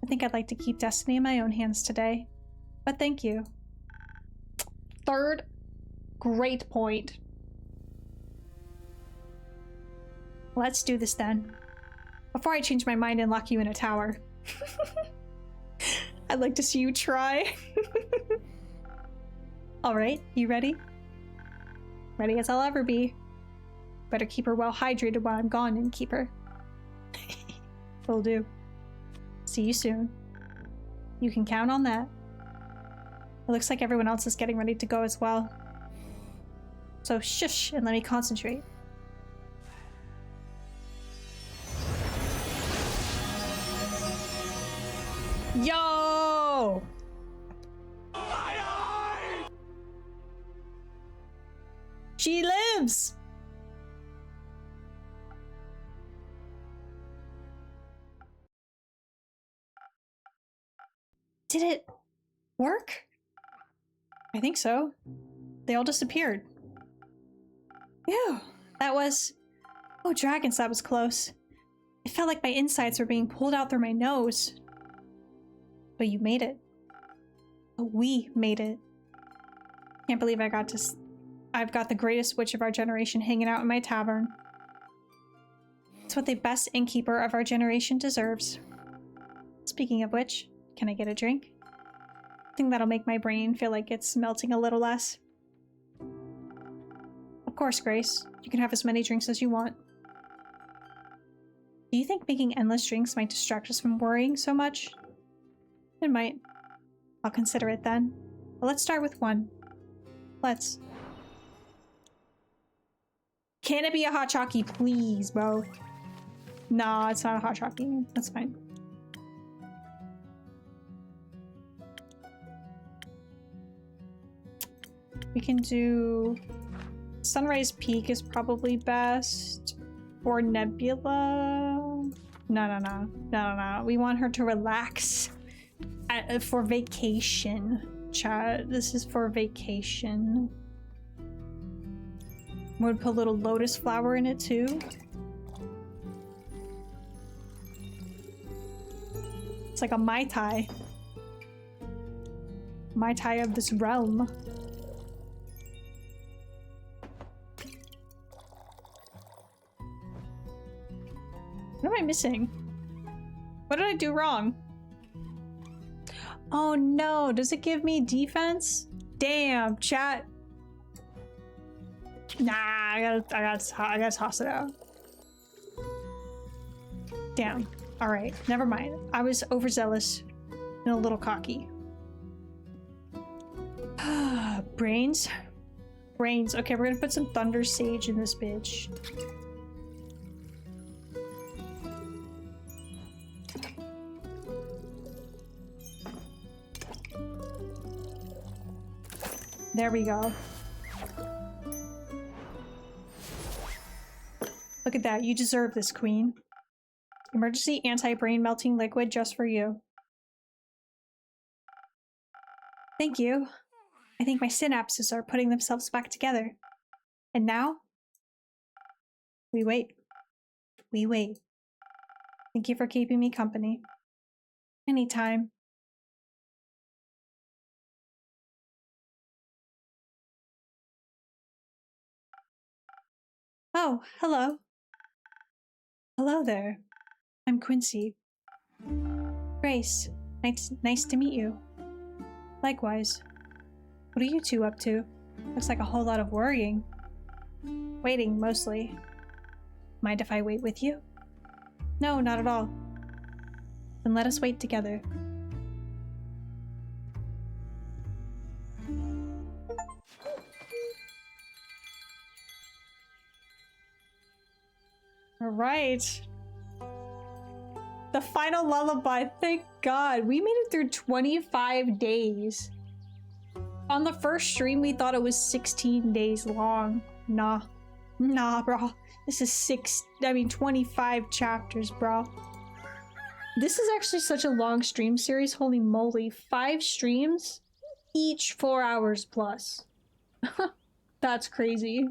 I think I'd like to keep destiny in my own hands today. But thank you. Third, great point. Let's do this then. Before I change my mind and lock you in a tower. I'd like to see you try. Alright, you ready? Ready as I'll ever be. Better keep her well hydrated while I'm gone, innkeeper. Will do. See you soon. You can count on that. It looks like everyone else is getting ready to go as well. So shush and let me concentrate. Yo! She lives! Did it work? I think so. They all disappeared. Ew, that was... Oh, dragons, that was close. It felt like my insides were being pulled out through my nose. But you made it. But we made it. Can't believe I've got the greatest witch of our generation hanging out in my tavern. It's what the best innkeeper of our generation deserves. Speaking of which, can I get a drink? I think that'll make my brain feel like it's melting a little less. Of course, Grace. You can have as many drinks as you want. Do you think making endless drinks might distract us from worrying so much? It might. I'll consider it then. But let's start with one. Let's. Can it be a hot chockey, please, bro? Nah, it's not a hot chockey. That's fine. We can do... Sunrise Peak is probably best. Or Nebula. No. We want her to relax. For vacation. Chat. This is for vacation. Would put a little lotus flower in it too. It's like a Mai Tai. Mai Tai of this realm. What am I missing? What did I do wrong? Oh no, does it give me defense? Damn, chat. Nah, I gotta toss it out. Damn. Alright, never mind. I was overzealous and a little cocky. Brains? Brains. Okay, we're gonna put some Thunder Sage in this bitch. There we go. Look at that. You deserve this, queen. Emergency anti-brain melting liquid just for you. Thank you. I think my synapses are putting themselves back together. And now? We wait. We wait. Thank you for keeping me company. Anytime. Oh, hello. Hello there. I'm Quincy. Grace, nice to meet you. Likewise. What are you two up to? Looks like a whole lot of worrying. Waiting, mostly. Mind if I wait with you? No, not at all. Then let us wait together. Alright. The final lullaby, thank God. We made it through 25 days. On the first stream, we thought it was 16 days long. Nah, bro. This is 25 chapters, bro. This is actually such a long stream series. Holy moly. 5 streams, each 4 hours plus. That's crazy.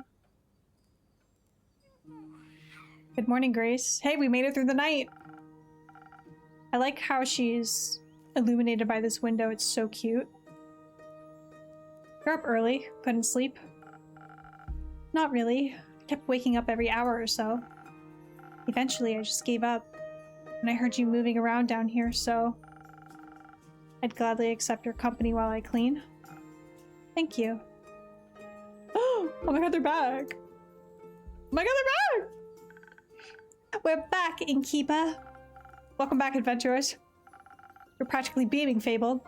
Good morning, Grace. Hey, we made it through the night. I like how she's illuminated by this window. It's so cute. You're up early. Couldn't sleep? Not really. I kept waking up every hour or so. Eventually, I just gave up. And I heard you moving around down here, so I'd gladly accept your company while I clean. Thank you. Oh my god, they're back! Oh my god, they're back! We're back, Innkeeper. Welcome back, adventurers. You're practically beaming, Fable.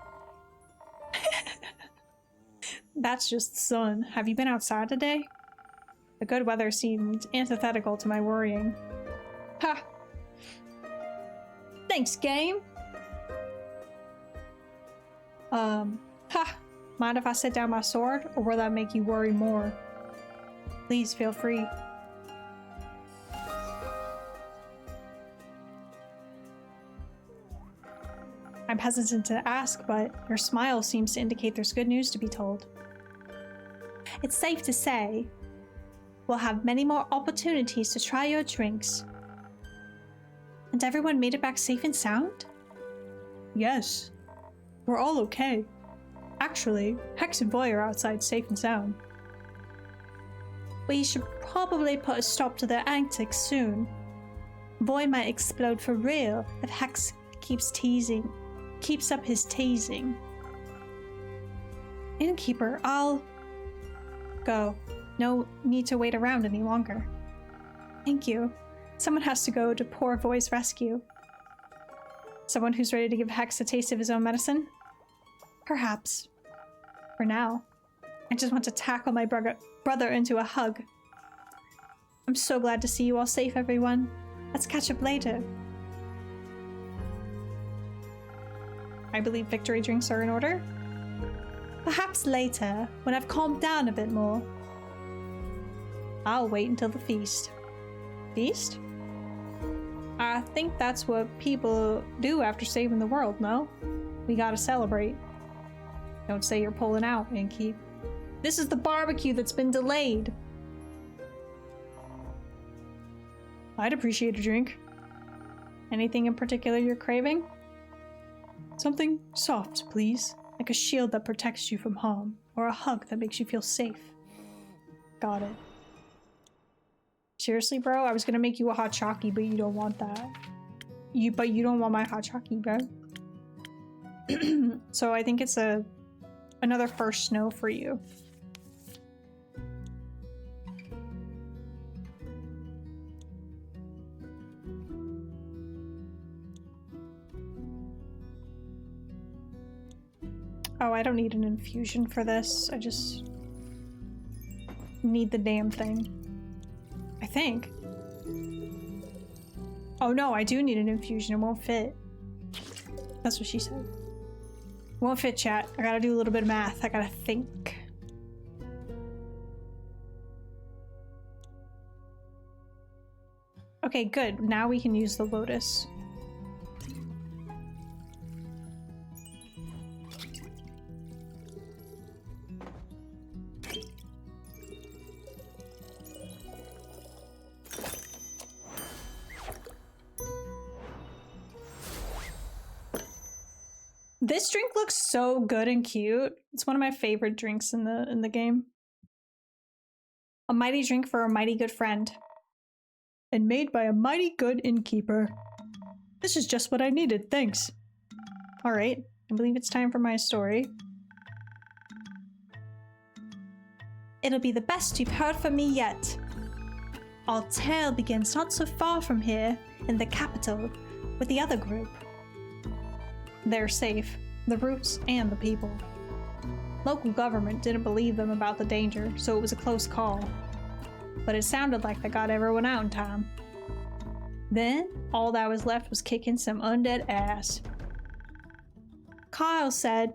That's just the sun. Have you been outside today? The good weather seemed antithetical to my worrying. Ha! Thanks, game! Ha! Mind if I set down my sword, or will that make you worry more? Please feel free. I'm hesitant to ask, but your smile seems to indicate there's good news to be told. It's safe to say we'll have many more opportunities to try your drinks. And everyone made it back safe and sound? Yes. We're all okay. Actually, Hex and Boy are outside safe and sound. We should probably put a stop to their antics soon. Boy might explode for real if Hex keeps up his teasing. Innkeeper, I'll go. No need to wait around any longer. Thank you. Someone has to go to Poor Boy's rescue. Someone who's ready to give Hex a taste of his own medicine? Perhaps. For now, I just want to tackle my brother into a hug. I'm so glad to see you all safe, everyone. Let's catch up later. I believe victory drinks are in order. Perhaps later, when I've calmed down a bit more. I'll wait until the feast. Feast? I think that's what people do after saving the world, no? We gotta celebrate. Don't say you're pulling out, Inky. This is the barbecue that's been delayed. I'd appreciate a drink. Anything in particular you're craving? Something soft, please. Like a shield that protects you from harm, or a hug that makes you feel safe. Got it. Seriously, bro? I was gonna make you a hot chockey, but you don't want that. But you don't want my hot chockey, bro. So I think it's another first snow for you. Oh, I don't need an infusion for this. I just need the damn thing. I think. Oh no, I do need an infusion. It won't fit. That's what she said. Won't fit, chat. I gotta do a little bit of math. I gotta think. Okay, good. Now we can use the lotus. This drink looks so good and cute. It's one of my favorite drinks in the game. A mighty drink for a mighty good friend. And made by a mighty good innkeeper. This is just what I needed, thanks. Alright, I believe it's time for my story. It'll be the best you've heard from me yet. Our tale begins not so far from here, in the capital, with the other group. They're safe, the roots and the people. Local government didn't believe them about the danger, so it was a close call. But it sounded like they got everyone out in time. Then, all that was left was kicking some undead ass. Kyle said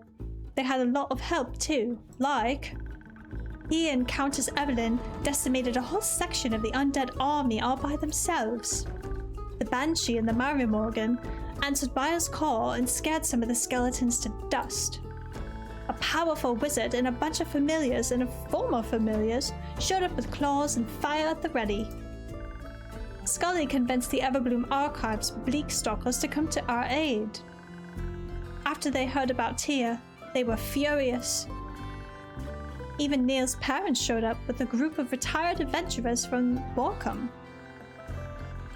they had a lot of help too, like... He and Countess Evelyn decimated a whole section of the undead army all by themselves. The Banshee and the Mary Morgan answered Baya's call and scared some of the skeletons to dust. A powerful wizard and a bunch of familiars and former familiars showed up with claws and fire at the ready. Scully convinced the Everbloom Archives bleak stalkers to come to our aid. After they heard about Tia, they were furious. Even Neil's parents showed up with a group of retired adventurers from Borcom.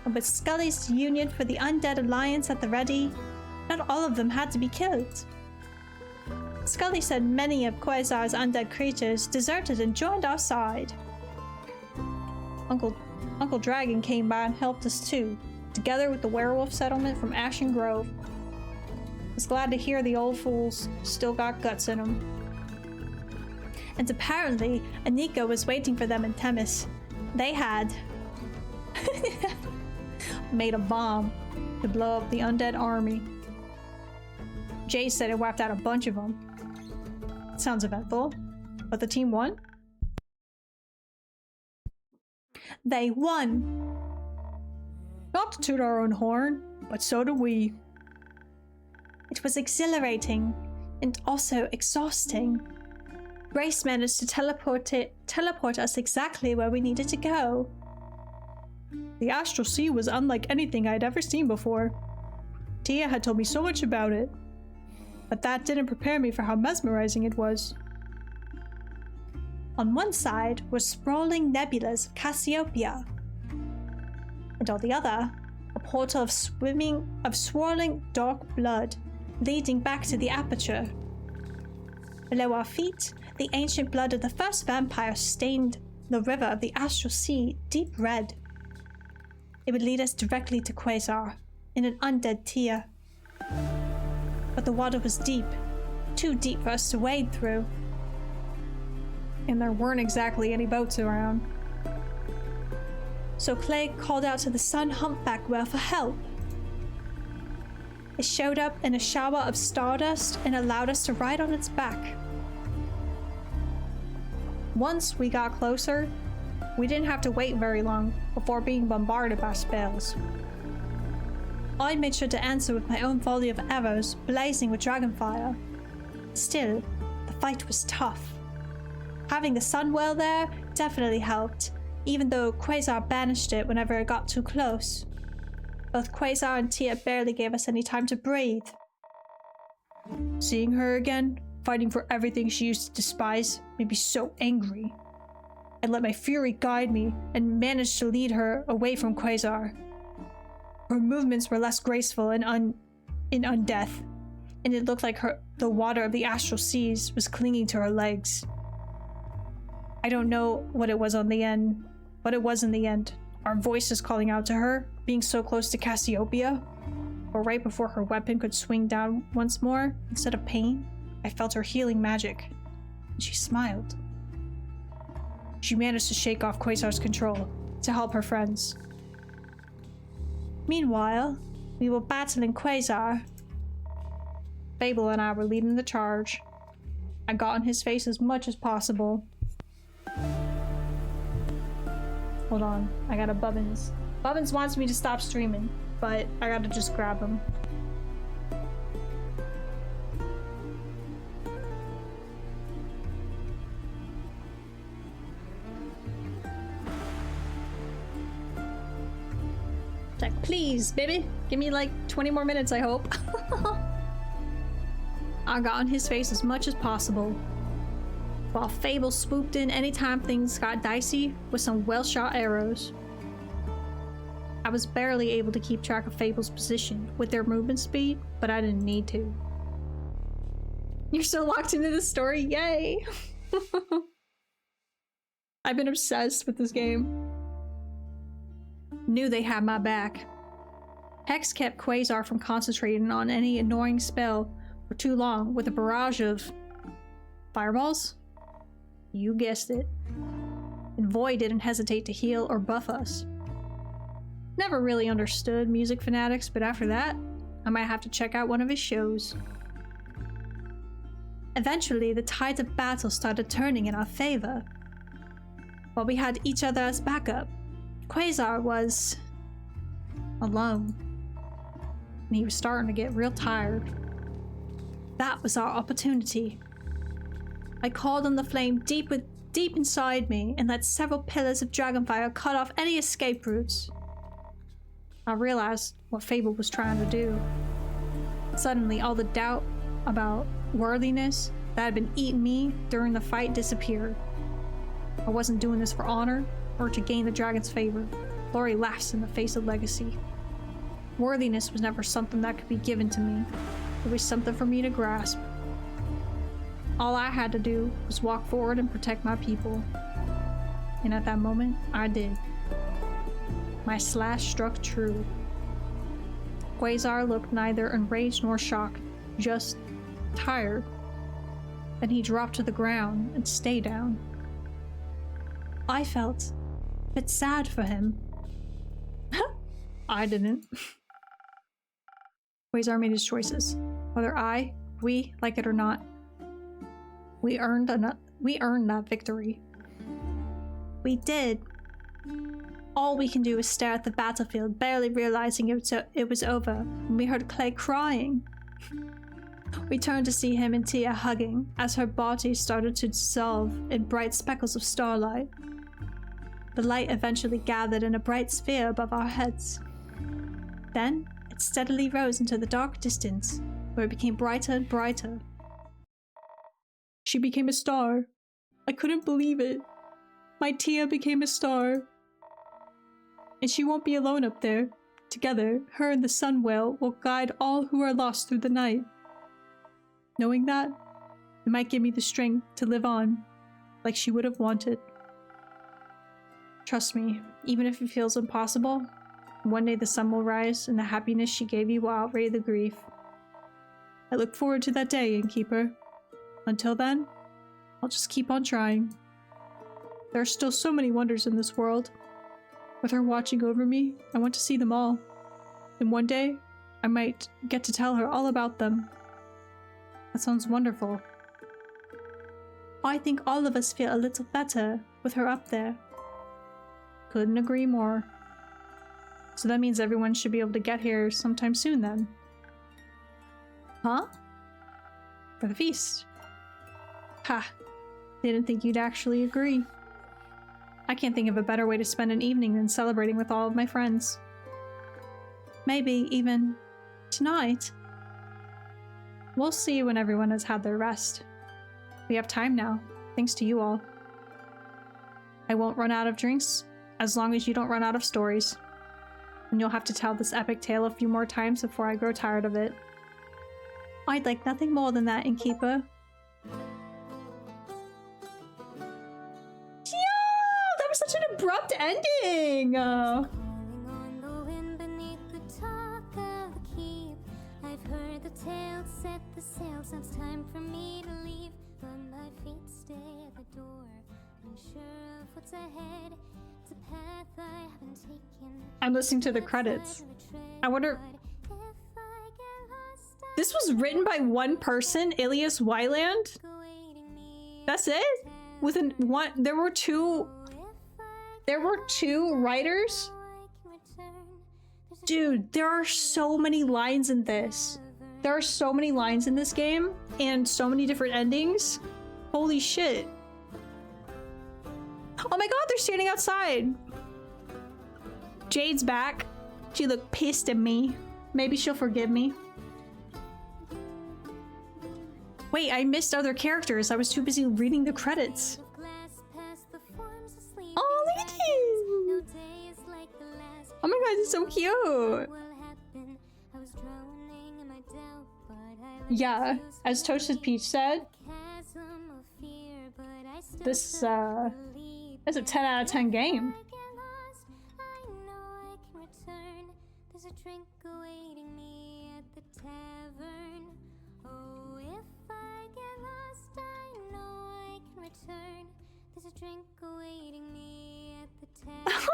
And with Scully's union for the Undead Alliance at the ready, not all of them had to be killed. Scully said many of Quasar's undead creatures deserted and joined our side. Uncle Dragon came by and helped us too, together with the werewolf settlement from Ashen Grove. Was glad to hear the old fools still got guts in them. And apparently, Anika was waiting for them in Themis. They had made a bomb to blow up the undead army. Jay said it wiped out a bunch of them. Sounds eventful. But the team won? They won! Not to toot our own horn, but so do we. It was exhilarating and also exhausting. Grace managed to teleport us exactly where we needed to go. The Astral Sea was unlike anything I'd ever seen before. Tia had told me so much about it, but that didn't prepare me for how mesmerizing it was. On one side were sprawling nebulas of Cassiopeia, and on the other, a portal of swirling dark blood leading back to the aperture. Below our feet, the ancient blood of the first vampire stained the river of the Astral Sea deep red. It would lead us directly to Quasar, in an undead Tia. But the water was deep, too deep for us to wade through. And there weren't exactly any boats around. So Clay called out to the sun humpback whale for help. It showed up in a shower of stardust and allowed us to ride on its back. Once we got closer, we didn't have to wait very long before being bombarded by spells. I made sure to answer with my own volley of arrows blazing with dragonfire. Still, the fight was tough. Having the sun whale there definitely helped, even though Quasar banished it whenever it got too close. Both Quasar and Tia barely gave us any time to breathe. Seeing her again, fighting for everything she used to despise, made me so angry. I let my fury guide me and managed to lead her away from Quasar. Her movements were less graceful in undeath, and it looked like the water of the Astral Seas was clinging to her legs. I don't know what it was in the end. Our voices calling out to her, being so close to Cassiopeia, or right before her weapon could swing down once more, instead of pain, I felt her healing magic, and she smiled. She managed to shake off Quasar's control to help her friends. Meanwhile, we were battling Quasar. Fable and I were leading the charge. I got in his face as much as possible. Hold on, I got a bubbins. Bobbins wants me to stop streaming, but I gotta just grab him. Like, please, baby, give me like 20 more minutes, I hope. I got on his face as much as possible, while Fable swooped in anytime things got dicey with some well-shot arrows. I was barely able to keep track of Fable's position with their movement speed, but I didn't need to. You're so locked into the story, yay! I've been obsessed with this game. Knew they had my back. Hex kept Quasar from concentrating on any annoying spell for too long with a barrage of fireballs? You guessed it. And Void didn't hesitate to heal or buff us. Never really understood music fanatics, but after that, I might have to check out one of his shows. Eventually, the tides of battle started turning in our favor. While we had each other as backup, Quasar was alone. And he was starting to get real tired. That was our opportunity. I called on the flame deep inside me and let several pillars of dragonfire cut off any escape routes. I realized what Fable was trying to do. Suddenly, all the doubt about worthiness that had been eating me during the fight disappeared. I wasn't doing this for honor or to gain the dragon's favor. Glory laughs in the face of legacy. Worthiness was never something that could be given to me. It was something for me to grasp. All I had to do was walk forward and protect my people. And at that moment, I did. My slash struck true. Quasar looked neither enraged nor shocked, just tired. Then he dropped to the ground and stayed down. I felt a bit sad for him. I didn't. Quasar made his choices. Whether we like it or not. We earned that victory. We did. All we can do is stare at the battlefield, barely realizing it was over, when we heard Clay crying. We turned to see him and Tia hugging, as her body started to dissolve in bright speckles of starlight. The light eventually gathered in a bright sphere above our heads. Then, it steadily rose into the dark distance, where it became brighter and brighter. She became a star. I couldn't believe it. My Tia became a star. And she won't be alone up there. Together, her and the sun whale will guide all who are lost through the night. Knowing that, it might give me the strength to live on, like she would have wanted. Trust me, even if it feels impossible, one day the sun will rise and the happiness she gave you will outweigh the grief. I look forward to that day, Innkeeper. Until then, I'll just keep on trying. There are still so many wonders in this world. With her watching over me, I want to see them all. And one day, I might get to tell her all about them. That sounds wonderful. I think all of us feel a little better with her up there. Couldn't agree more. So that means everyone should be able to get here sometime soon then. Huh? For the feast. Ha. Didn't think you'd actually agree. I can't think of a better way to spend an evening than celebrating with all of my friends. Maybe even tonight. We'll see when everyone has had their rest. We have time now, thanks to you all. I won't run out of drinks, as long as you don't run out of stories. And you'll have to tell this epic tale a few more times before I grow tired of it. I'd like nothing more than that, Innkeeper. That was such an abrupt ending! I've heard the tale, set the sail, so it's time for me to leave. But my feet stay at the door, unsure of what's ahead. It's a path I haven't taken. I'm listening to the credits. I wonder... This was written by one person, Ilias Wyland? That's it? There were two writers? Dude, there are so many lines in this. There are so many lines in this game and so many different endings. Holy shit. Oh my god, they're standing outside. Jade's back. She looked pissed at me. Maybe she'll forgive me. Wait, I missed other characters. I was too busy reading the credits. Oh, look at you! Oh my god, it's so cute! Yeah, as Toasted Peach said, this is a 10 out of 10 game. There's a drink awaiting me at the tavern. Oh, if I get lost, I know I can return. There's a drink awaiting me at the tavern.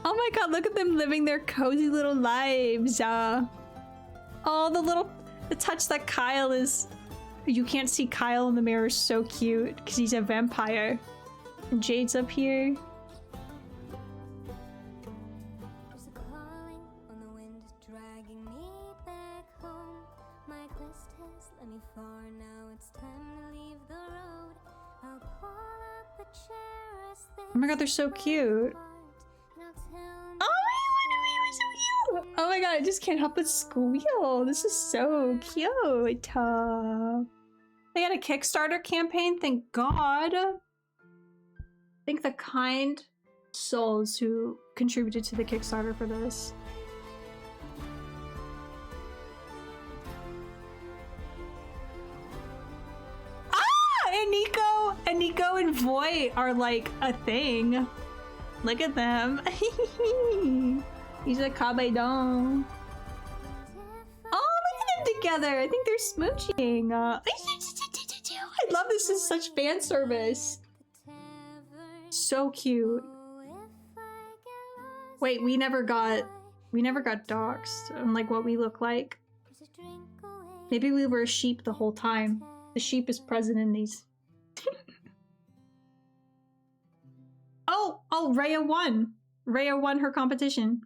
Oh my god, look at them living their cozy little lives. Oh, the touch that Kyle is. You can't see Kyle in the mirror, is so cute because he's a vampire. And Jade's up here. There's a calling on the wind dragging me back home. My quest has led me far, now it's time to leave the road. I'll pull up a chair. Oh my god, they're so cute. Oh my god, I just can't help but squeal. This is so cute. They had a Kickstarter campaign, thank god. Thank the kind souls who contributed to the Kickstarter for this. Ah! And Nico and Voy are like a thing. Look at them. He's a cabedon. Oh, look at them together. I think they're smooching. I love this. This is such fan service. So cute. Wait, we never got doxed on like what we look like. Maybe we were a sheep the whole time. The sheep is present in these. Oh, Rhea won. Rhea won her competition.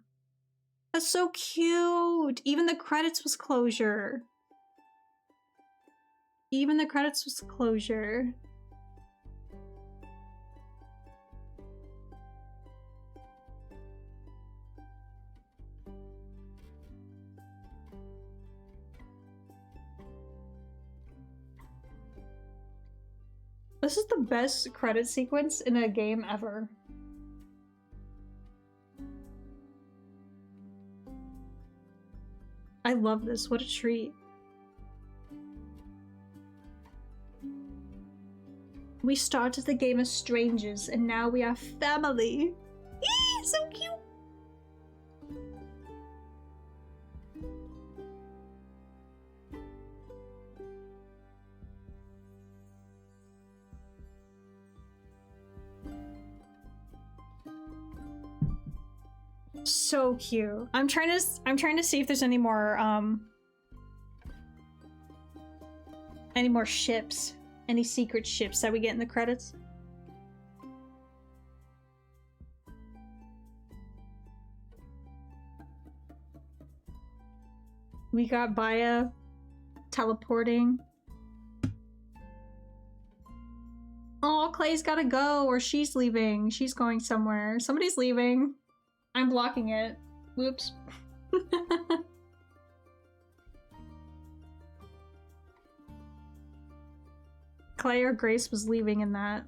That's so cute. Even the credits was closure. Even the credits was closure. This is the best credit sequence in a game ever. I love this. What a treat. We started the game as strangers, and now we are family. Eee, so cute. So cute. I'm trying to see if there's any more ships, any secret ships that we get in the credits. We got Baya teleporting. Oh, Clay's gotta go, or she's leaving. She's going somewhere. Somebody's leaving. I'm blocking it. Whoops. Clay or Grace was leaving in that.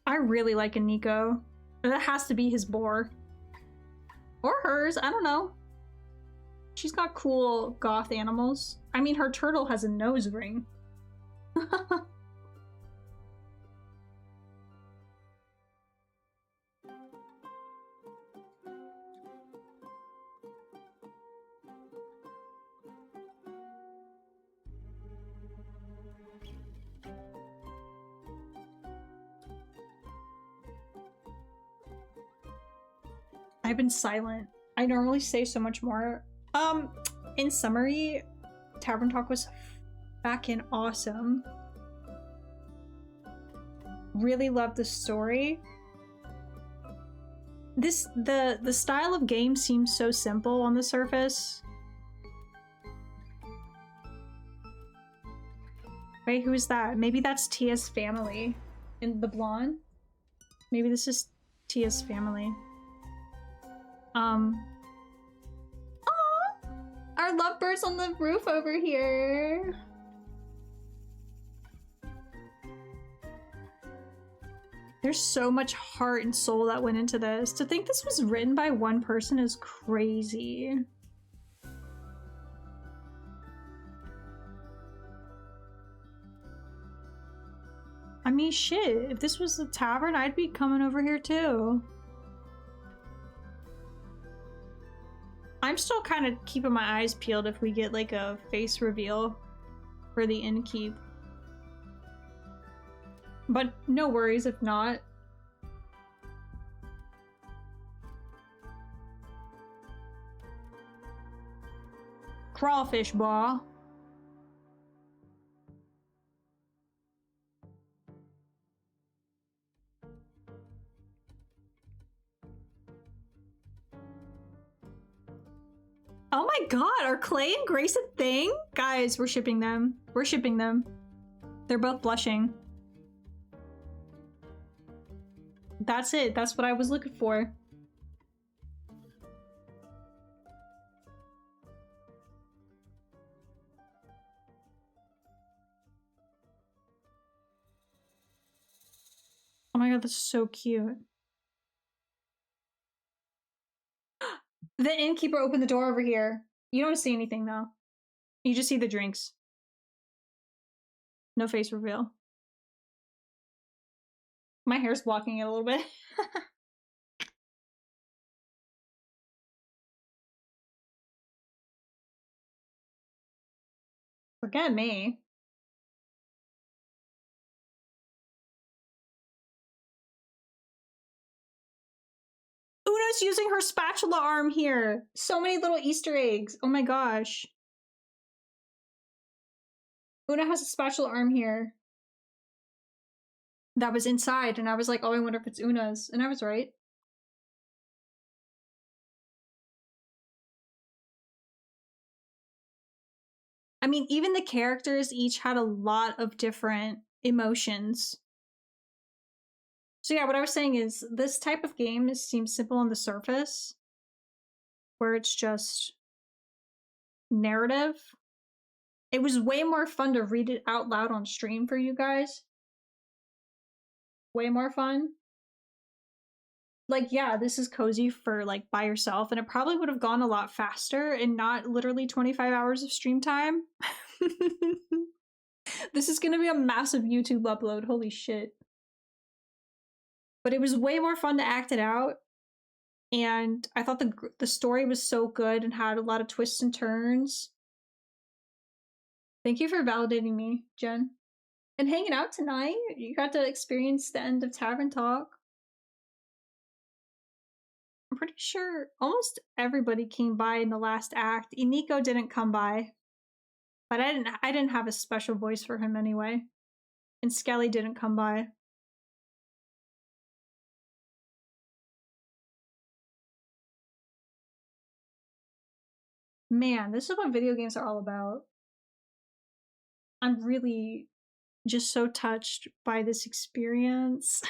I really like a Nico. That has to be his boar. Or hers, I don't know. She's got cool goth animals. I mean, her turtle has a nose ring. I've been silent. I normally say so much more. In summary, Tavern Talk was fucking awesome. Really loved the story. The style of game seems so simple on the surface. Wait, who is that? Maybe that's Tia's family. In the blonde? Maybe this is Tia's family. Aww! Our lovebirds on the roof over here. There's so much heart and soul that went into this. To think this was written by one person is crazy. I mean, shit, if this was the tavern, I'd be coming over here too. I'm still kind of keeping my eyes peeled if we get like a face reveal for the innkeep. But no worries if not. Crawfish ball. Oh my god, are Clay and Grace a thing? Guys, we're shipping them. We're shipping them. They're both blushing. That's it. That's what I was looking for. Oh my god, that's so cute. The innkeeper opened the door over here. You don't see anything though. You just see the drinks. No face reveal. My hair's blocking it a little bit. Forget me. Una's using her spatula arm here. So many little Easter eggs. Oh my gosh. Una has a spatula arm here. That was inside, and I was like, oh, I wonder if it's Una's. And I was right. I mean, even the characters each had a lot of different emotions. So yeah, what I was saying is this type of game seems simple on the surface, where it's just narrative. It was way more fun to read it out loud on stream for you guys. Way more fun. Like, yeah, this is cozy for like by yourself, and it probably would have gone a lot faster and not literally 25 hours of stream time. This is gonna be a massive YouTube upload, holy shit. But it was way more fun to act it out, and I thought the story was so good and had a lot of twists and turns. Thank you for validating me, Jen. And hanging out tonight. You got to experience the end of Tavern Talk. I'm pretty sure almost everybody came by in the last act. Iniko didn't come by, but I didn't have a special voice for him anyway. And Skelly didn't come by. Man, this is what video games are all about. I'm really just so touched by this experience.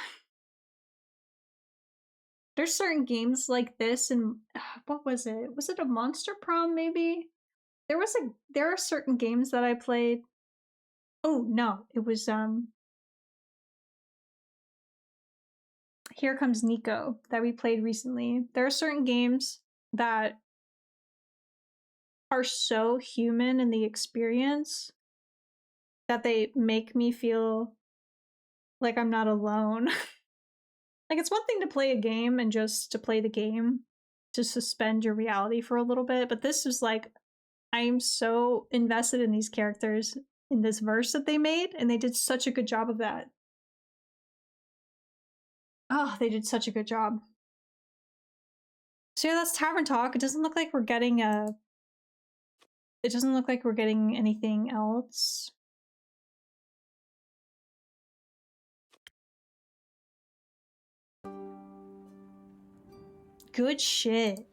There's certain games like this, and what was it? Was it a Monster Prom maybe? There are certain games that I played. Oh no, it was Here Comes Nico that we played recently. There are certain games that are so human in the experience that they make me feel like I'm not alone. Like, it's one thing to play a game and just to play the game, to suspend your reality for a little bit, but this is like, I am so invested in these characters in this verse that they made, and they did such a good job of that. Oh, they did such a good job. So yeah, that's Tavern Talk. It doesn't look like we're getting a it doesn't look like we're getting anything else. Good shit.